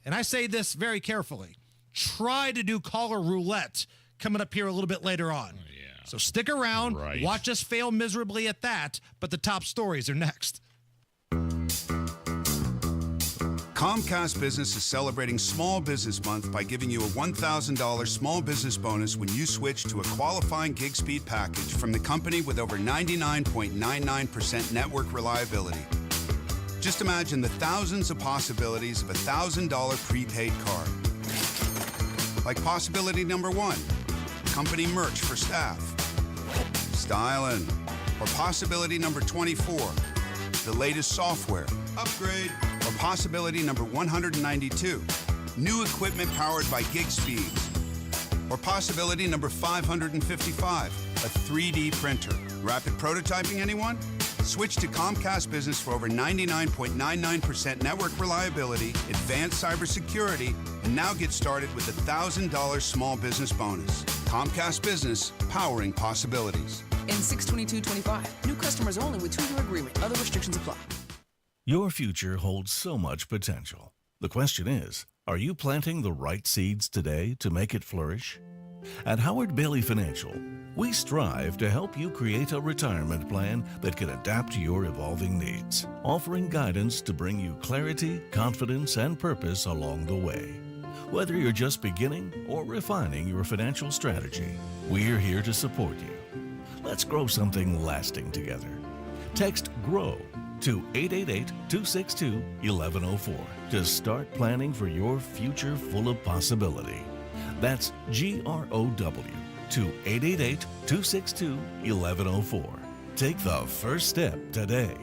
and I say this very carefully, try to do caller roulette coming up here a little bit later on. Oh, yeah. So stick around, watch us fail miserably at that, but the top stories are next. Comcast Business is celebrating Small Business Month by giving you a $1,000 small business bonus when you switch to a qualifying gig speed package from the company with over 99.99% network reliability. Just imagine the thousands of possibilities of a $1,000 prepaid card. Like possibility number 1, company merch for staff. Styling. Or possibility number 24, the latest software. Upgrade. Or possibility number 192, new equipment powered by gig speeds. Or possibility number 555, a 3D printer. Rapid prototyping, anyone? Switch to Comcast Business for over 99.99% network reliability, advanced cybersecurity, and now get started with a $1,000 small business bonus. Comcast Business, powering possibilities. In 6/22/25, new customers only with 2-year agreement. Other restrictions apply. Your future holds so much potential. The question is, are you planting the right seeds today to make it flourish? At Howard Bailey Financial, we strive to help you create a retirement plan that can adapt to your evolving needs, offering guidance to bring you clarity, confidence, and purpose along the way. Whether you're just beginning or refining your financial strategy, we're here to support you. Let's grow something lasting together. Text GROW to 888-262-1104 to start planning for your future full of possibility. That's GROW to 888-262-1104. Take the first step today.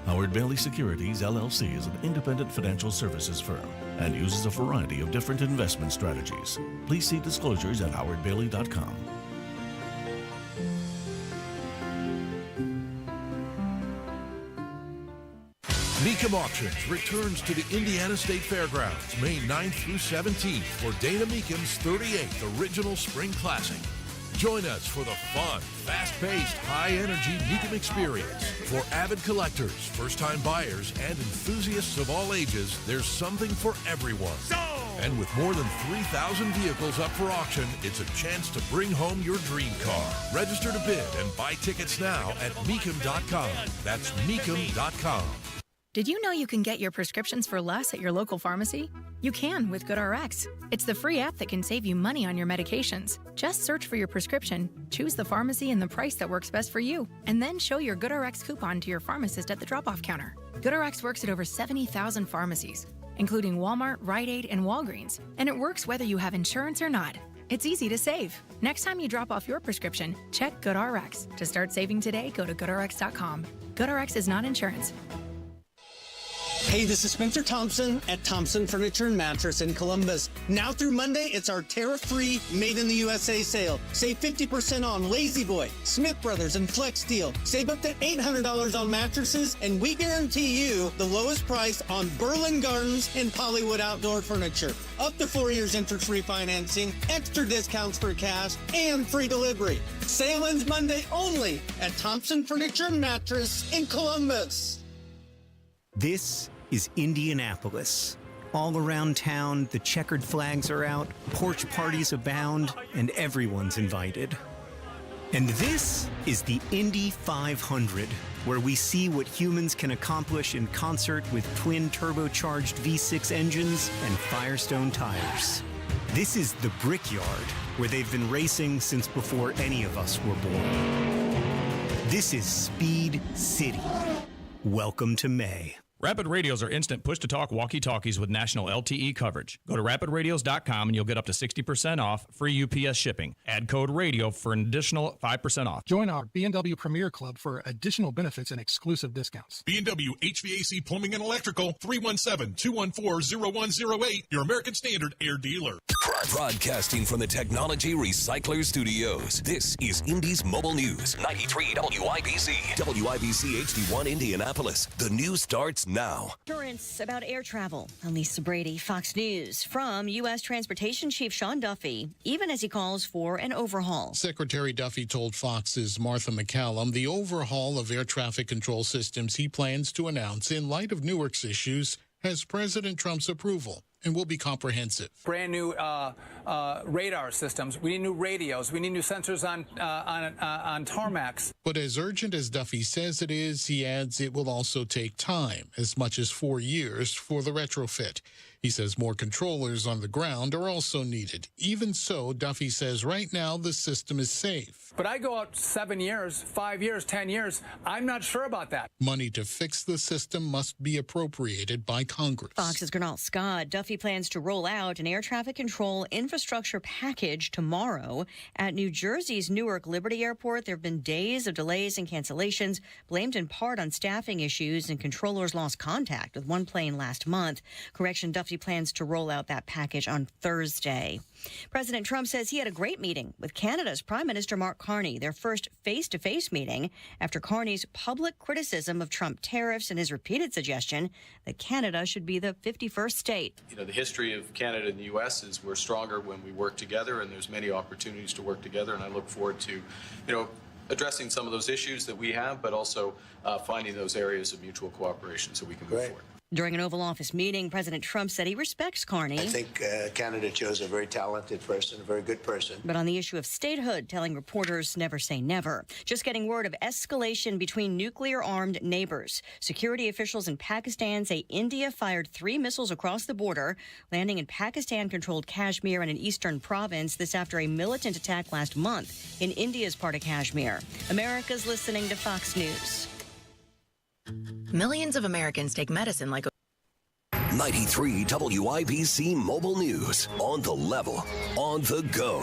Howard Bailey Securities, LLC is an independent financial services firm and uses a variety of different investment strategies. Please see disclosures at howardbailey.com. Mecum Auctions returns to the Indiana State Fairgrounds May 9th through 17th for Dana Mecum's 38th Original Spring Classic. Join us for the fun, fast-paced, high-energy Mecum experience. For avid collectors, first-time buyers, and enthusiasts of all ages, there's something for everyone. And with more than 3,000 vehicles up for auction, it's a chance to bring home your dream car. Register to bid and buy tickets now at Mecum.com. That's Mecum.com. Did you know you can get your prescriptions for less at your local pharmacy? You can with GoodRx. It's the free app that can save you money on your medications. Just search for your prescription, choose the pharmacy and the price that works best for you, and then show your GoodRx coupon to your pharmacist at the drop-off counter. GoodRx works at over 70,000 pharmacies, including Walmart, Rite Aid, and Walgreens, and it works whether you have insurance or not. It's easy to save. Next time you drop off your prescription, check GoodRx. To start saving today, go to GoodRx.com. GoodRx is not insurance. Hey, this is Spencer Thompson at Thompson Furniture and Mattress in Columbus. Now through Monday, it's our tariff-free Made in the USA sale. Save 50% on Lazy Boy, Smith Brothers, and Flex Steel. Save up to $800 on mattresses, and we guarantee you the lowest price on Berlin Gardens and Pollywood Outdoor Furniture. Up to 4 years interest-free financing, extra discounts for cash, and free delivery. Sale ends Monday only at Thompson Furniture and Mattress in Columbus. This is Indianapolis. All around town, the checkered flags are out, porch parties abound, and everyone's invited. And this is the Indy 500, where we see what humans can accomplish in concert with twin turbocharged V6 engines and Firestone tires. This is the Brickyard, where they've been racing since before any of us were born. This is Speed City. Welcome to May. Rapid Radios are instant push-to-talk walkie-talkies with national LTE coverage. Go to rapidradios.com and you'll get up to 60% off, free UPS shipping. Add code RADIO for an additional 5% off. Join our B&W Premier Club for additional benefits and exclusive discounts. B&W HVAC Plumbing and Electrical, 317-214-0108, your American Standard Air dealer. Broadcasting from the Technology Recycler Studios, this is Indy's Mobile News, 93 WIBC. WIBC HD1 Indianapolis. The news starts now. Assurance about air travel. I'm Lisa Brady, Fox News. From U.S. Transportation Chief Sean Duffy, even as he calls for an overhaul. Secretary Duffy told Fox's Martha McCallum the overhaul of air traffic control systems he plans to announce in light of Newark's issues has President Trump's approval and will be comprehensive. Brand new radar systems. We need new radios. We need new sensors on tarmacs. But as urgent as Duffy says it is, he adds it will also take time, as much as 4 years for the retrofit. He says more controllers on the ground are also needed. Even so, Duffy says right now the system is safe. But I go out 7 years, 5 years, 10 years. I'm not sure about that. Money to fix the system must be appropriated by Congress. Fox's Gernal Scott. Duffy plans to roll out an air traffic control infrastructure package tomorrow. At New Jersey's Newark Liberty Airport, there have been days of delays and cancellations, blamed in part on staffing issues, and controllers lost contact with one plane last month. Correction, Duffy plans to roll out that package on Thursday. President Trump says he had a great meeting with Canada's Prime Minister Mark Carney, their first face-to-face meeting after Carney's public criticism of Trump tariffs and his repeated suggestion that Canada should be the 51st state. You know, the history of Canada and the U.S. is we're stronger when we work together, and there's many opportunities to work together, and I look forward to, addressing some of those issues that we have, but also finding those areas of mutual cooperation so we can move forward. During an Oval Office meeting, President Trump said he respects Carney. I think Canada chose a very talented person, a very good person. But on the issue of statehood, telling reporters never say never. Just getting word of escalation between nuclear-armed neighbors. Security officials in Pakistan say India fired 3 missiles across the border, landing in Pakistan-controlled Kashmir and an eastern province. This after a militant attack last month in India's part of Kashmir. America's listening to Fox News. Millions of Americans take medicine like 93 WIBC Mobile News. On the level, on the go.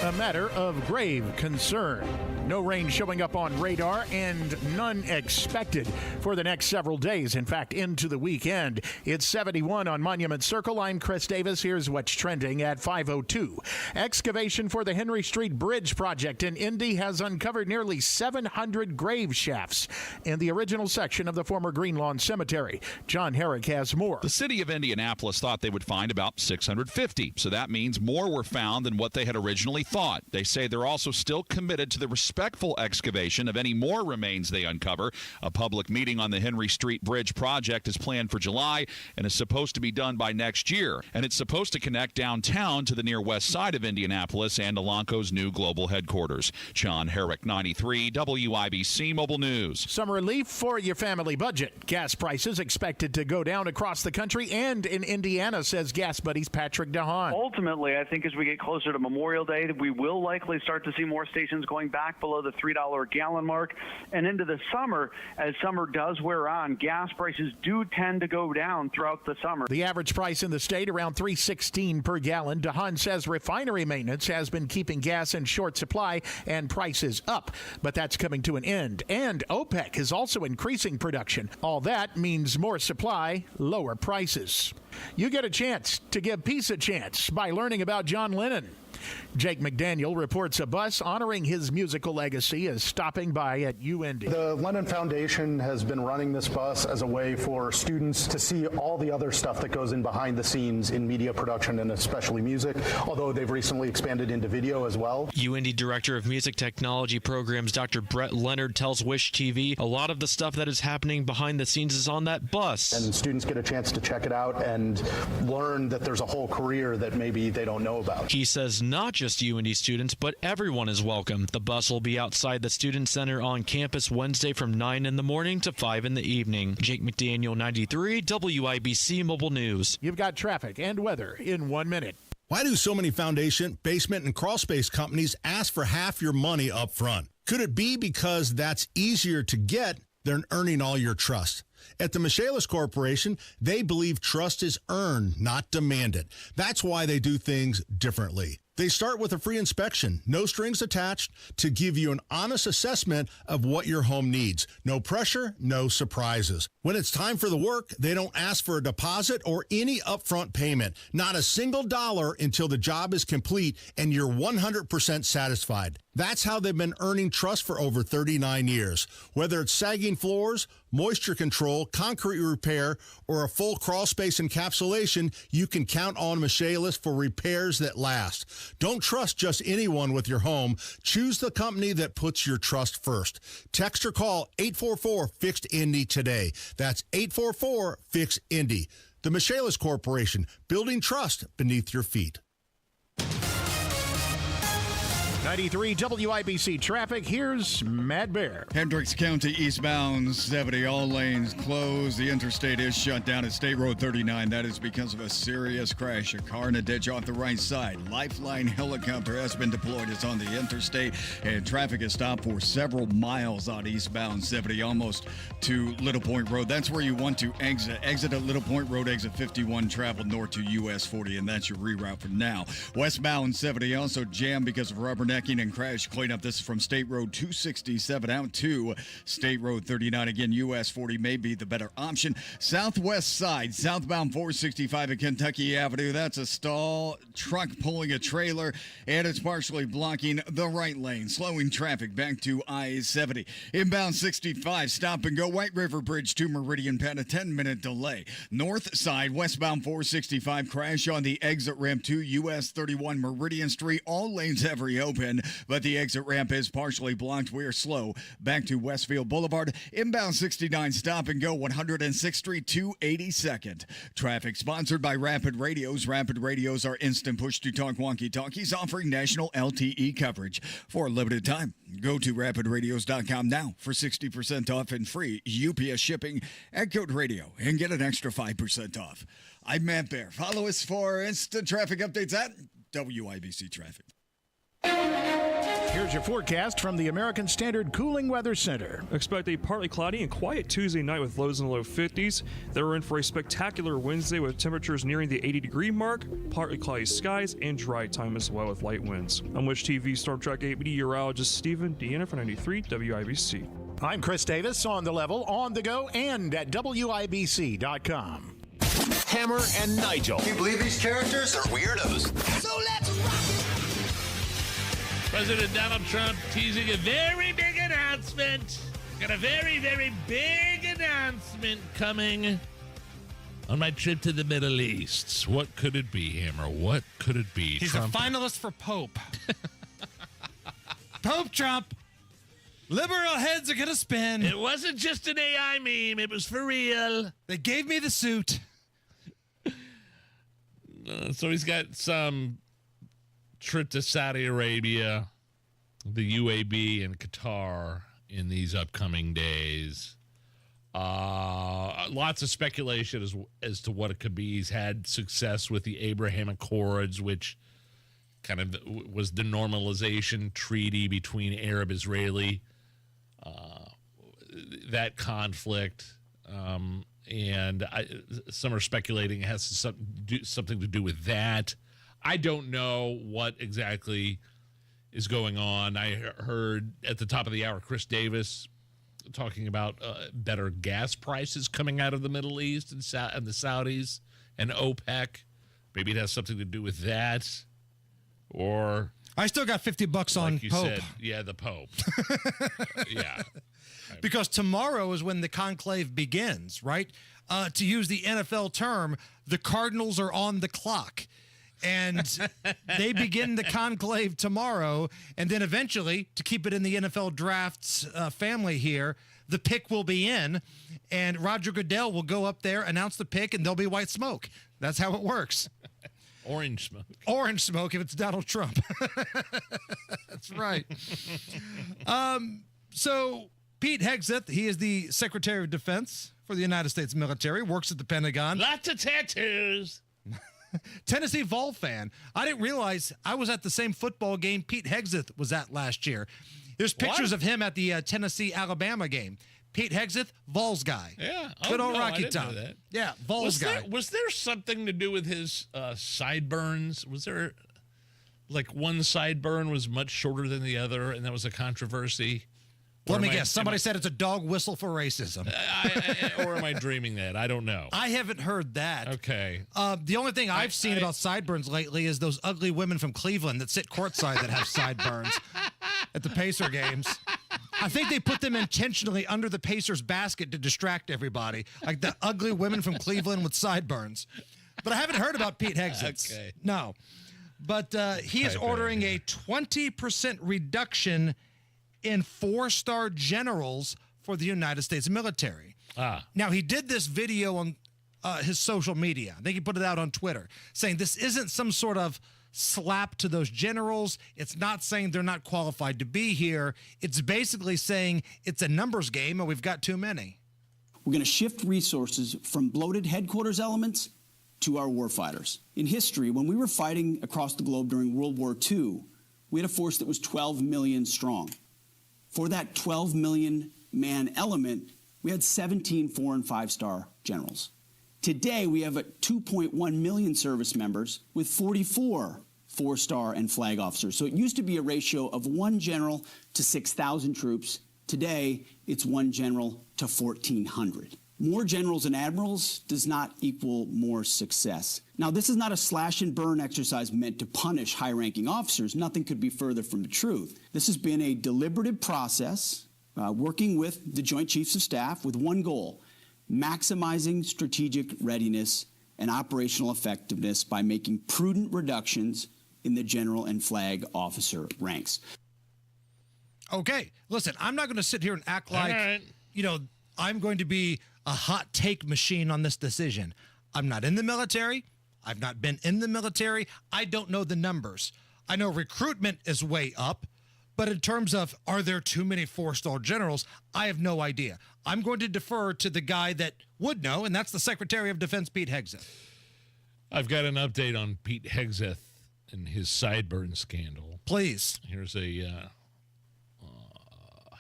A matter of grave concern. No rain showing up on radar and none expected for the next several days. In fact, into the weekend. It's 71 on Monument Circle. I'm Chris Davis. Here's what's trending at 5:02. Excavation for the Henry Street Bridge project in Indy has uncovered nearly 700 grave shafts in the original section of the former Green Lawn Cemetery. John Herrick has more. The city of Indianapolis thought they would find about 650, so that means more were found than what they had originally originally thought. They say they're also still committed to the respectful excavation of any more remains they uncover. A public meeting on the Henry Street Bridge project is planned for July and is supposed to be done by next year. And it's supposed to connect downtown to the near west side of Indianapolis and Elanco's new global headquarters. John Herrick, 93, WIBC Mobile News. Some relief for your family budget. Gas prices expected to go down across the country and in Indiana, says Gas Buddies Patrick DeHaan. Ultimately, I think as we get closer to Memorial Day, we will likely start to see more stations going back below the $3 a gallon mark. And into the summer, as summer does wear on, gas prices do tend to go down throughout the summer. The average price in the state around $3.16 per gallon. DeHaan says refinery maintenance has been keeping gas in short supply and prices up, but that's coming to an end. And OPEC is also increasing production. All that means more supply, lower prices. You get a chance to give peace a chance by learning about John Lennon. Jake McDaniel reports a bus honoring his musical legacy is stopping by at UIndy. The Lennon Foundation has been running this bus as a way for students to see all the other stuff that goes in behind the scenes in media production and especially music, although they've recently expanded into video as well. UIndy Director of Music Technology Programs Dr. Brett Leonard tells Wish TV a lot of the stuff that is happening behind the scenes is on that bus. And students get a chance to check it out and learn that there's a whole career that maybe they don't know about. He says not just UIndy students, but everyone is welcome. The bus will be outside the Student Center on campus Wednesday from 9 in the morning to 5 in the evening. Jake McDaniel, 93, WIBC Mobile News. You've got traffic and weather in 1 minute. Why do so many foundation, basement, and crawl space companies ask for half your money up front? Could it be because that's easier to get than earning all your trust? At the Michaelis Corporation, they believe trust is earned, not demanded. That's why they do things differently. They start with a free inspection, no strings attached, to give you an honest assessment of what your home needs. No pressure, no surprises. When it's time for the work, they don't ask for a deposit or any upfront payment. Not a single dollar until the job is complete and you're 100% satisfied. That's how they've been earning trust for over 39 years. Whether it's sagging floors, moisture control, concrete repair, or a full crawl space encapsulation, you can count on Michaelis for repairs that last. Don't trust just anyone with your home. Choose the company that puts your trust first. Text or call 844-FIXED-INDY today. That's 844-FIXED-INDY. The Michaelis Corporation, building trust beneath your feet. 93 WIBC traffic. Here's Matt Bear. Hendricks County eastbound 70, all lanes closed. The interstate is shut down at State Road 39. That is because of a serious crash. A car in a ditch off the right side. Lifeline helicopter has been deployed. It's on the interstate, and traffic is stopped for several miles on eastbound 70, almost to Little Point Road. That's where you want to exit. Exit at Little Point Road, exit 51, travel north to US 40, and that's your reroute for now. Westbound 70 also jammed because of rubbernecking and crash cleanup. This is from State Road 267 out to State Road 39. Again, US 40 may be the better option. Southwest side, southbound 465 at Kentucky Avenue. That's a stall. Truck pulling a trailer, and it's partially blocking the right lane, slowing traffic back to I-70. Inbound 65, stop and go. White River Bridge to Meridian Penn, a 10-minute delay. North side, westbound 465, crash on the exit ramp to US 31 Meridian Street. All lanes have reopened, but the exit ramp is partially blocked. We are slow back to Westfield Boulevard. Inbound 69, stop and go 106th Street to 82nd. Traffic sponsored by Rapid Radios. Rapid Radios are instant push-to-talk walkie-talkies offering national LTE coverage for a limited time. Go to rapidradios.com now for 60% off and free UPS shipping at Code Radio and get an extra 5% off. I'm Matt Bear. Follow us for instant traffic updates at WIBC Traffic. Here's your forecast from the American Standard Cooling Weather Center. Expect a partly cloudy and quiet Tuesday night with lows in the low 50s. Then we're in for a spectacular Wednesday with temperatures nearing the 80-degree mark, partly cloudy skies, and dry time as well with light winds. I'm Wish TV Storm Track 8 meteorologist Stephen Deanna for 93 WIBC. I'm Chris Davis, on the level, on the go, and at WIBC.com. Hammer and Nigel. Can you believe these characters are weirdos? So let's rock it. President Donald Trump teasing a very big announcement. Got a very, very big announcement coming On my trip to the Middle East, what could it be, Hammer? What could it be? He's Trump? a finalist for Pope. Pope Trump. Liberal heads are going to spin. It wasn't just an AI meme. It was for real. They gave me the suit. So he's got some trip to Saudi Arabia, the UAE, and Qatar in these upcoming days. Lots of speculation as to what it could be. He's had success with the Abraham Accords, which kind of was the normalization treaty between Arab-Israeli, that conflict. And some are speculating it has something to do with that. I don't know what exactly is going on. I heard at the top of the hour Chris Davis talking about better gas prices coming out of the Middle East and the Saudis and OPEC. Maybe it has something to do with that. Or I still got $50 on like you Pope. said, yeah, the Pope. Yeah. Because tomorrow is when the conclave begins, right? To use the NFL term, the Cardinals are on the clock. And they begin the conclave tomorrow. And then eventually, to keep it in the NFL drafts family here, the pick will be in. And Roger Goodell will go up there, announce the pick, and there'll be white smoke. That's how it works. Orange smoke. Orange smoke if it's Donald Trump. That's right. So Pete Hegseth, he is the Secretary of Defense for the United States military, works at the Pentagon. Lots of tattoos. Tennessee Vol fan. I didn't realize I was at the same football game Pete Hegseth was at last year. There's pictures of him at the Tennessee-Alabama game. Pete Hegseth, Vols guy. Yeah. Good old no, Rocky I didn't Top. know that. Yeah, Vols guy. Was there something to do with his sideburns? Was there, like, one sideburn was much shorter than the other, and that was a controversy? Let me guess. Somebody said it's a dog whistle for racism. Or am I dreaming that? I don't know. I haven't heard that. Okay. The only thing I've seen about sideburns lately is those ugly women from Cleveland that sit courtside that have sideburns at the Pacer games. I think they put them intentionally under the Pacers basket to distract everybody, like the ugly women from Cleveland with sideburns. But I haven't heard about Pete Hegseth. Okay. No. But he is ordering a 20% reduction in 4-star generals for the United States military. Now, he did this video on his social media. I think he put it out on Twitter, saying this isn't some sort of slap to those generals. It's not saying they're not qualified to be here. It's basically saying it's a numbers game and we've got too many. We're going to shift resources from bloated headquarters elements to our warfighters. In history, when we were fighting across the globe during World War II, we had a force that was 12 million strong. For that 12 million man element, we had 17 4- and 5-star generals. Today, we have 2.1 million service members with 44 4-star and flag officers. So it used to be a ratio of 1 general to 6,000 troops. Today, it's 1 general to 1,400. More generals and admirals does not equal more success. Now, this is not a slash and burn exercise meant to punish high-ranking officers. Nothing could be further from the truth. This has been a deliberative process, working with the Joint Chiefs of Staff with one goal: maximizing strategic readiness and operational effectiveness by making prudent reductions in the general and flag officer ranks. Okay, listen, I'm not going to sit here and act like, I'm going to be a hot take machine on this decision. I'm not in the military. I've not been in the military. I don't know the numbers. I know recruitment is way up, but in terms of are there too many 4-star generals, I have no idea. I'm going to defer to the guy that would know, and that's the Secretary of Defense, Pete Hegseth. I've got an update on Pete Hegseth and his sideburn scandal. Please. Here's a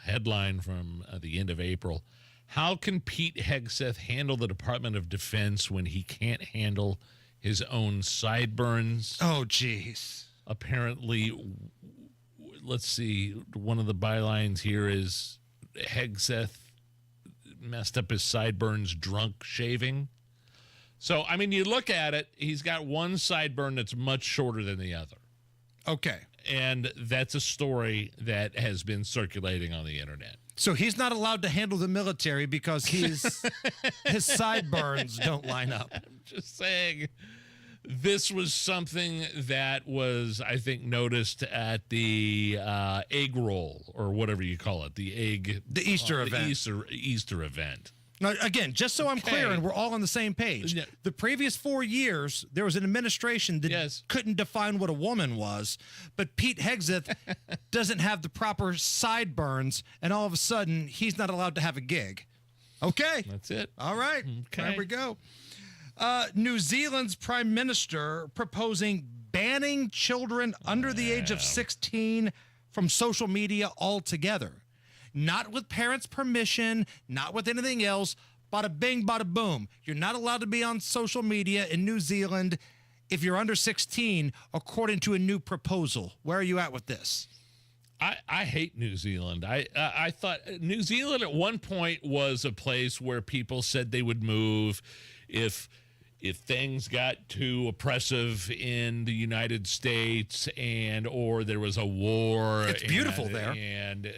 headline from the end of April. How can Pete Hegseth handle the Department of Defense when he can't handle his own sideburns? Oh, geez. Apparently, let's see, one of the bylines here is Hegseth messed up his sideburns drunk shaving. So, I mean, you look at it, he's got one sideburn that's much shorter than the other. Okay. And that's a story that has been circulating on the internet. So he's not allowed to handle the military because his sideburns don't line up. I'm just saying. This was something that was, I think, noticed at the egg roll or whatever you call it, the Easter event. Easter event. Now, again, just so I'm clear and we're all on the same page, the previous 4 years, there was an administration that couldn't define what a woman was, but Pete Hegseth doesn't have the proper sideburns, and all of a sudden, he's not allowed to have a gig. Okay. That's it. All right. Okay. There we go. New Zealand's prime minister proposing banning children under the age of 16 from social media altogether. Not with parents' permission, not with anything else. Bada bing, bada boom. You're not allowed to be on social media in New Zealand if you're under 16, according to a new proposal. Where are you at with this? I hate New Zealand. I thought New Zealand at one point was a place where people said they would move if things got too oppressive in the United States or there was a war. It's beautiful there. And,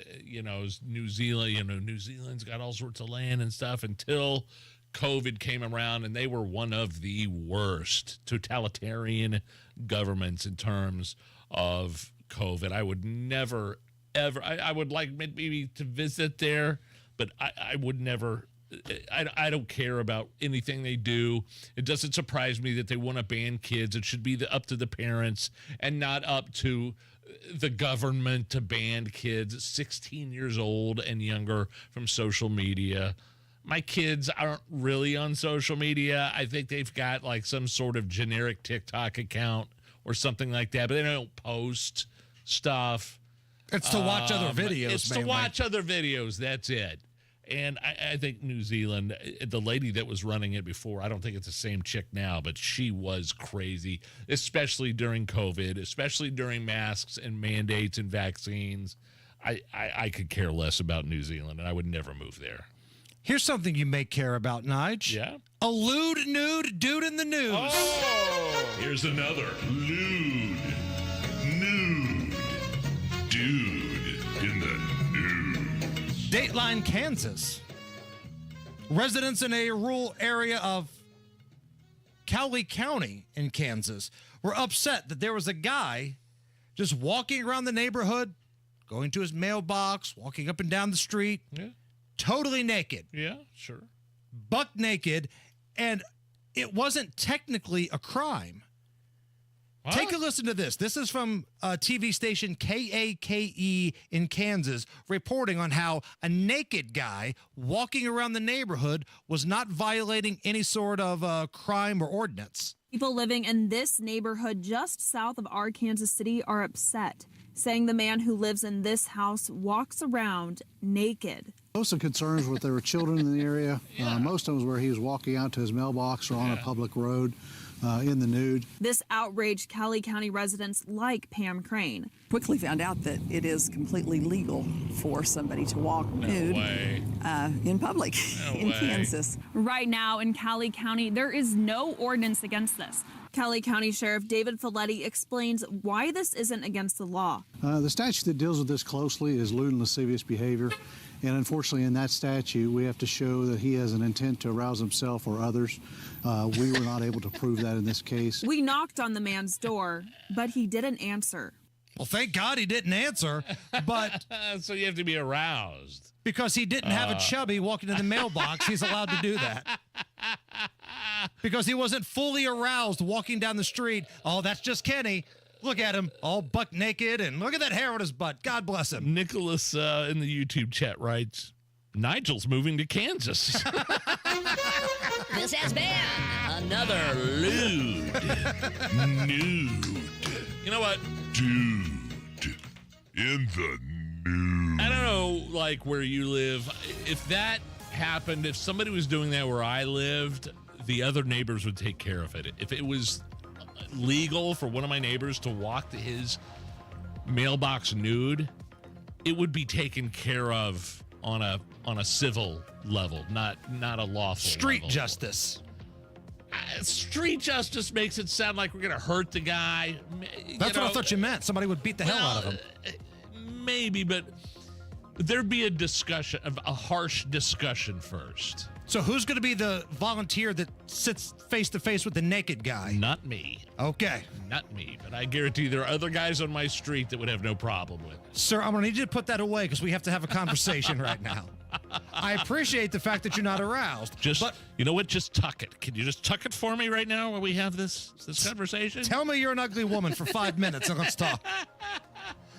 New Zealand, New Zealand's got all sorts of land and stuff until COVID came around, and they were one of the worst totalitarian governments in terms of COVID. I would never, ever, I would like maybe to visit there, but I would never. I don't care about anything they do. It doesn't surprise me that they want to ban kids. It should be up to the parents and not up to the government to ban kids 16 years old and younger from social media. My kids aren't really on social media. I think they've got like some sort of generic TikTok account or something like that, but they don't post stuff. It's to watch other videos. It's to watch other videos. That's it. And I think New Zealand, the lady that was running it before, I don't think it's the same chick now, but she was crazy, especially during COVID, especially during masks and mandates and vaccines. I could care less about New Zealand, and I would never move there. Here's something you may care about, Nige. Yeah? A lewd nude dude in the news. Oh! Here's another lewd nude dude in the news. Dateline, Kansas. Residents in a rural area of Cowley County in Kansas were upset that there was a guy just walking around the neighborhood, going to his mailbox, walking up and down the street, totally naked. Yeah, sure. Buck naked, and it wasn't technically a crime. What? Take a listen to this. This is from TV station KAKE in Kansas, reporting on how a naked guy walking around the neighborhood was not violating any sort of crime or ordinance. People living in this neighborhood just south of our Kansas City are upset, saying the man who lives in this house walks around naked. Most of the concerns were there were children in the area. Most of them was where he was walking out to his mailbox or on a public road. In the nude. This outraged Cowley County residents like Pam Crane. Quickly found out that it is completely legal for somebody to walk nude in public in Kansas. Right now in Cowley County, there is no ordinance against this. Cowley County Sheriff David Folletti explains why this isn't against the law. The statute that deals with this closely is lewd and lascivious behavior. And unfortunately, in that statute, we have to show that he has an intent to arouse himself or others. We were not able to prove that in this case. We knocked on the man's door, but he didn't answer. Well, thank God he didn't answer, but... So you have to be aroused. Because he didn't have a chubby walking in the mailbox, he's allowed to do that. Because he wasn't fully aroused walking down the street. Oh, that's just Kenny. Look at him, all buck naked, and look at that hair on his butt. God bless him. Nicholas in the YouTube chat writes, Nigel's moving to Kansas. This has been another lewd nude. You know what? Dude in the news. I don't know, like, where you live. If that happened, if somebody was doing that where I lived, the other neighbors would take care of it. If it was legal for one of my neighbors to walk to his mailbox nude, it would be taken care of on a civil level, not a lawful street level. Justice. Street justice makes it sound like we're gonna hurt the guy. That's what I thought you meant. Somebody would beat the hell out of him. Maybe, but there'd be a discussion, a harsh discussion first. So who's going to be the volunteer that sits face to face with the naked guy? Not me. Okay. Not me, but I guarantee there are other guys on my street that would have no problem with it. Sir, I'm going to need you to put that away because we have to have a conversation right now. I appreciate the fact that you're not aroused. You know what? Just tuck it. Can you just tuck it for me right now while we have this conversation? Tell me you're an ugly woman for 5 minutes and let's talk.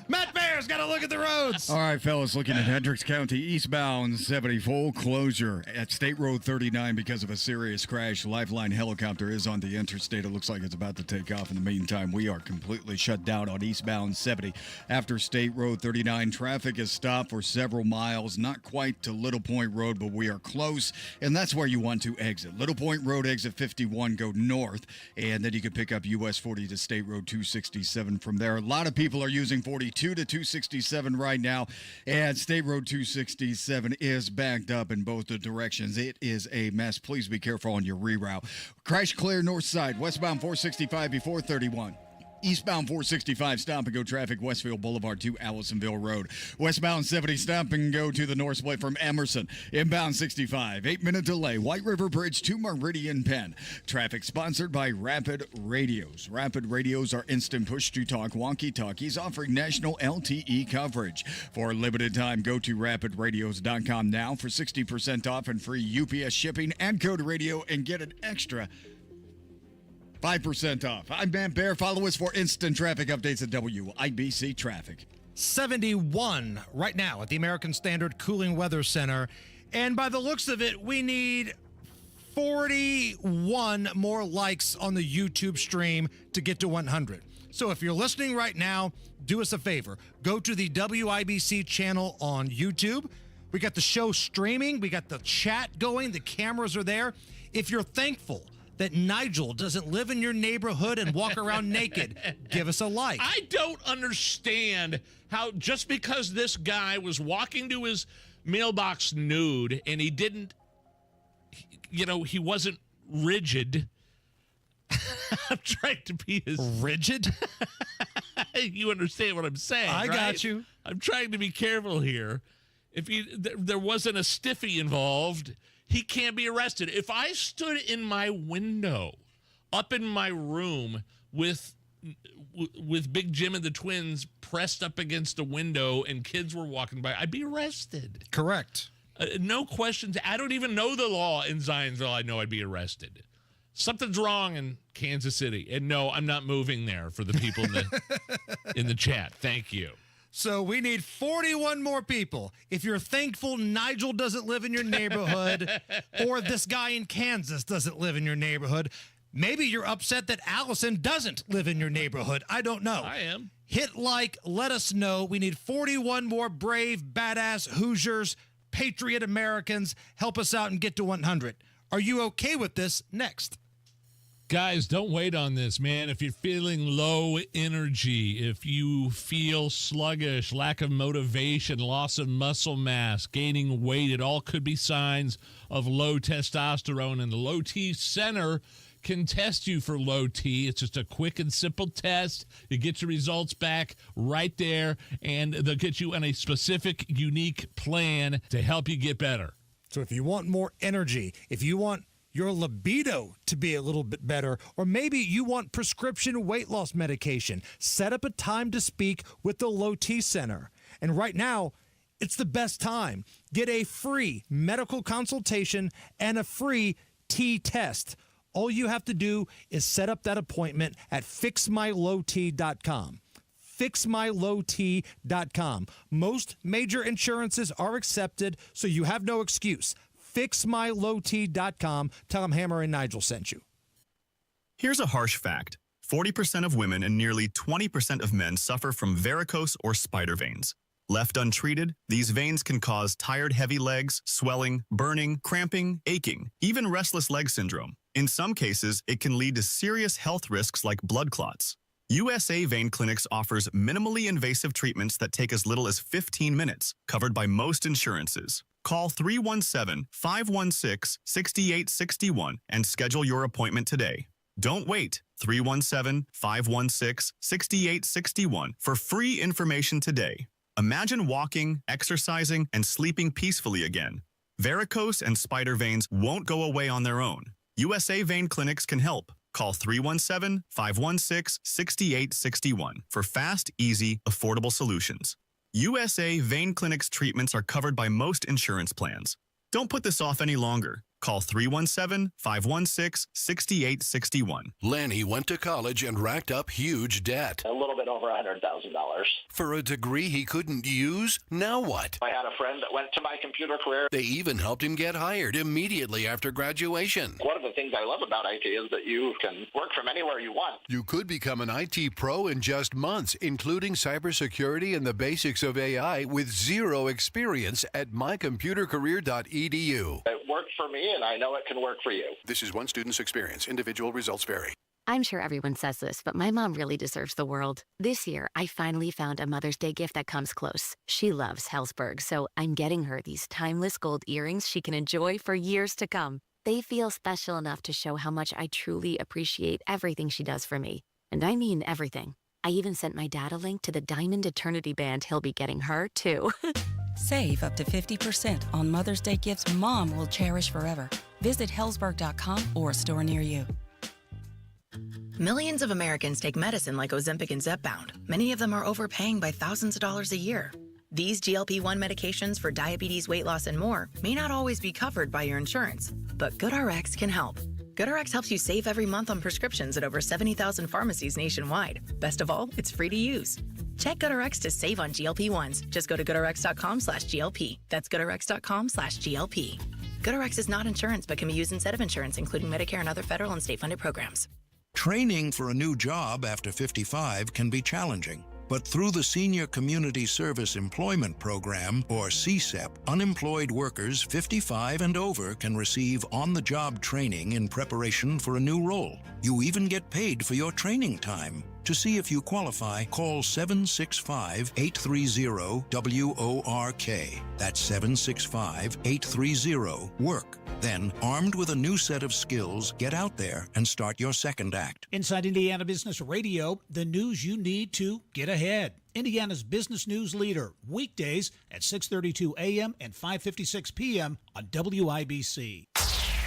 Matt Bear's got to look at the roads. All right, fellas, looking at Hendricks County, eastbound 70, full closure at State Road 39 because of a serious crash. Lifeline helicopter is on the interstate. It looks like it's about to take off. In the meantime, we are completely shut down on eastbound 70. After State Road 39, traffic is stopped for several miles, not quite to Little Point Road, but we are close, and that's where you want to exit. Little Point Road, exit 51, go north, and then you can pick up US 40 to State Road 267 from there. A lot of people are using 42 to 267 right now, and State Road 267 is backed up in both the directions. It is a mess. Please be careful on your reroute. Crash clear north side, westbound 465 before 31. Eastbound 465, stop and go traffic, Westfield Boulevard to Allisonville Road. Westbound 70, stop and go to the north split from Emerson. Inbound 65, 8-minute delay, White River Bridge to Meridian Penn. Traffic sponsored by Rapid Radios. Rapid Radios are instant push-to-talk walkie-talkies offering national LTE coverage. For a limited time, go to rapidradios.com now for 60% off and free UPS shipping and code radio and get an extra 5% off. I'm Matt Bear. Follow us for instant traffic updates at WIBC Traffic. 71 right now at the American Standard Cooling Weather Center. And by the looks of it, we need 41 more likes on the YouTube stream to get to 100. So if you're listening right now, do us a favor. Go to the WIBC channel on YouTube. We got the show streaming. We got the chat going. The cameras are there. If you're thankful that Nigel doesn't live in your neighborhood and walk around naked, give us a like. I don't understand how just because this guy was walking to his mailbox nude and he didn't, he wasn't rigid. I'm trying to be as rigid. You understand what I'm saying? I right? got you. I'm trying to be careful here. If there wasn't a stiffy involved, he can't be arrested. If I stood in my window, up in my room with Big Jim and the twins pressed up against a window and kids were walking by, I'd be arrested. Correct. No questions. I don't even know the law in Zionsville. I know I'd be arrested. Something's wrong in Kansas City. And no, I'm not moving there for the people in the chat. Thank you. So we need 41 more people. If you're thankful Nigel doesn't live in your neighborhood or this guy in Kansas doesn't live in your neighborhood, maybe you're upset that Allison doesn't live in your neighborhood. I don't know. I am. Hit like, let us know. We need 41 more brave, badass Hoosiers, patriot Americans. Help us out and get to 100. Are you okay with this? Next. Guys, don't wait on this, man. If you're feeling low energy, if you feel sluggish, lack of motivation, loss of muscle mass, gaining weight, it all could be signs of low testosterone. And the Low T Center can test you for low T. It's just a quick and simple test. You get your results back right there, and they'll get you on a specific, unique plan to help you get better. So if you want more energy, if you want your libido to be a little bit better, or maybe you want prescription weight loss medication, set up a time to speak with the Low T Center. And right now, it's the best time. Get a free medical consultation and a free T test. All you have to do is set up that appointment at fixmylowt.com. fixmylowt.com. Most major insurances are accepted, so you have no excuse. fixmylowt.com. Tell them Hammer and Nigel sent you. Here's a harsh fact. 40% of women and nearly 20% of men suffer from varicose or spider veins. Left untreated, these veins can cause tired, heavy legs, swelling, burning, cramping, aching, even restless leg syndrome. In some cases, it can lead to serious health risks like blood clots. USA Vein Clinics offers minimally invasive treatments that take as little as 15 minutes, covered by most insurances. Call 317-516-6861 and schedule your appointment today. Don't wait. 317-516-6861 for free information today. Imagine walking, exercising, and sleeping peacefully again. Varicose and spider veins won't go away on their own. USA Vein Clinics can help. Call 317-516-6861 for fast, easy, affordable solutions. USA Vein Clinics treatments are covered by most insurance plans. Don't put this off any longer. Call 317-516-6861. Lanny went to college and racked up huge debt. A little bit over $100,000. For a degree he couldn't use? Now what? I had a friend that went to my computer career. They even helped him get hired immediately after graduation. One of the things I love about IT is that you can work from anywhere you want. You could become an IT pro in just months, including cybersecurity and the basics of AI with zero experience at mycomputercareer.edu. It worked for me, and I know it can work for you. This is one student's experience. Individual results vary. I'm sure everyone says this, but my mom really deserves the world. This year, I finally found a Mother's Day gift that comes close. She loves Hellsberg, so I'm getting her these timeless gold earrings she can enjoy for years to come. They feel special enough to show how much I truly appreciate everything she does for me. And I mean everything. I even sent my dad a link to the Diamond Eternity band he'll be getting her, too. Save up to 50% on Mother's Day gifts Mom will cherish forever. Visit Hellsberg.com or a store near you. Millions of Americans take medicine like Ozempic and Zepbound. Many of them are overpaying by thousands of dollars a year. These GLP-1 medications for diabetes, weight loss, and more may not always be covered by your insurance, but GoodRx can help. GoodRx helps you save every month on prescriptions at over 70,000 pharmacies nationwide. Best of all, it's free to use. Check GoodRx to save on GLP-1s. Just go to GoodRx.com/GLP. That's GoodRx.com/GLP. GoodRx is not insurance, but can be used instead of insurance, including Medicare and other federal and state-funded programs. Training for a new job after 55 can be challenging. But through the Senior Community Service Employment Program, or CSEP, unemployed workers 55 and over can receive on-the-job training in preparation for a new role. You even get paid for your training time. To see if you qualify, call 765-830-WORK. That's 765-830-WORK. Then, armed with a new set of skills, get out there and start your second act. Inside Indiana Business Radio, the news you need to get ahead. Indiana's business news leader, weekdays at 6:32 a.m. and 5:56 p.m. on WIBC.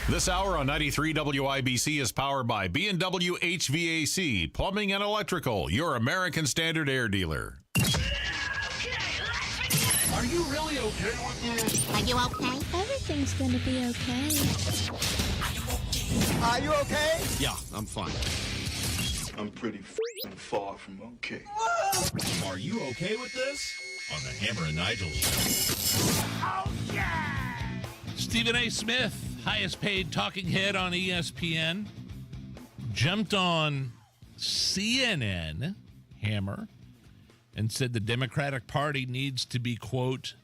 This hour on 93 WIBC is powered by B&W HVAC, Plumbing and Electrical, your American Standard air dealer. Are you really okay with this? Are you okay? Everything's gonna be okay. Are you okay? Yeah, I'm fine. I'm pretty far from okay. Are you okay with this? On the Hammer and Nigel show. Oh, yeah! Stephen A. Smith, highest paid talking head on ESPN, jumped on CNN, Hammer, and said the Democratic Party needs to be, quote,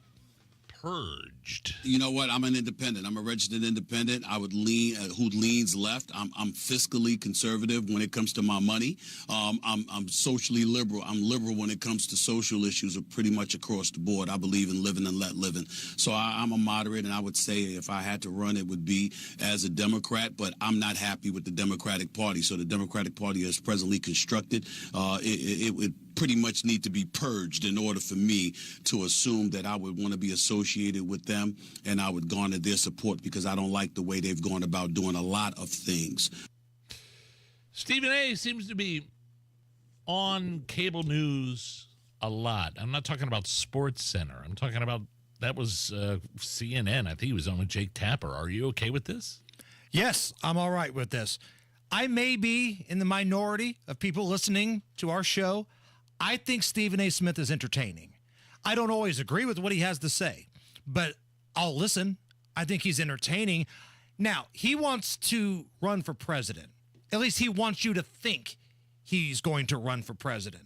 purged. You know what? I'm an independent. I'm a registered independent. I would lean who leans left. I'm fiscally conservative when it comes to my money. I'm socially liberal. I'm liberal when it comes to social issues, pretty much across the board. I believe in living and let living. So I'm a moderate, and I would say if I had to run, it would be as a Democrat. But I'm not happy with the Democratic Party. So the Democratic Party is presently constructed. It would pretty much need to be purged in order for me to assume that I would want to be associated with them and I would garner their support because I don't like the way they've gone about doing a lot of things. Stephen A. seems to be on cable news a lot. I'm not talking about Sports Center. I'm talking about, that was CNN. I think he was on with Jake Tapper. Are you okay with this? Yes, I'm all right with this. I may be in the minority of people listening to our show. I think Stephen A. Smith is entertaining. I don't always agree with what he has to say, but I'll listen. I think he's entertaining. Now, he wants to run for president. At least he wants you to think he's going to run for president.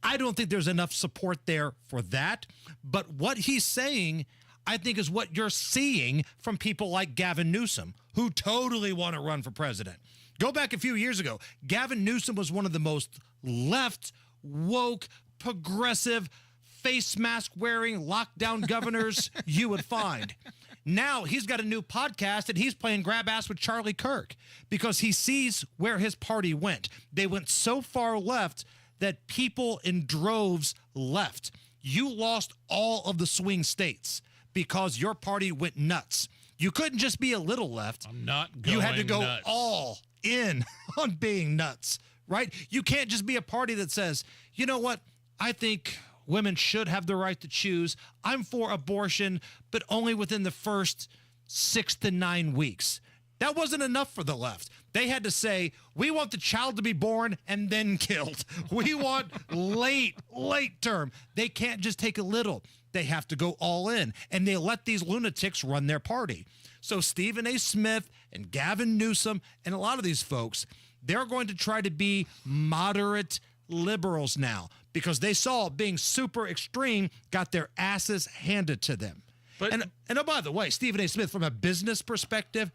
I don't think there's enough support there for that, but what he's saying, I think, is what you're seeing from people like Gavin Newsom, who totally want to run for president. Go back a few years ago. Gavin Newsom was one of the most left, woke, progressive, face mask wearing lockdown governors you would find. Now he's got a new podcast and he's playing grab ass with Charlie Kirk because he sees where his party went. They went so far left that people in droves left. you lost all of the swing states because your party went nuts. You couldn't just be a little left. I'm not going You had to go nuts. all in on being nuts, right? You can't just be a party that says, you know what, I think women should have the right to choose. I'm for abortion, but only within the first 6 to 9 weeks. That wasn't enough for the left. They had to say, we want the child to be born and then killed. We want late term. They can't just take a little. They have to go all in. And they let these lunatics run their party. So Stephen A. Smith and Gavin Newsom and a lot of these folks, they're going to try to be moderate liberals now because they saw being super extreme got their asses handed to them. And oh, by the way, Stephen A. Smith, from a business perspective,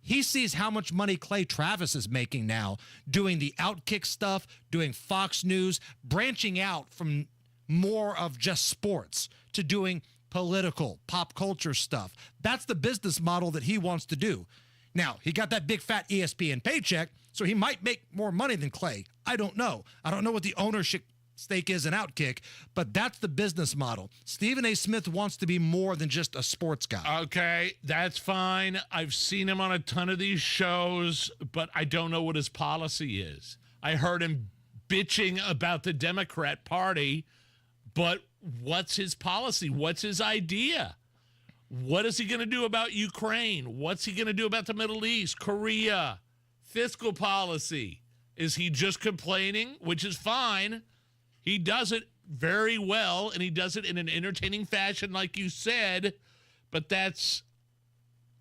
he sees how much money Clay Travis is making now doing the Outkick stuff, doing Fox News, branching out from more of just sports to doing political, pop culture stuff. That's the business model that he wants to do. Now, he got that big fat ESPN paycheck, so he might make more money than Clay. I don't know. I don't know what the ownership stake is in Outkick, but that's the business model. Stephen A. Smith wants to be more than just a sports guy. Okay, that's fine. I've seen him on a ton of these shows, but I don't know what his policy is. I heard him bitching about the Democrat Party, but what's his policy? What's his idea? What is he going to do about Ukraine? What's he going to do about the Middle East, Korea, fiscal policy? Is he just complaining, which is fine? He does it very well, and he does it in an entertaining fashion, like you said, but that's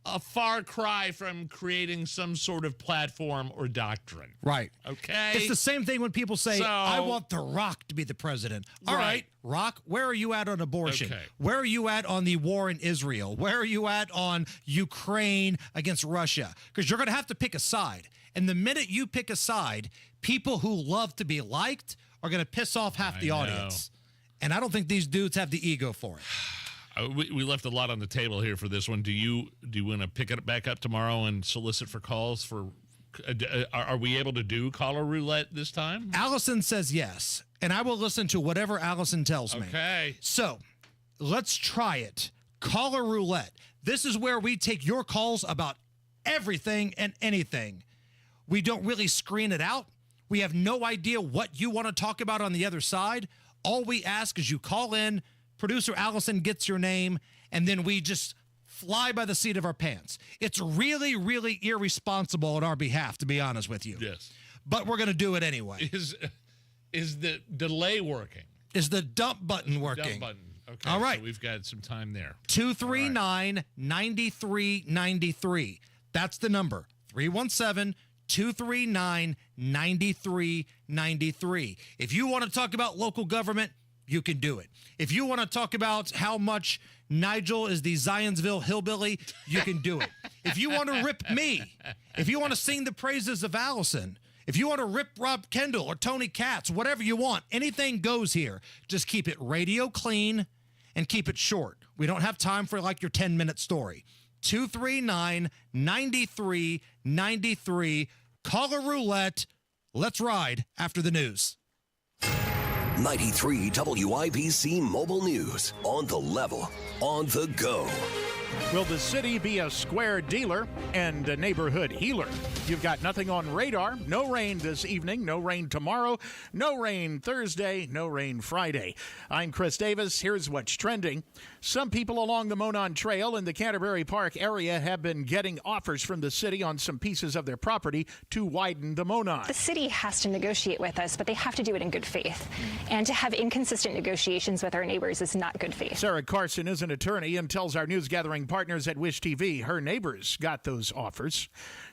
a far cry from creating some sort of platform or doctrine. Right. Okay? It's the same thing when people say, I want The Rock to be the president. All right, Rock, where are you at on abortion? Okay. Where are you at on the war in Israel? Where are you at on Ukraine against Russia? Because you're going to have to pick a side. And the minute you pick a side, people who love to be liked are going to piss off half the audience. And I don't think these dudes have the ego for it. We left a lot on the table here for this one. Do you want to pick it back up tomorrow and solicit for calls for? Are we able to do caller roulette this time? Allison says yes, and I will listen to whatever Allison tells me. Okay. So let's try it. Caller roulette. This is where we take your calls about everything and anything. We don't really screen it out. We have no idea what you want to talk about on the other side. All we ask is you call in, producer Allison gets your name, and then we just fly by the seat of our pants. It's really, really irresponsible on our behalf, to be honest with you. Yes. But we're going to do it anyway. Is the delay working? Is the dump button working? Dump button. Okay. All right. So we've got some time there. 239-9393. That's the number. 317-239-9393. If you want to talk about local government, you can do it. If you want to talk about how much Nigel is the Zionsville hillbilly, you can do it. If you want to rip me, if you want to sing the praises of Allison, if you want to rip Rob Kendall or Tony Katz, whatever you want, anything goes here. Just keep it radio clean and keep it short. We don't have time for like your 10-minute story. 239-9393. Caller roulette. Let's ride after the news. 93 WIBC Mobile News. On the level, on the go. Will the city be a square dealer and a neighborhood healer? You've got nothing on radar. No rain this evening, no rain tomorrow, no rain Thursday, no rain Friday. I'm Chris Davis. Here's what's trending. Some people along the Monon Trail in the Canterbury Park area have been getting offers from the city on some pieces of their property to widen the Monon. The city has to negotiate with us, but they have to do it in good faith. And to have inconsistent negotiations with our neighbors is not good faith. Sarah Carson is an attorney and tells our news gathering partners at Wish TV her neighbors got those offers.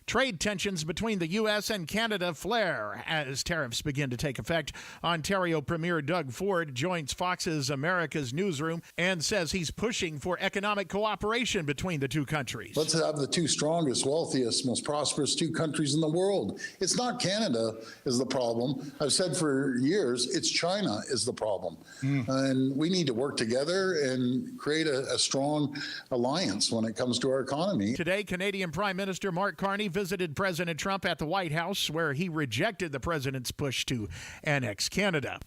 Trade tensions between the U.S. and Canada flare as tariffs begin to take effect. Ontario Premier Doug Ford joins Fox's America's newsroom and says he's pushing for economic cooperation between the two countries. Let's have the two strongest, wealthiest, most prosperous two countries in the world. It's not Canada is the problem. I've said for years, it's China is the problem. And we need to work together and create a strong alliance when it comes to our economy. Today, Canadian Prime Minister Mark Carney visited President Trump at the White House, where he rejected the president's push to annex Canada.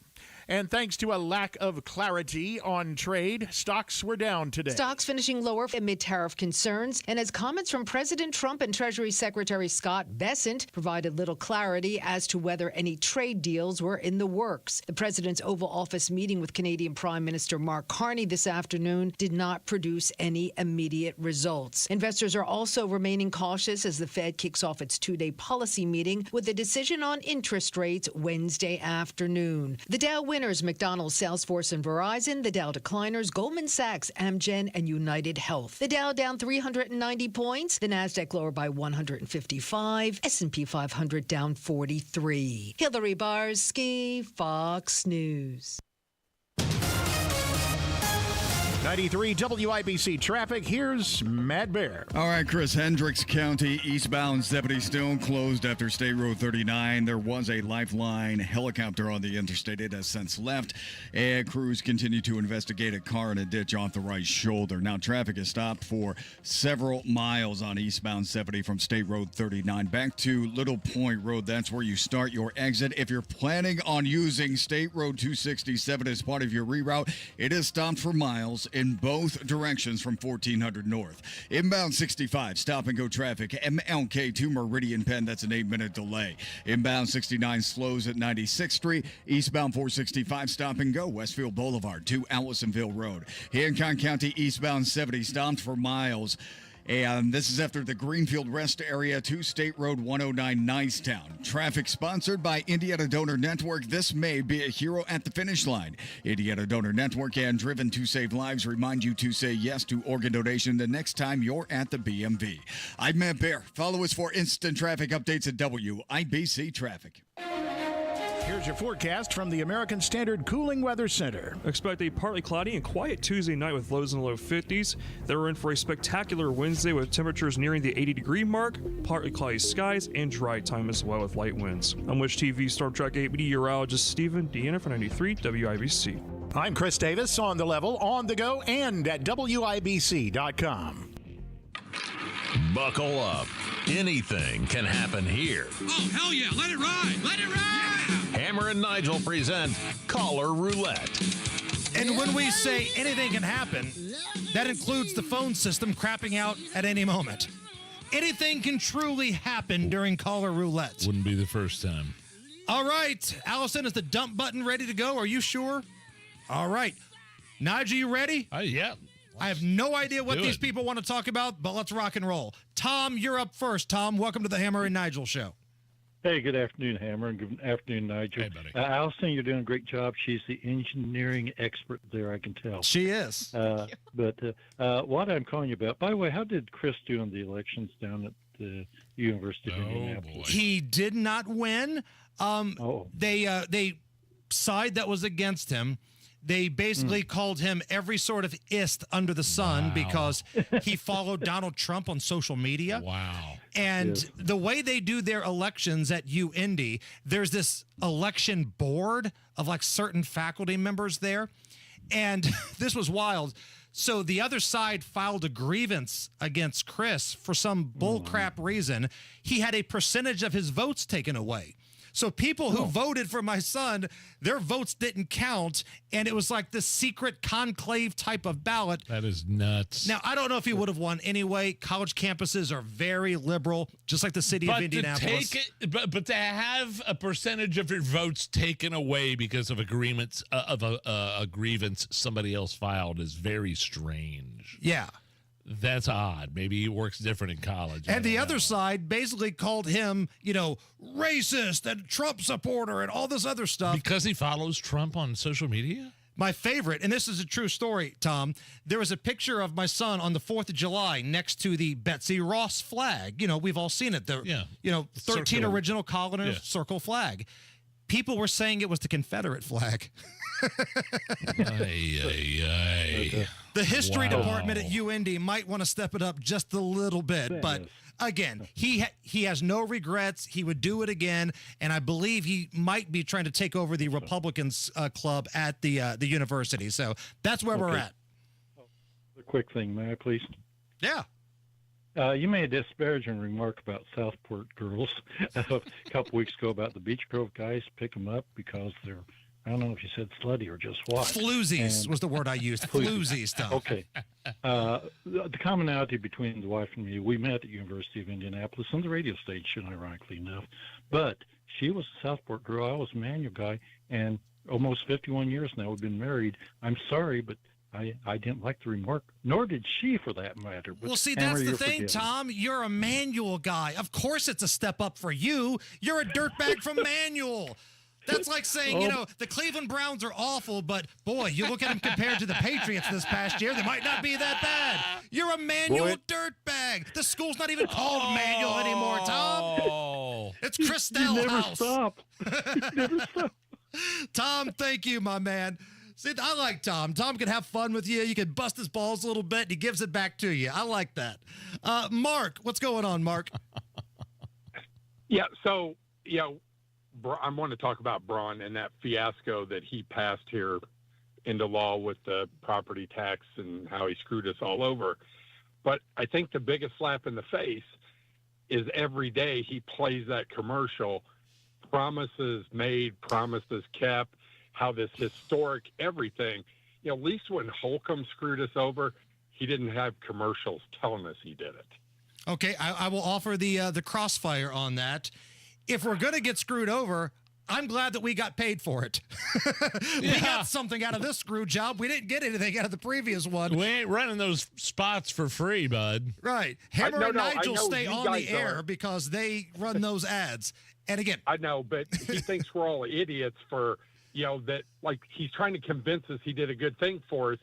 And thanks to a lack of clarity on trade, stocks were down today. Stocks finishing lower amid tariff concerns, and as comments from President Trump and Treasury Secretary Scott Bessent provided little clarity as to whether any trade deals were in the works. The president's Oval Office meeting with Canadian Prime Minister Mark Carney this afternoon did not produce any immediate results. Investors are also remaining cautious as the Fed kicks off its two-day policy meeting with a decision on interest rates Wednesday afternoon. The Dow winners, McDonald's, Salesforce, and Verizon. The Dow decliners, Goldman Sachs, Amgen, and United Health. The Dow down 390 points. The Nasdaq lower by 155. S&P 500 down 43. Hillary Barsky, Fox News. 93 WIBC traffic. Here's Matt Bear. All right, Chris, Hendricks County eastbound 70 still closed after State Road 39. There was a Lifeline helicopter on the interstate. It has since left, and crews continue to investigate a car in a ditch off the right shoulder. Now, traffic is stopped for several miles on eastbound 70 from State Road 39 back to Little Point Road. That's where you start your exit. If you're planning on using State Road 267 as part of your reroute, it is stopped for miles in both directions from 1400 north. Inbound 65, stop and go traffic. MLK to Meridian Penn, that's an 8-minute delay. Inbound 69 slows at 96th Street. Eastbound 465, stop and go Westfield Boulevard to Allisonville Road. Hancock County eastbound 70 stopped for miles. And this is after the Greenfield Rest Area to State Road 109 Nicetown. Traffic sponsored by Indiana Donor Network. This may be a hero at the finish line. Indiana Donor Network and Driven to Save Lives remind you to say yes to organ donation the next time you're at the BMV. I'm Matt Bear. Follow us for instant traffic updates at WIBC Traffic. Here's your forecast from the American Standard Cooling Weather Center. Expect a partly cloudy and quiet Tuesday night with lows in the low 50s. Then we're in for a spectacular Wednesday with temperatures nearing the 80-degree mark, partly cloudy skies, and dry time as well with light winds. I'm Wish TV Storm Track 8 meteorologist Stephen Deanna for 93 WIBC. I'm Chris Davis on the level, on the go, and at WIBC.com. Buckle up. Anything can happen here. Oh, hell yeah. Let it ride. Let it ride. Hammer and Nigel present Caller Roulette. And when we say anything can happen, that includes the phone system crapping out at any moment. Anything can truly happen during Caller Roulette. Wouldn't be the first time. All right. Allison, is the dump button ready to go? Are you sure? All right. Nigel, you ready? Yeah. I have no idea what these people want to talk about, but let's rock and roll. Tom, you're up first. Tom, welcome to the Hammer and Nigel show. Hey, good afternoon, Hammer, and good afternoon, Nigel. Hey, buddy. Allison, you're doing a great job. She's the engineering expert there, I can tell. She is. But what I'm calling you about, by the way, how did Chris do in the elections down at the University of Indianapolis? Boy. He did not win. They side that was against him. They basically called him every sort of ist under the sun because he followed Donald Trump on social media. Wow. And the way they do their elections at UIndy, there's this election board of like certain faculty members there. And this was wild. So the other side filed a grievance against Chris for some bullcrap reason. He had a percentage of his votes taken away. So people who voted for my son, their votes didn't count, and it was like this secret conclave type of ballot. That is nuts. Now, I don't know if he would have won anyway. College campuses are very liberal, just like the city of Indianapolis. But to have a percentage of your votes taken away because of agreements of a grievance somebody else filed is very strange. Yeah. That's odd. Maybe it works different in college. And the other side basically called him, racist and Trump supporter and all this other stuff. Because he follows Trump on social media? My favorite, and this is a true story, Tom, there was a picture of my son on the 4th of July next to the Betsy Ross flag. We've all seen it. The 13 circle. original colonies circle flag. People were saying it was the Confederate flag. The history department at UIndy might want to step it up just a little bit, but again, he has no regrets. He would do it again, and I believe he might be trying to take over the Republicans club at the university. So that's where we're at. A quick thing, may I please? Yeah. You made a disparaging remark about Southport girls a couple weeks ago about the Beech Grove guys. Pick them up because they're I don't know if you said slutty or just what. Floozies was the word I used. Floozy stuff. Okay. The commonality between the wife and me, we met at the University of Indianapolis on the radio station, ironically enough. But she was a Southport girl. I was a Manual guy. And almost 51 years now we've been married. I'm sorry, but I didn't like the remark, nor did she for that matter. But well, see, Hammer, that's the thing, forgiven. Tom. You're a Manual guy. Of course it's a step up for you. You're a dirtbag from Manual. That's like saying, the Cleveland Browns are awful, but boy, you look at them compared to the Patriots this past year, they might not be that bad. You're a Manual dirtbag. The school's not even called Manual anymore, Tom. It's Christelle You never House. stop. You never stop. Tom, thank you, my man. See, I like Tom. Tom can have fun with you. You can bust his balls a little bit, and he gives it back to you. I like that. Mark, what's going on, Mark? Yeah, so, I want to talk about Braun and that fiasco that he passed here into law with the property tax and how he screwed us all over. But I think the biggest slap in the face is every day he plays that commercial, promises made, promises kept, how this historic everything. At least when Holcomb screwed us over, he didn't have commercials telling us he did it. Okay, I will offer the crossfire on that. If we're going to get screwed over, I'm glad that we got paid for it. We got something out of this screw job. We didn't get anything out of the previous one. We ain't running those spots for free, bud. Right. Hammer and Nigel stay on the air because they run those ads. And again, I know, but he thinks we're all idiots for, that, like, he's trying to convince us he did a good thing for us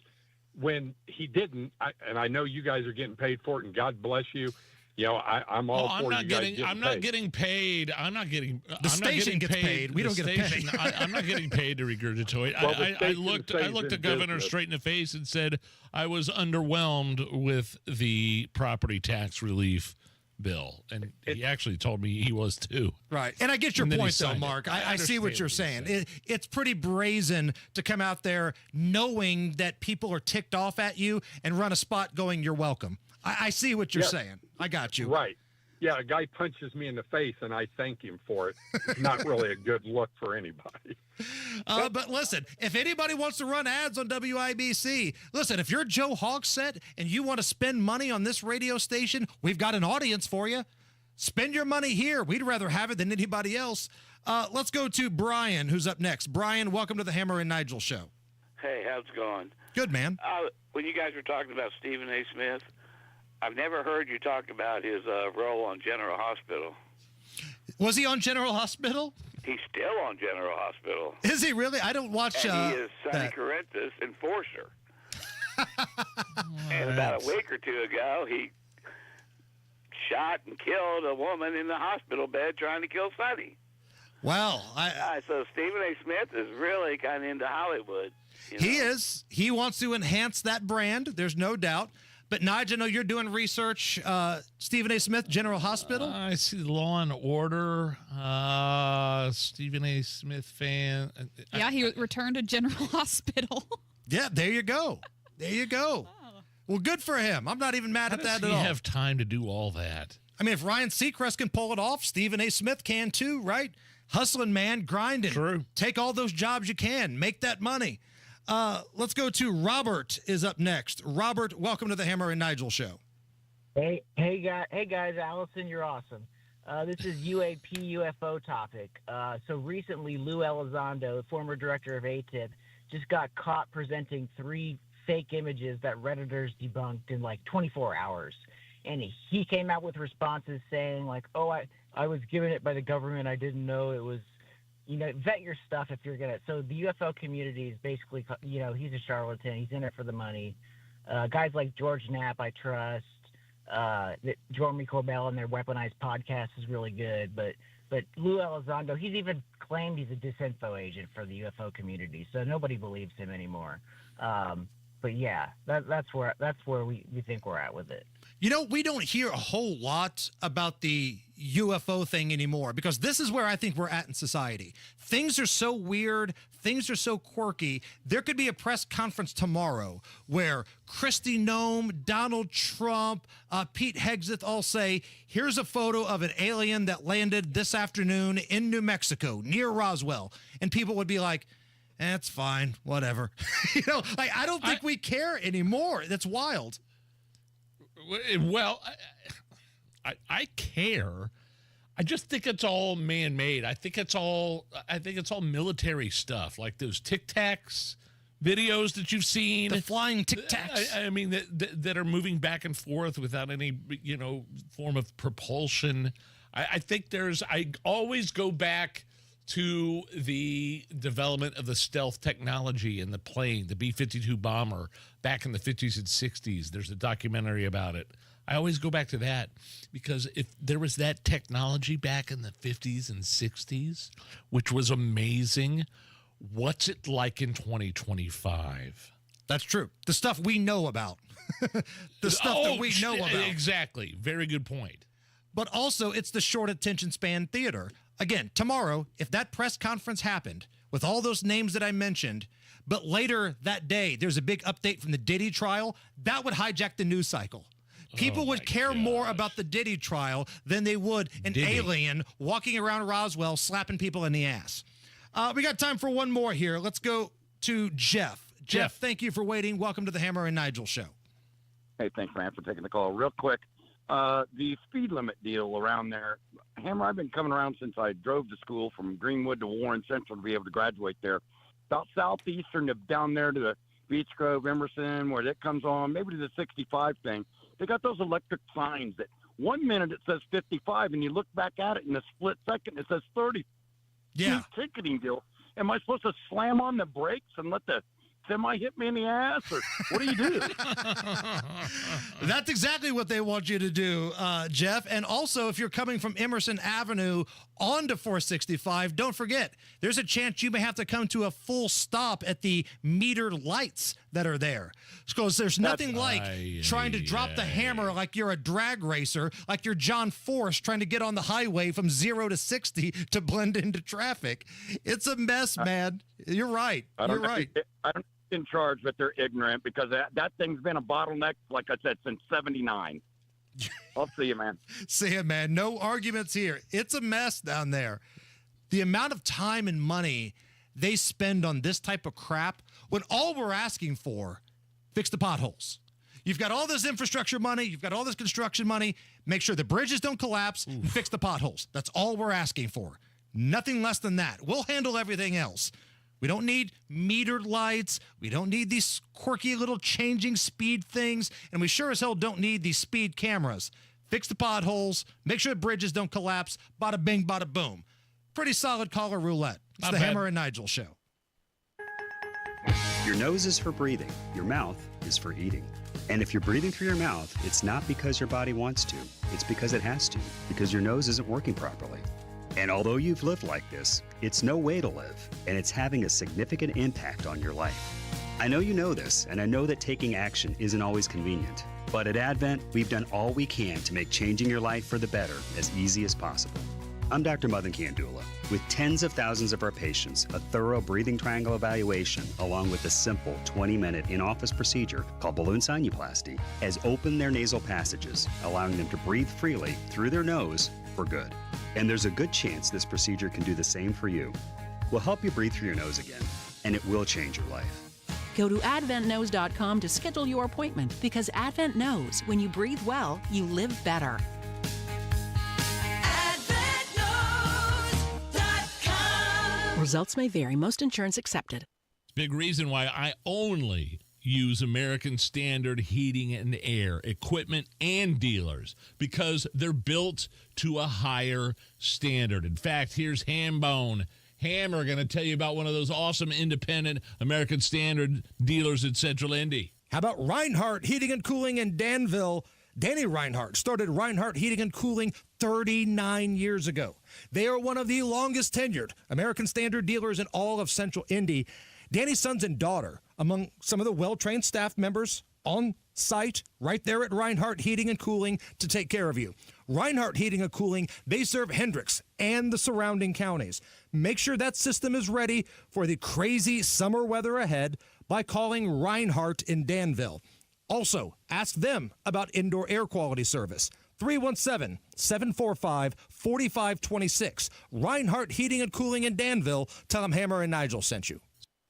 when he didn't. And I know you guys are getting paid for it, and God bless you. I'm all for you guys. I'm not getting paid. I'm not getting. The station gets paid. We don't get paid. I'm not getting paid to regurgitate. Well, I looked the governor straight in the face and said I was underwhelmed with the property tax relief bill, and he actually told me he was too. Right, and I get your point, though, Mark. I see what you're saying. It's pretty brazen to come out there knowing that people are ticked off at you and run a spot going, "You're welcome." I see what you're saying. I got you. Right. Yeah, a guy punches me in the face, and I thank him for it. It's not really a good look for anybody. But listen, if anybody wants to run ads on WIBC, listen, if you're Joe Hogsett and you want to spend money on this radio station, we've got an audience for you. Spend your money here. We'd rather have it than anybody else. Let's go to Brian, who's up next. Brian, welcome to the Hammer and Nigel show. Hey, how's it going? Good, man. When you guys were talking about Stephen A. Smith, I've never heard you talk about his role on General Hospital. Was he on General Hospital? He's still on General Hospital. Is he really? I don't watch. And he is Sonny Corinthus' enforcer. And about a week or two ago, he shot and killed a woman in the hospital bed trying to kill Sonny. Well, so Stephen A. Smith is really kind of into Hollywood. He is. He wants to enhance that brand. There's no doubt. But, Nigel, I know you're doing research. Stephen A. Smith, General Hospital? I see Law and Order. Stephen A. Smith fan. Yeah, he returned to General Hospital. Yeah, there you go. There you go. Oh. Well, good for him. I'm not even mad at that at all. How does he have time to do all that? I mean, if Ryan Seacrest can pull it off, Stephen A. Smith can too, right? Hustling, man, grinding. True. Take all those jobs you can. Make that money. Let's go to Robert is up next. Robert, welcome to the Hammer and Nigel show. Hey guys, Allison, you're awesome. This is UAP UFO topic. So recently, Lou Elizondo, former director of ATIP, just got caught presenting 3 fake images that Redditors debunked in like 24 hours. And he came out with responses saying like, "Oh, I was given it by the government. I didn't know it was." Vet your stuff if you're gonna. So the UFO community is basically, he's a charlatan. He's in it for the money. Guys like George Knapp, I trust. Jeremy Corbell and their Weaponized podcast is really good. But Lou Elizondo, he's even claimed he's a disinfo agent for the UFO community. So nobody believes him anymore. But yeah, that's where we think we're at with it. We don't hear a whole lot about the UFO thing anymore because this is where I think we're at in society. Things are so weird. Things are so quirky. There could be a press conference tomorrow where Kristi Noem, Donald Trump, Pete Hegseth all say, here's a photo of an alien that landed this afternoon in New Mexico near Roswell. And people would be like, It's fine, whatever. I don't think we care anymore. That's wild. Well, I care. I just think it's all man-made. I think it's all military stuff, like those Tic Tacs videos that you've seen. The flying Tic Tacs. I mean, that are moving back and forth without any, form of propulsion. I think I always go back to the development of the stealth technology in the plane, the B-52 bomber back in the 50s and 60s. There's a documentary about it. I always go back to that because if there was that technology back in the 50s and 60s, which was amazing, what's it like in 2025? That's true. The stuff we know about. The stuff that we know about. Exactly. Very good point. But also, it's the short attention span theater. Again, tomorrow, if that press conference happened with all those names that I mentioned, but later that day, there's a big update from the Diddy trial, that would hijack the news cycle. People would care more about the Diddy trial than they would an alien walking around Roswell slapping people in the ass. We got time for one more here. Let's go to Jeff. Jeff, thank you for waiting. Welcome to the Hammer and Nigel show. Hey, thanks, man, for taking the call. Real quick, the speed limit deal around there. Hammer, I've been coming around since I drove to school from Greenwood to Warren Central to be able to graduate there. About southeastern of down there to the Beech Grove, Emerson, where that comes on, maybe to the 65 thing. They got those electric signs that 1 minute it says 55, and you look back at it in a split second, it says 30. Yeah. Ticketing deal. Am I supposed to slam on the brakes and let the semi hit me in the ass, or what do you do? That's exactly what they want you to do, Jeff. And also, if you're coming from Emerson Avenue onto 465, don't forget, there's a chance you may have to come to a full stop at the metered lights that are there. Because there's nothing like trying to drop the hammer like you're a drag racer, like you're John Force trying to get on the highway from 0 to 60 to blend into traffic. It's a mess, man. You're right. You're right. I don't in charge, but they're ignorant because that thing's been a bottleneck, like I said, since 79. I'll see you, man. See you, man. No arguments here. It's a mess down there. The amount of time and money they spend on this type of crap, when all we're asking for, fix the potholes. You've got all this infrastructure money. You've got all this construction money. Make sure the bridges don't collapse and fix the potholes. That's all we're asking for. Nothing less than that. We'll handle everything else. We don't need metered lights. We don't need these quirky little changing speed things. And we sure as hell don't need these speed cameras. Fix the potholes. Make sure the bridges don't collapse. Bada bing, bada boom. Pretty solid caller roulette. It's the Hammer and Nigel show. Your nose is for breathing. Your mouth is for eating. And if you're breathing through your mouth, it's not because your body wants to. It's because it has to. Because your nose isn't working properly. And although you've lived like this, it's no way to live, and it's having a significant impact on your life. I know you know this, and I know that taking action isn't always convenient. But at Advent, we've done all we can to make changing your life for the better as easy as possible. I'm Dr. Madan Kandula. With tens of thousands of our patients, a thorough breathing triangle evaluation, along with a simple 20-minute in-office procedure called balloon sinuplasty, has opened their nasal passages, allowing them to breathe freely through their nose for good. And there's a good chance this procedure can do the same for you. We'll help you breathe through your nose again, and it will change your life. Go to AdventKnows.com to schedule your appointment because Advent knows when you breathe well, you live better. AdventKnows.com. Results may vary. Most insurance accepted. Big reason why I only use American Standard Heating and Air equipment and dealers, because they're built to a higher standard. In fact, here's Hambone. Hammer going to tell you about one of those awesome independent American Standard dealers in Central Indy. How about Reinhardt Heating and Cooling in Danville? Danny Reinhardt started Reinhardt Heating and Cooling 39 years ago. They are one of the longest tenured American Standard dealers in all of Central Indy. Danny's sons and daughter, among some of the well-trained staff members on site right there at Reinhardt Heating and Cooling to take care of you. Reinhardt Heating and Cooling, they serve Hendricks and the surrounding counties. Make sure that system is ready for the crazy summer weather ahead by calling Reinhardt in Danville. Also, ask them about indoor air quality service. 317-745-4526. Reinhardt Heating and Cooling in Danville. Tell them Hammer and Nigel sent you.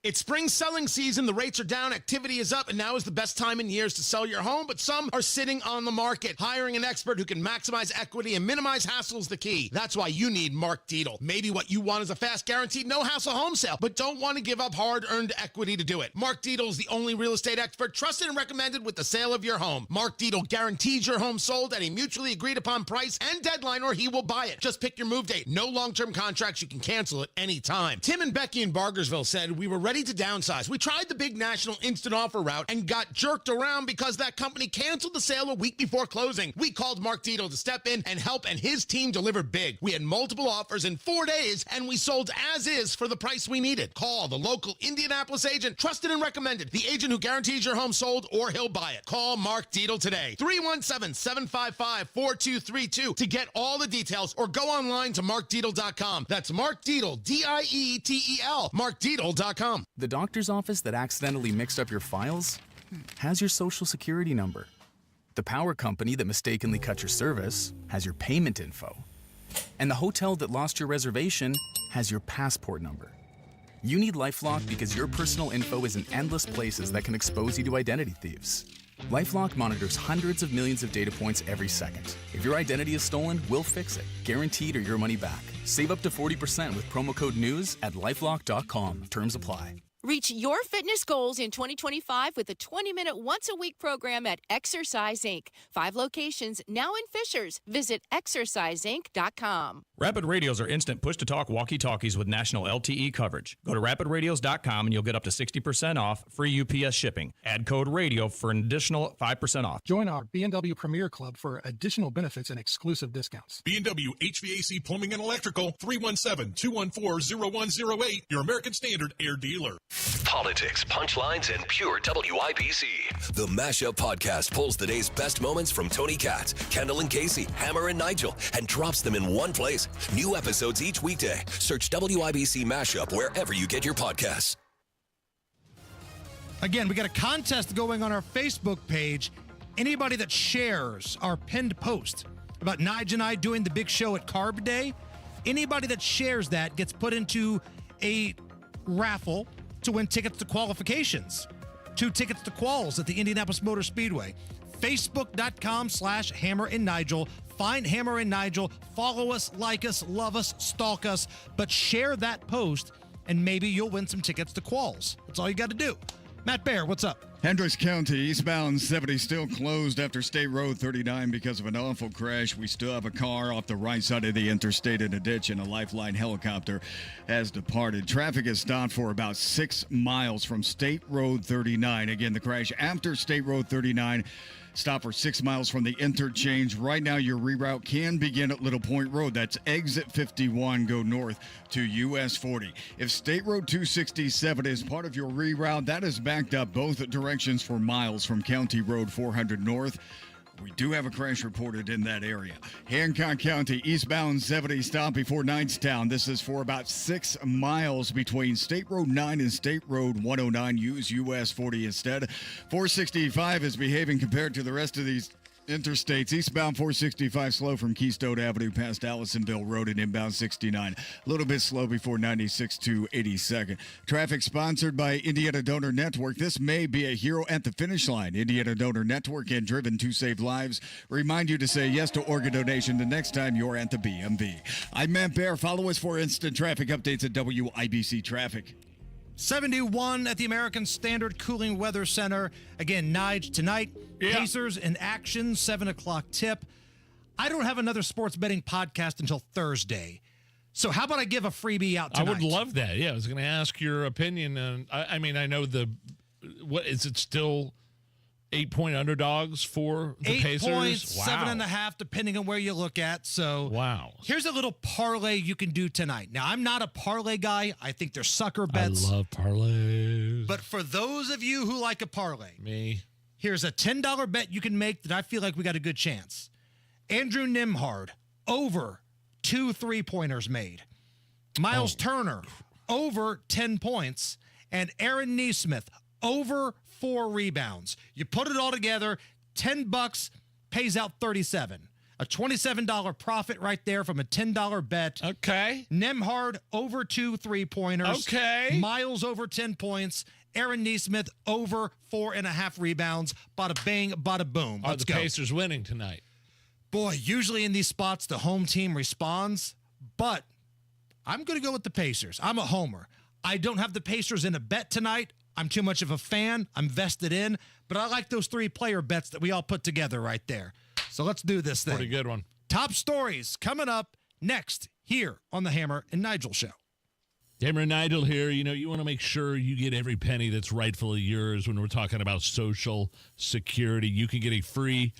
It's spring selling season. The rates are down, activity is up, and now is the best time in years to sell your home, but some are sitting on the market. Hiring an expert who can maximize equity and minimize hassle is the key. That's why you need Mark Dietel. Maybe what you want is a fast, guaranteed, no-hassle home sale, but don't want to give up hard-earned equity to do it. Mark Dietel is the only real estate expert trusted and recommended with the sale of your home. Mark Dietel guarantees your home sold at a mutually agreed-upon price and deadline, or he will buy it. Just pick your move date. No long-term contracts. You can cancel at any time. Tim and Becky in Bargersville said, we were ready to downsize. We tried the big national instant offer route and got jerked around because that company canceled the sale a week before closing. We called Mark Dietel to step in and help, and his team delivered big. We had multiple offers in 4 days, and we sold as is for the price we needed. Call the local Indianapolis agent, trusted and recommended. The agent who guarantees your home sold or he'll buy it. Call Mark Dietel today. 317-755-4232 to get all the details, or go online to markdietel.com. That's Mark Dietel, Dietel, markdietel.com. The doctor's office that accidentally mixed up your files has your social security number. The power company that mistakenly cut your service has your payment info. And the hotel that lost your reservation has your passport number. You need LifeLock because your personal info is in endless places that can expose you to identity thieves. LifeLock monitors hundreds of millions of data points every second. If your identity is stolen, we'll fix it, guaranteed or your money back. Save up to 40% with promo code NEWS at LifeLock.com. Terms apply. Reach your fitness goals in 2025 with a 20-minute once-a-week program at Exercise Inc. 5 locations now in Fishers. Visit exerciseinc.com. Rapid Radios are instant push-to-talk walkie-talkies with national LTE coverage. Go to rapidradios.com and you'll get up to 60% off, free UPS shipping. Add code RADIO for an additional 5% off. Join our B&W Premier Club for additional benefits and exclusive discounts. B&W HVAC Plumbing and Electrical, 317-214-0108, your American Standard air dealer. Politics, punchlines, and pure WIBC. The Mashup Podcast pulls the day's best moments from Tony Katz, Kendall and Casey, Hammer and Nigel, and drops them in one place. New episodes each weekday. Search WIBC Mashup wherever you get your podcasts. Again, we got a contest going on our Facebook page. Anybody that shares our pinned post about Nigel and I doing the big show at Carb Day, anybody that shares that gets put into a raffle to win tickets to qualifications. 2 tickets to quals at the Indianapolis Motor Speedway. Facebook.com/Hammer and Nigel. Find Hammer and Nigel. Follow us, like us, love us, stalk us, but share that post and maybe you'll win some tickets to quals. That's all you got to do. Matt Bear, what's up? Hendricks County, eastbound 70 still closed after State Road 39 because of an awful crash. We still have a car off the right side of the interstate in a ditch, and a Lifeline helicopter has departed. Traffic is stopped for about 6 miles from State Road 39. Again, the crash after State Road 39. Stop for 6 miles from the interchange. Right now, your reroute can begin at Little Point Road. That's exit 51, go north to US 40. If State Road 267 is part of your reroute, that is backed up both directions for miles from County Road 400 north. We do have a crash reported in that area. Hancock County, eastbound 70 stop before Knightstown. This is for about 6 miles between State Road 9 and State Road 109. Use US 40 instead. 465 is behaving compared to the rest of these interstates. Eastbound 465 slow from Keystone Avenue past Allisonville Road, and inbound 69. A little bit slow before 96 to 82nd. Traffic sponsored by Indiana Donor Network. This may be a hero at the finish line. Indiana Donor Network and Driven to Save Lives remind you to say yes to organ donation the next time you're at the BMV. I'm Matt Bear. Follow us for instant traffic updates at WIBC Traffic. 71 at the American Standard Cooling Weather Center. Again, Nige tonight. Yeah. Pacers in action, 7 o'clock tip. I don't have another sports betting podcast until Thursday. So how about I give a freebie out tonight? I would love that. Yeah, I was going to ask your opinion. And I mean, I know what is it still 8-point underdogs for the 8 Pacers? points, wow. 7.5, depending on where you look at. So wow. Here's a little parlay you can do tonight. Now, I'm not a parlay guy. I think they're sucker bets. I love parlays. But for those of you who like a parlay, me, here's a $10 bet you can make that I feel like we got a good chance. Andrew Nimhard, over 2 3-pointers made. Miles Turner, over 10 points. And Aaron Nesmith, over 4 rebounds. You put it all together, $10 pays out 37. A $27 profit right there from a $10 bet. Okay. Nemhard over 2 3-pointers. Okay. Miles over 10 points. Aaron Nesmith over 4.5 rebounds. Bada bang, bada boom. Are Let's the go. Pacers winning tonight? Boy, usually in these spots, the home team responds, but I'm going to go with the Pacers. I'm a homer. I don't have the Pacers in a bet tonight. I'm too much of a fan. I'm vested in, but I like those 3-player bets that we all put together right there. So let's do this thing. Pretty good one. Top stories coming up next here on the Hammer and Nigel Show. Hammer and Nigel here. You know, you want to make sure you get every penny that's rightfully yours when we're talking about Social Security. You can get a free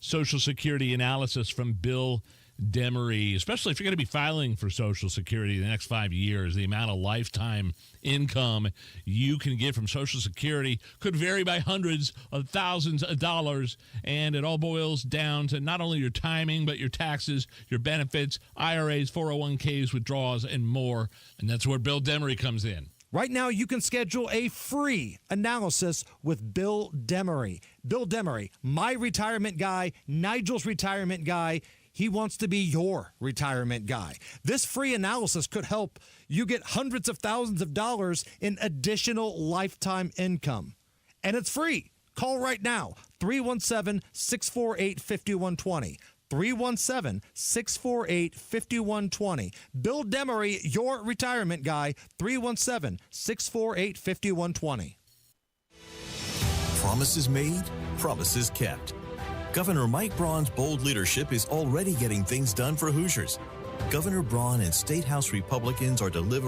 Social Security analysis from Bill Demery, especially if you're going to be filing for Social Security in the next 5 years. The amount of lifetime income you can get from Social Security could vary by hundreds of thousands of dollars, and it all boils down to not only your timing, but your taxes, your benefits, IRAs, 401ks, withdrawals, and more. And that's where Bill Demery comes in. Right now, you can schedule a free analysis with Bill Demery. Bill Demery, my retirement guy, Nigel's retirement guy. He wants to be your retirement guy. This free analysis could help you get hundreds of thousands of dollars in additional lifetime income. And it's free. Call right now, 317-648-5120. 317-648-5120. Bill Demery, your retirement guy, 317-648-5120. Promises made, promises kept. Governor Mike Braun's bold leadership is already getting things done for Hoosiers. Governor Braun and State House Republicans are delivering